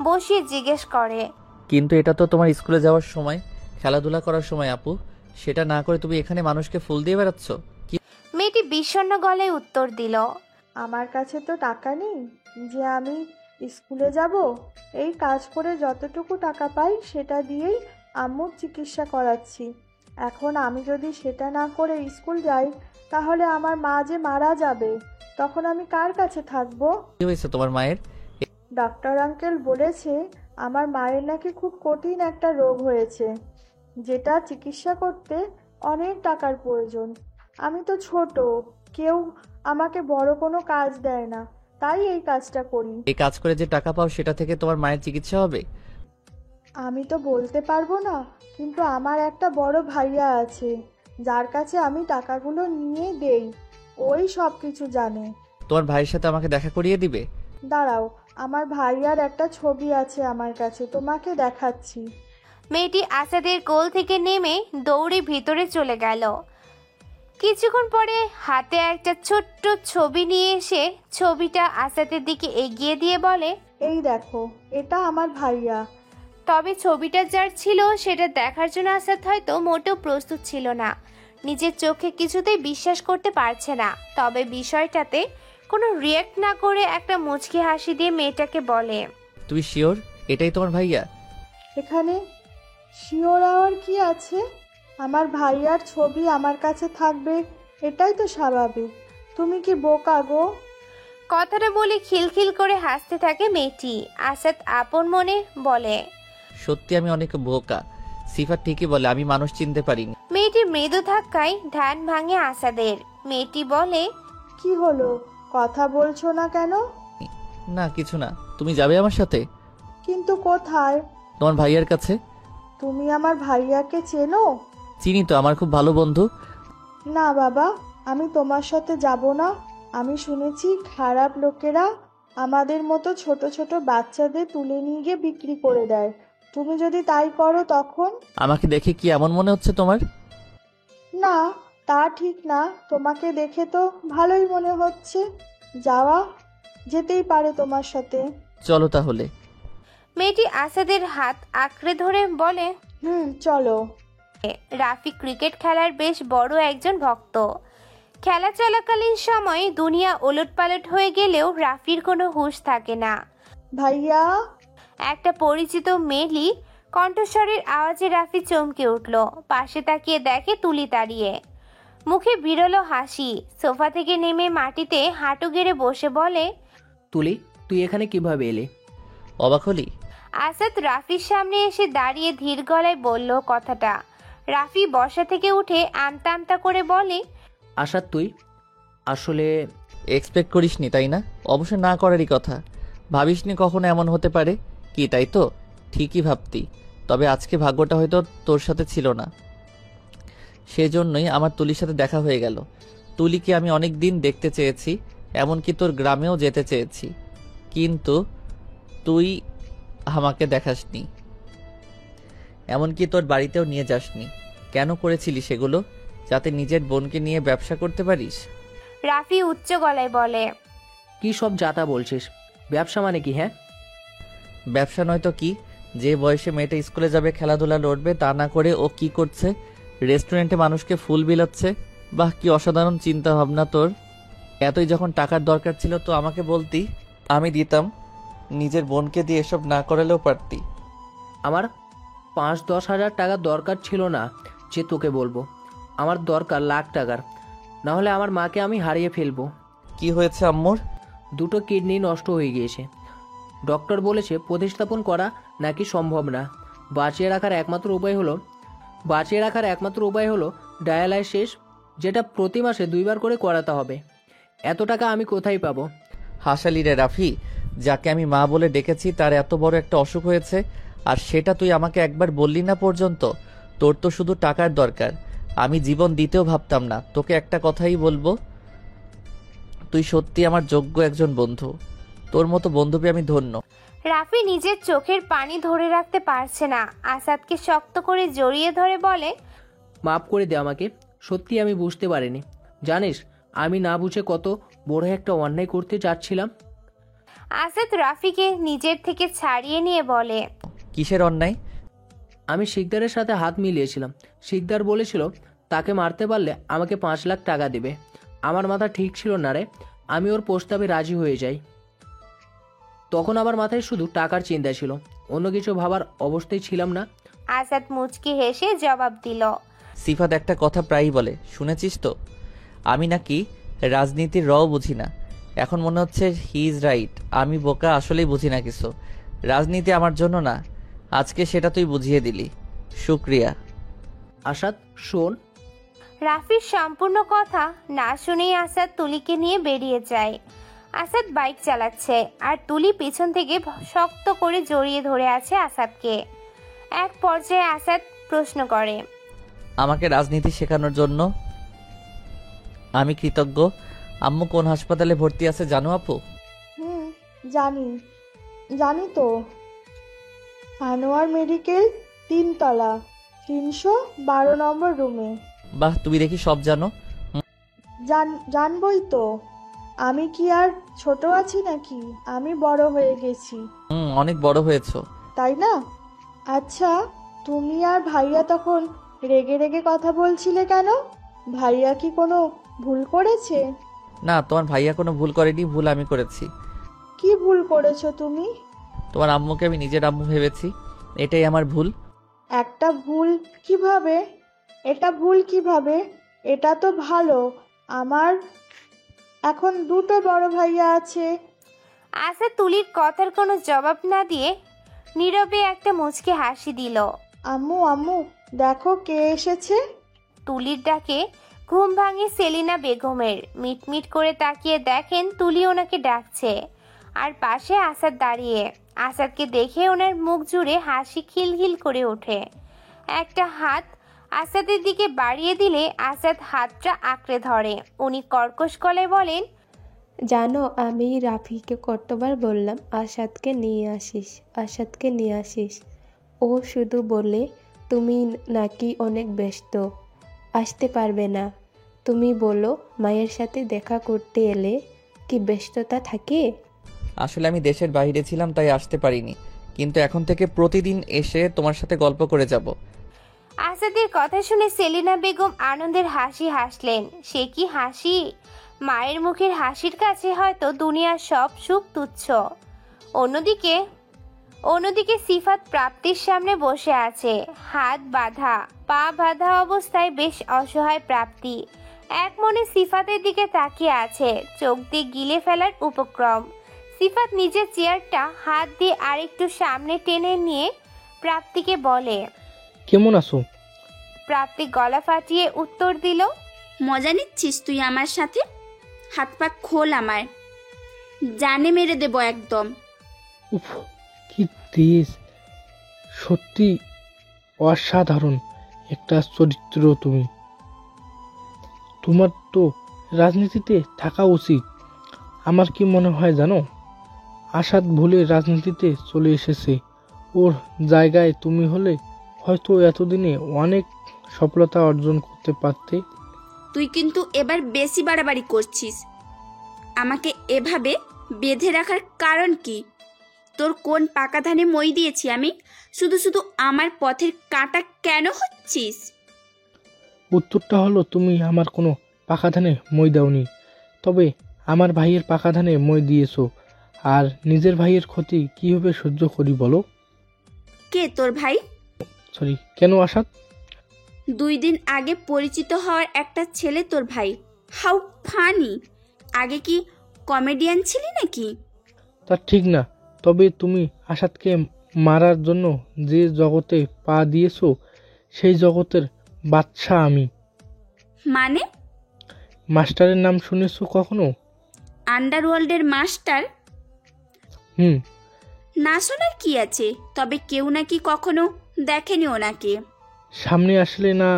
বসিয়ে জিজ্ঞেস করে, কিন্তু এটা তো তোমার স্কুলে যাওয়ার সময়, খেলাধুলা করার সময় আপু। সেটা না করে তুমি এখানে মানুষকে ফুল দিয়ে বেড়াচ্ছ কি? মেয়েটি বিষণ্ণ গলায় উত্তর দিল, আমার কাছে তো টাকা নেই যে আমি স্কুলে যাব। এই কাজ করে যতটুকু টাকা পাই সেটা দিয়েই আম্মুর চিকিৎসা করাচ্ছি। এখন আমি যদি সেটা না করে স্কুল যাই তাহলে আমার মা যে মারা যাবে, তখন আমি কার কাছে থাকবো? কি হয়েছে তোমার মায়ের? ডাক্তার আঙ্কেল বলেছে আমার মায়ের নাকি খুব কঠিন একটা রোগ হয়েছে, যেটা চিকিৎসা করতে অনেক টাকার প্রয়োজন। আমি তো ছোট, কেউ আমাকে বড় কোনো কাজ দেয় না, তাই এই কাজটা করি। এই কাজ করে যে টাকা পাও সেটা থেকে তোমার মায়ের চিকিৎসা হবে? আমি তো বলতে পারবো না, কিন্তু আমার একটা বড় ভাইয়া আছে যার কাছে আমি টাকাগুলো নিয়ে দেই, ওই সব কিছু জানে। তোমার ভাইয়ের সাথে আমাকে দেখা করিয়ে দিবে? দাঁড়াও, আমার ভাইয়ার একটা ছবি আছে আমার কাছে, তোমাকে দেখাচ্ছি। মেয়েটি আসাদের কোল থেকে নেমে দৌড়ে ভিতরে চলে গেল। কিছুক্ষণ পরে হাতে একটা ছোট্ট ছবি নিয়ে এসে ছবিটা আসাদের দিকে এগিয়ে দিয়ে বলে, এই দেখো, এটা আমার ভাইয়া। তবে ছবিটা যার ছিল সেটা দেখার জন্য আসাদ হয়তো মোটেও প্রস্তুত ছিল না। নিজের চোখে কিছুতেই বিশ্বাস করতে পারছে না। তবে বিষয়টাতে কোনো রিয়্যাক্ট না করে একটা মুচকি হাসি দিয়ে মেয়েটাকে বলে, তুমি শিওর এটাই তোমার ভাইয়া? এখানে শিওর হওয়ার কি আছে? আমার ভাইয়ার ছবি আমার কাছে থাকবে এটাই তো স্বাভাবিক। তুমি কি বোকা গো? কথাটা বলে খিলখিল করে হাসতে থাকে মেয়েটি। আসাদ আপন মনে বলে, সত্যি আমি অনেক বোকা। সিফাত ঠিকই বলে, আমি মানুষ চিনতে পারিনি। মেয়েটি মৃদু ধাক্কায় ধ্যান ভাঙে আসাদের। মেয়েটি বলে, কি হলো, কথা বলছো না কেন? না কিছু না। তুমি যাবে আমার সাথে? কিন্তু কোথায়? তোমার ভাইয়ার কাছে। তুমি আমার ভাইয়াকে চেনো? চিনি তো, আমার খুব ভালো বন্ধু। না বাবা, আমি তোমার সাথে যাব না। আমি শুনেছি খারাপ লোকেরা আমাদের মতো ছোট ছোট বাচ্চাদের তুলে নিয়ে গিয়ে বিক্রি করে দেয়। তুমি যদি তাই করো তখন? আমাকে দেখে কি এমন মনে হচ্ছে তোমার? না, তা ঠিক না। তোমাকে দেখে তো ভালোই মনে হচ্ছে। যাওয়া যেতেই পারে তোমার সাথে। চলো তাহলে। মেয়েটি আসাদের হাত আঁকড়ে ধরে বলে, চলো। রাফি ক্রিকেট খেলার বেশ বড় একজন ভক্ত। খেলা চলাকালীন সময় দুনিয়া ওলটপালট হয়ে গেলেও রাফির কোনো হুঁশ থাকে না। ভাইয়া, একটা পরিচিত মেলি কণ্ঠস্বরের আওয়াজে রাফি চমকে উঠল। পাশে তাকিয়ে দেখে তুলি দাঁড়িয়ে, মুখে বিরল হাসি। সোফা থেকে নেমে মাটিতে হাঁটু গেড়ে বসে বলে, তুলি, তুই এখানে কিভাবে এলি? অবাক হলি? আসাদ রাফির সামনে এসে দাঁড়িয়ে ধীর গলায় বলল কথাটা। রাফি বসা থেকে উঠে আমতা আমতা করে বলে, আসাদ তুই আসলে এক্সপেক্ট করিসনি তাই না? অবশ্য না করারই কথা। ভাবিসনি কখনো এমন হতে পারে কি, তাই তো? ঠিকই ভাবতি। তবে আজকে ভাগ্যটা হয়তো তোর সাথে ছিল না, সেজন্যই আমার তুলির সাথে দেখা হয়ে গেল। তুলিকে আমি অনেক দিন দেখতে চেয়েছি, এমনকি তোর গ্রামেও যেতে চেয়েছি, কিন্তু তুই আমাকে দেখাসনি, এমনকি তোর বাড়িতেও নিয়ে যাসনি। কেন করেছিলি সেগুলো? যাতে নিজের বোনকে নিয়ে ব্যবসা করতে পারিস? রাফি উচ্চ গলায় বলে, কি সব যাতা বলছিস? ব্যবসা মানে কি? হ্যাঁ, ব্যবসা নয় তো কি? যে বয়সে মেয়েটা স্কুলে যাবে, খেলাধুলা লড়বে, তা না করে ও কি করছে? রেস্টুরেন্টে মানুষকে ফুল বিলাচ্ছে। বাহ, কি অসাধারণ চিন্তা ভাবনা তোর। এতই যখন টাকার দরকার ছিল তো আমাকে বলতি, আমি দিতাম। নিজের বোনকে দিয়ে এসব না করালেও পারতি। আমার 5-10 হাজার টাকার দরকার ছিল না যে তোকে বলবো। আমার দরকার লাখ টাকার, না হলে আমার মাকে আমি হারিয়ে ফেলবো। কি হয়েছে আম্মুর? 2টো কিডনি নষ্ট হয়ে গিয়েছে। ডক্টর বলেছে প্রতিস্থাপন করা নাকি সম্ভব না। বাঁচিয়ে রাখার একমাত্র উপায় হলো ডায়ালাইসিস, যেটা প্রতি মাসে 2 বার করে করাতে হবে। এত টাকা আমি কোথায় পাবো? হাসালি রে রাফি, যাকে আমি মা বলে ডেকেছি তার এত বড় একটা অসুখ হয়েছে, আর সেটা তুই আমাকে একবার বললি না পর্যন্ত। তোর তো শুধু টাকার দরকার, আমি জীবন দিতেও ভাবতাম না। তোকে একটা কথাই বলবো, তুই সত্যি আমার যোগ্য একজন বন্ধু। তোর মতো বন্ধু পেয়ে আমি ধন্য। রাফি নিজের চোখের পানি ধরে রাখতে পারছে না, আসাদকে শক্ত করে জড়িয়ে ধরে বলে, মাফ করে দে আমাকে, সত্যি আমি বুঝতে পারিনি। জানিস আমি না বুঝে কত বড় একটা অন্যায় করতে যাচ্ছিলাম। আসাদ রাফিকে নিজের থেকে ছাড়িয়ে নিয়ে বলে, কিসের অন্যায়? আমি শিকদারের সাথে হাত মিলিয়েছিলাম। শিকদার বলেছিল তাকে মারতে পারলে আমাকে 5 লাখ টাকা দেবে। আমার মাথা ঠিক ছিল না রে, আমি ওর প্রস্তাবে রাজি হয়ে যাই। তখন আমার মাথায় শুধু টাকার চিন্তা ছিল, অন্য কিছু ভাবার অবস্থায় ছিলাম না। আসাদ মুচকি হেসে জবাব দিল, সিফাত একটা কথা প্রায়ই বলে, শুনেছিস তো? আমি নাকি রাজনীতির রও বুঝি না। এখন মনে হচ্ছে হি ইজ রাইট, আমি বোকা, আসলেই বুঝি না কিছু। রাজনীতি আমার জন্য না, আজকে সেটা তুই বুঝিয়ে দিলি, শুক্রিয়া। আসাদ শোন। রাফির সম্পূর্ণ কথা না শুনেই আসাদ তুলিকে নিয়ে বেরিয়ে যায়। আসাদ বাইক চালাচ্ছে আর তুলি পিছন থেকে শক্ত করে জড়িয়ে ধরে আছে আসাদকে। এক পর্যায়ে আসাদ প্রশ্ন করে, আমাকে রাজনীতি শেখানোর জন্য আমি কৃতজ্ঞ। আম্মু কোন হাসপাতালে ভর্তি আছে জানো আপু? জানি তো, আনোয়ার মেডিকেল 3 তলা 312 নম্বর রুমে। বাহ, তুমি দেখি সব জানো। জানবই তো, আমি কি আর ছোট আছি নাকি? আমি বড় হয়ে গেছি। অনেক বড় হয়েছো। তাই না? আচ্ছা, তুমি আর ভাইয়া তখন রেগে রেগে কথা বলছিলে কেন? ভাইয়া কি কোনো ভুল করেছে? না, তোমার ভাইয়া কোনো ভুল করেনি, ভুল আমি করেছি। কি ভুল করেছো তুমি? তোমার আম্মুকে আমি নিজের আম্মু ভেবেছি, এটাই আমার ভুল। একটা ভুল কিভাবে? এটা ভুল কিভাবে? এটা তো ভালো। আমার এখন 2টো বড় ভাইয়া আছে। আসাদ তুলির কথার কোনো জবাব না দিয়ে নীরবে একটা মুচকি হাসি দিল। আম্মু দেখো কে এসেছে। তুলির ডাকে ঘুম ভাঙে সেলিনা বেগমের। মিটমিট করে তাকিয়ে দেখেন তুলি ওনাকে ডাকছে, আর পাশে আসাদ দাঁড়িয়ে। আসাদকে দেখে ওনার মুখ জুড়ে হাসি খিলখিল করে ওঠে। একটা হাত আসাদের দিকে বাড়িয়ে দিলে আসাদ হাতটা আঁকড়ে ধরে। উনি কর্কশ গলায় বলেন, জানো আমি রাফিকে কতবার বললাম আসাদকে নিয়ে আসিস। ও শুধু বলে তুমি নাকি অনেক ব্যস্ত, আসতে পারবে না। তুমি বলো মায়ের সাথে দেখা করতে এলে কি ব্যস্ততা থাকে? আসলে আমি দেশের বাইরে ছিলাম, তাই আসতে পারিনি, কিন্তু এখন থেকে প্রতিদিন এসে তোমার সাথে গল্প করে যাব। আসাদের কথা শুনে সেলিনা বেগম আনন্দের হাসি হাসলেন। সে কি হাসি! মায়ের মুখের হাসির কাছে হয়তো দুনিয়ার সব সুখ তুচ্ছ। অন্যদিকে সিফাত প্রাপ্তির সামনে বসে আছে, হাত বাঁধা, পা বাঁধা অবস্থায় বেশ অসহায় প্রাপ্তি। এক মনে সিফাতের দিকে তাকিয়ে আছে, চোখ দিয়ে গিলে ফেলার উপক্রম। সিফাত নিজের চেয়ারটা হাত দিয়ে আরেকটু সামনে টেনে নিয়ে প্রাপ্তিকে বলে, কেমন আছো? প্রাপ্তি গলা ফাটিয়ে উত্তর দিল, মজা নিচ্ছিস তুই আমার সাথে? হাত পা খোল আমার, জানে মেরে দেব একদম। উফ, কি তেজ! সত্যি অসাধারণ একটা চরিত্র তুমি। তোমার তো রাজনীতিতে থাকা উচিত। আমার কি মনে হয় জানো, আসাদ ভুলে রাজনীতিতে চলে এসেছে। ওর জায়গায় তুমি হলে হয়তো এতদিনে অনেক সফলতা অর্জন করতে পারতে। তুই কিন্তু এবার বেশি বাড়াবাড়ি করছিস। আমাকে এভাবে বেঁধে রাখার কারণ কি? তোর কোন পাকা ধানে মই দিয়েছি আমি? শুধু শুধু আমার পথের কাঁটা কেন হচ্ছিস? উত্তরটা হলো তুমি আমার কোনো পাকা ধানে মই দাওনি, তবে আমার ভাইয়ের পাকা ধানে মই দিয়েছো। আর নিজের ভাইয়ের ক্ষতি কিভাবে সহ্য করি বলো? কে তোর ভাই? সরি, কেন আসাদ? 2 দিন আগে পরিচিত হওয়ার একটা ছেলে তোর ভাই। How funny! আগে কি কমেডিয়ান ছিলি নাকি? তা ঠিক না, তবে তুমি আসাদকে মারার জন্য যে জগতে পা দিয়েছো সেই জগতের বাদশা আমি। মানে? মাস্টারের নাম শুনেছো কখনো? আন্ডারওয়ার্ল্ডের মাস্টার? না শোনার কি আছে, তবে কেউ নাকি কখনো দেখেনি ওনাকে। সামনে আসলে না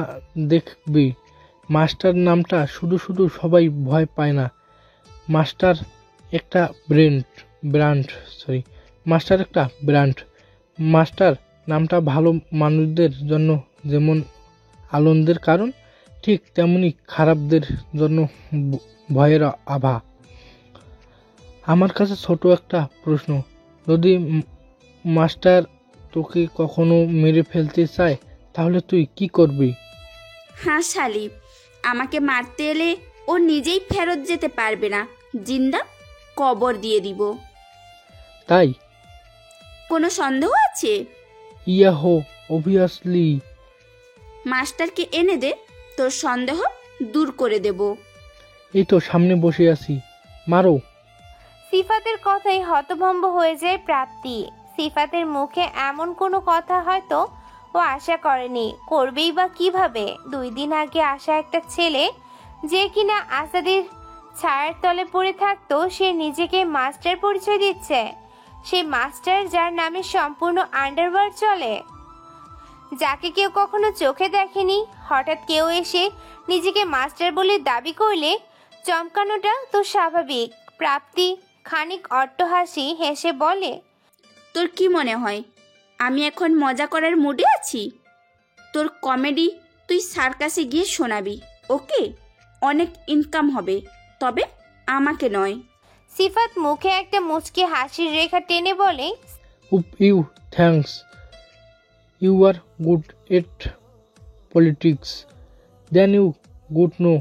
দেখবি। মাস্টার নামটা শুধু শুধু সবাই ভয় পায় না। মাস্টার একটা মাস্টার একটা ব্র্যান্ড। মাস্টার নামটা ভালো মানুষদের জন্য যেমন আনন্দের কারণ, ঠিক তেমনি খারাপদের জন্য ভয়ের আভা। আমার কাছে ছোট একটা প্রশ্ন, যদি মাস্টার তোকে কখনো মেরে ফেলতে চায় তাহলে তুই কি করবি? হ্যাঁ শালি, আমাকে মারতে এলে ও নিজেই ফেরত যেতে পারবে না, জিন্দা কবর দিয়ে দিব। তাই? কোনো সন্দেহ আছে? Yahoo obviously. মাস্টারকে এনে দে, তোর সন্দেহ দূর করে দেব। এই তো সামনে বসে আছি, মারো। সিফাতের কথাই হতভম্ব হয়ে যায় প্রাপ্তি। সিফাতের মুখে এমন কোনো কথা হয়তো ও আশা করেনি, করবেই বা কিভাবে। 2 দিন আগে আসা একটা ছেলে যে কিনা আসাদের ছায়ার তলে পড়ে থাকতো, সে নিজেকে মাস্টার পরিচয় দিচ্ছে। সেই মাস্টার যার নামে সম্পূর্ণ আন্ডারওয়ার্ল্ড চলে, যাকে কেউ কখনো চোখে দেখেনি, হঠাৎ কেউ এসে নিজেকে মাস্টার বলে দাবি করলে চমকানোটা তো স্বাভাবিক। প্রাপ্তি খানিক অট্টহাসি হেসে বলে, তোর কি মনে হয় আমি এখন মজা করার মুডে আছি? তোর কমেডি তুই সার্কাসে গিয়ে শোনাবি, ওকে? অনেক ইনকাম হবে, তবে আমাকে নয়। সিফাত মুখে একটা মুচকি হাসির রেখা টেনে বলে, you thanks, you are good at politics, then you good know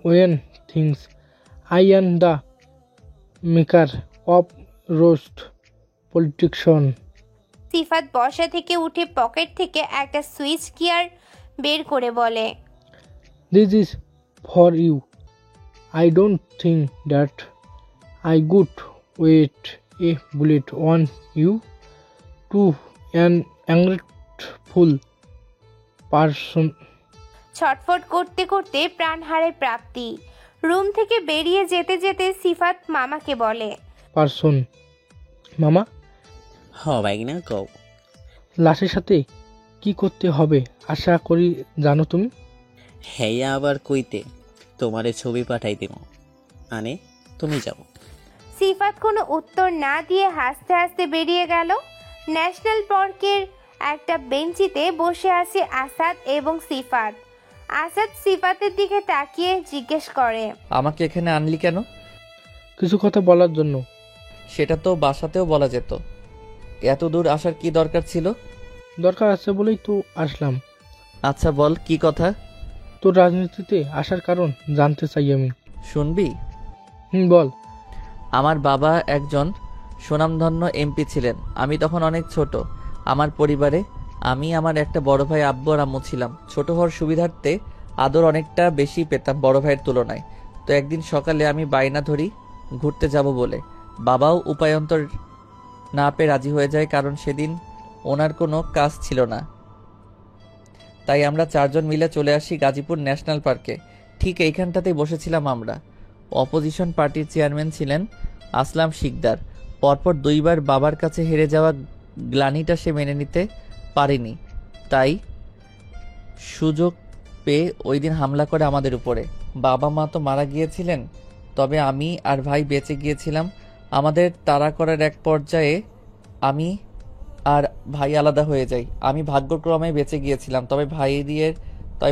when things I am the maker of roast politics. Sifat বসা থেকে উঠে পকেট থেকে একটা সুইচ গিয়ার বের করে বলে, this is for you. I don't think that I could wait a bullet on you to an ungrateful person. ছটফট করতে করতে প্রাণ হারায় প্রাপ্তি। রুম থেকে বেরিয়ে যেতে যেতে সিফাত মামাকে বলে, পারসন। মামা, ভাইগনা কও। লাশের সাথে কি করতে হবে আশা করি জানো তুমি? হেয়া আবার কইতে, তোমারে ছবি পাঠাই দিব, আনে তুমি যাও। সিফাত কোনো উত্তর না দিয়ে হাসতে হাসতে বেরিয়ে গেল। ন্যাশনাল পার্কের একটা বেঞ্চিতে বসে আছে আসাদ এবং সিফাত। আসাদ সিফাতের দিকে তাকিয়ে জিজ্ঞেস করে, আমাকে এখানে আনলি কেন? কিছু কথা বলার জন্য। সেটা তো বাসাতেও বলা যেত, এত দূর আসার কি দরকার ছিল? দরকার আছে বলেই তো আসলাম। আচ্ছা বল, কি কথা? তোর রাজনীতিতে আসার কারণ জানতে চাই আমি। শুনবি? বল। আমার বাবা একজন সুনামধন্য এমপি ছিলেন। আমি তখন অনেক ছোট। আমার পরিবারে আমি, আমার একটা বড় ভাই, আব্বু আর আম্মু ছিলাম। ছোট হওয়ার সুবিধার্থে আদর অনেকটা বেশি পেতাম বড় ভাইয়ের তুলনায়। তো একদিন সকালে আমি বায়না ধরি ঘুরতে যাব বলে। বাবাও উপায়ন্তর না পেয়ে রাজি হয়ে যায়, কারণ সেদিন ওনার কোনো কাজ ছিল না। তাই আমরা 4 জন মিলে চলে আসি গাজীপুর ন্যাশনাল পার্কে। ঠিক এইখানটাতেই বসেছিলাম আমরা। অপোজিশন পার্টির চেয়ারম্যান ছিলেন আসলাম শিকদার। পরপর 2 বার বাবার কাছে হেরে যাওয়া গ্লানিটা সে মেনে নিতে পারেনি, তাই সুযোগ পেয়ে ওই দিন হামলা করে আমাদের উপরে। বাবা মা তো মারা গিয়েছিলেন, তবে আমি আর ভাই বেঁচে গিয়েছিলাম। আমাদের তাড়া করার এক পর্যায়ে আমি আর ভাই আলাদা হয়ে যাই। আমি ভাগ্যক্রমে বেঁচে গিয়েছিলাম, তবে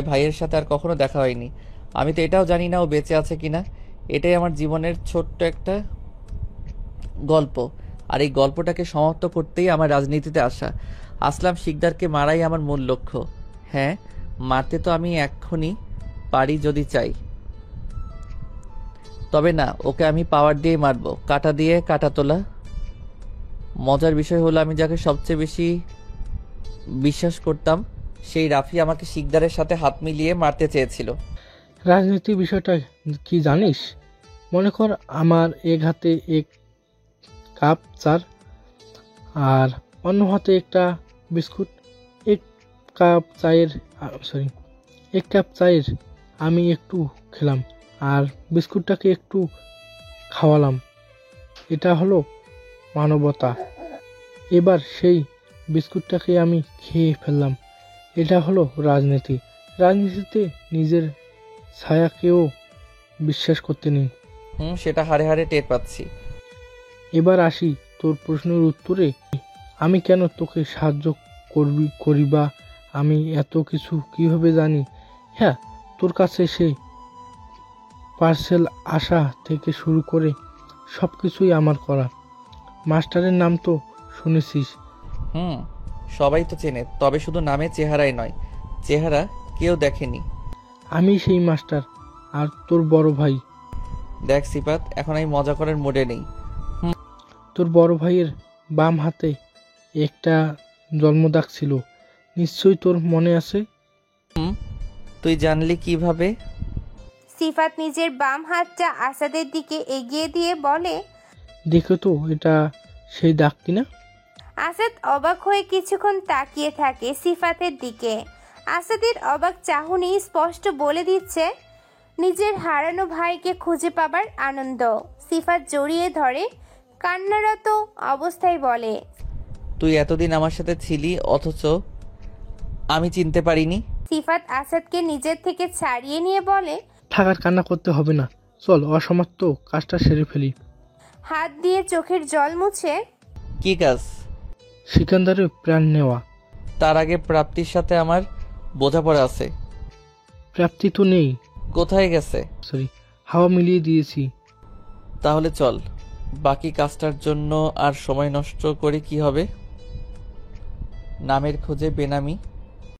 ভাইয়ের সাথে আর কখনো দেখা হয়নি। আমি তো এটাও জানি না ও বেঁচে আছে কিনা। এটাই আমার জীবনের ছোট্ট একটা গল্প, আর এই গল্পটাকে সমাপ্ত করতেই আমার রাজনীতিতে আসা। আসলাম শিকদারকে মারাই আমার মূল লক্ষ্য। হ্যাঁ, মারতে তো আমি এক্ষুনি পারি যদি চাই, তবে না, ওকে আমি পাওয়ার দিয়ে মারবো, কাঁটা দিয়ে কাঁটা তোলা। মজার বিষয় হলো, আমি যাকে সবচেয়ে বেশি বিশ্বাস করতাম সেই রাফি আমাকে শিকদারের সাথে হাত মিলিয়ে মারতে চেয়েছিল। রাজনীতির বিষয়টা কি জানিস? মনে কর আমার এক হাতে এক কাপ চার আর অন্য হাতে একটা বিস্কুট। এক কাপ চায়ের আমি একটু খেলাম আর বিস্কুটটাকে একটু খাওয়ালাম। এটা হলো মানবতা। এবার সেই বিস্কুটটাকে আমি খেয়ে ফেললাম। এটা হলো রাজনীতি। রাজনীতিতে নিজের ছায়াকেও বিশ্বাস করতে নেই। সেটা হাড়ে হাড়ে টের পাচ্ছি। এবার আসি তোর প্রশ্নের উত্তরে। আমি কেন তোকে সাহায্য করি বা আমি এত কিছু কিভাবে জানি? হ্যাঁ, তোর কাছে সে পার্সেল আসা থেকে শুরু করে সব কিছুই আমার করা। মাস্টারের নাম তো শুনেছিস। সবাই তো চেনে, তবে শুধু নামে, চেহারাই নয়। চেহারা কেউ দেখেনি। আমি সেই মাস্টার আর তোর বড় ভাই। দেখ সিফাত, এখন আমি মজা করার মুডে নেই। তোর বড় ভাইয়ের বাম হাতে একটা জন্মদাগ ছিল, নিশ্চয়ই তোর মনে আছে। তুই জানলি কিভাবে? সিফাত নিজের বাম হাতটা আসাদের দিকে এগিয়ে দিয়ে বলে, দেখো তো এটা সেই দাগ কিনা। আসাদ অবাক হয়ে কিছুক্ষণ তাকিয়ে থাকে সিফাতের দিকে। আসাদের অবাক চাহনি স্পষ্ট বলে দিচ্ছে নিজের হারানো ভাইকে খুঁজে পাবার আনন্দ। সিফাত জড়িয়ে ধরে কান্নারত অবস্থায় বলে, তুই এতদিন আমার সাথে ছিলি অথচ আমি চিনতে পারিনি। সিফাত আসাদকে নিজের থেকে ছাড়িয়ে নিয়ে বলে, থাকার কান্না করতে হবে না, চল অসমাপ্ত কাজটা সেরে ফেলি। হাত দিয়ে চোখের জল মুছে, কি কাজ? সিকান্দারের প্রাণ নেওয়া। তার আগে প্রাপ্তির সাথে আমার বোঝাপড়া আছে। প্রাপ্তি তো নেই। কোথায় গেছে? হাওয়া মিলিয়ে দিয়েছি। তাহলে চল, বাকি কাজটার জন্য আর সময় নষ্ট করে কি হবে? নামের খোঁজে বেনামি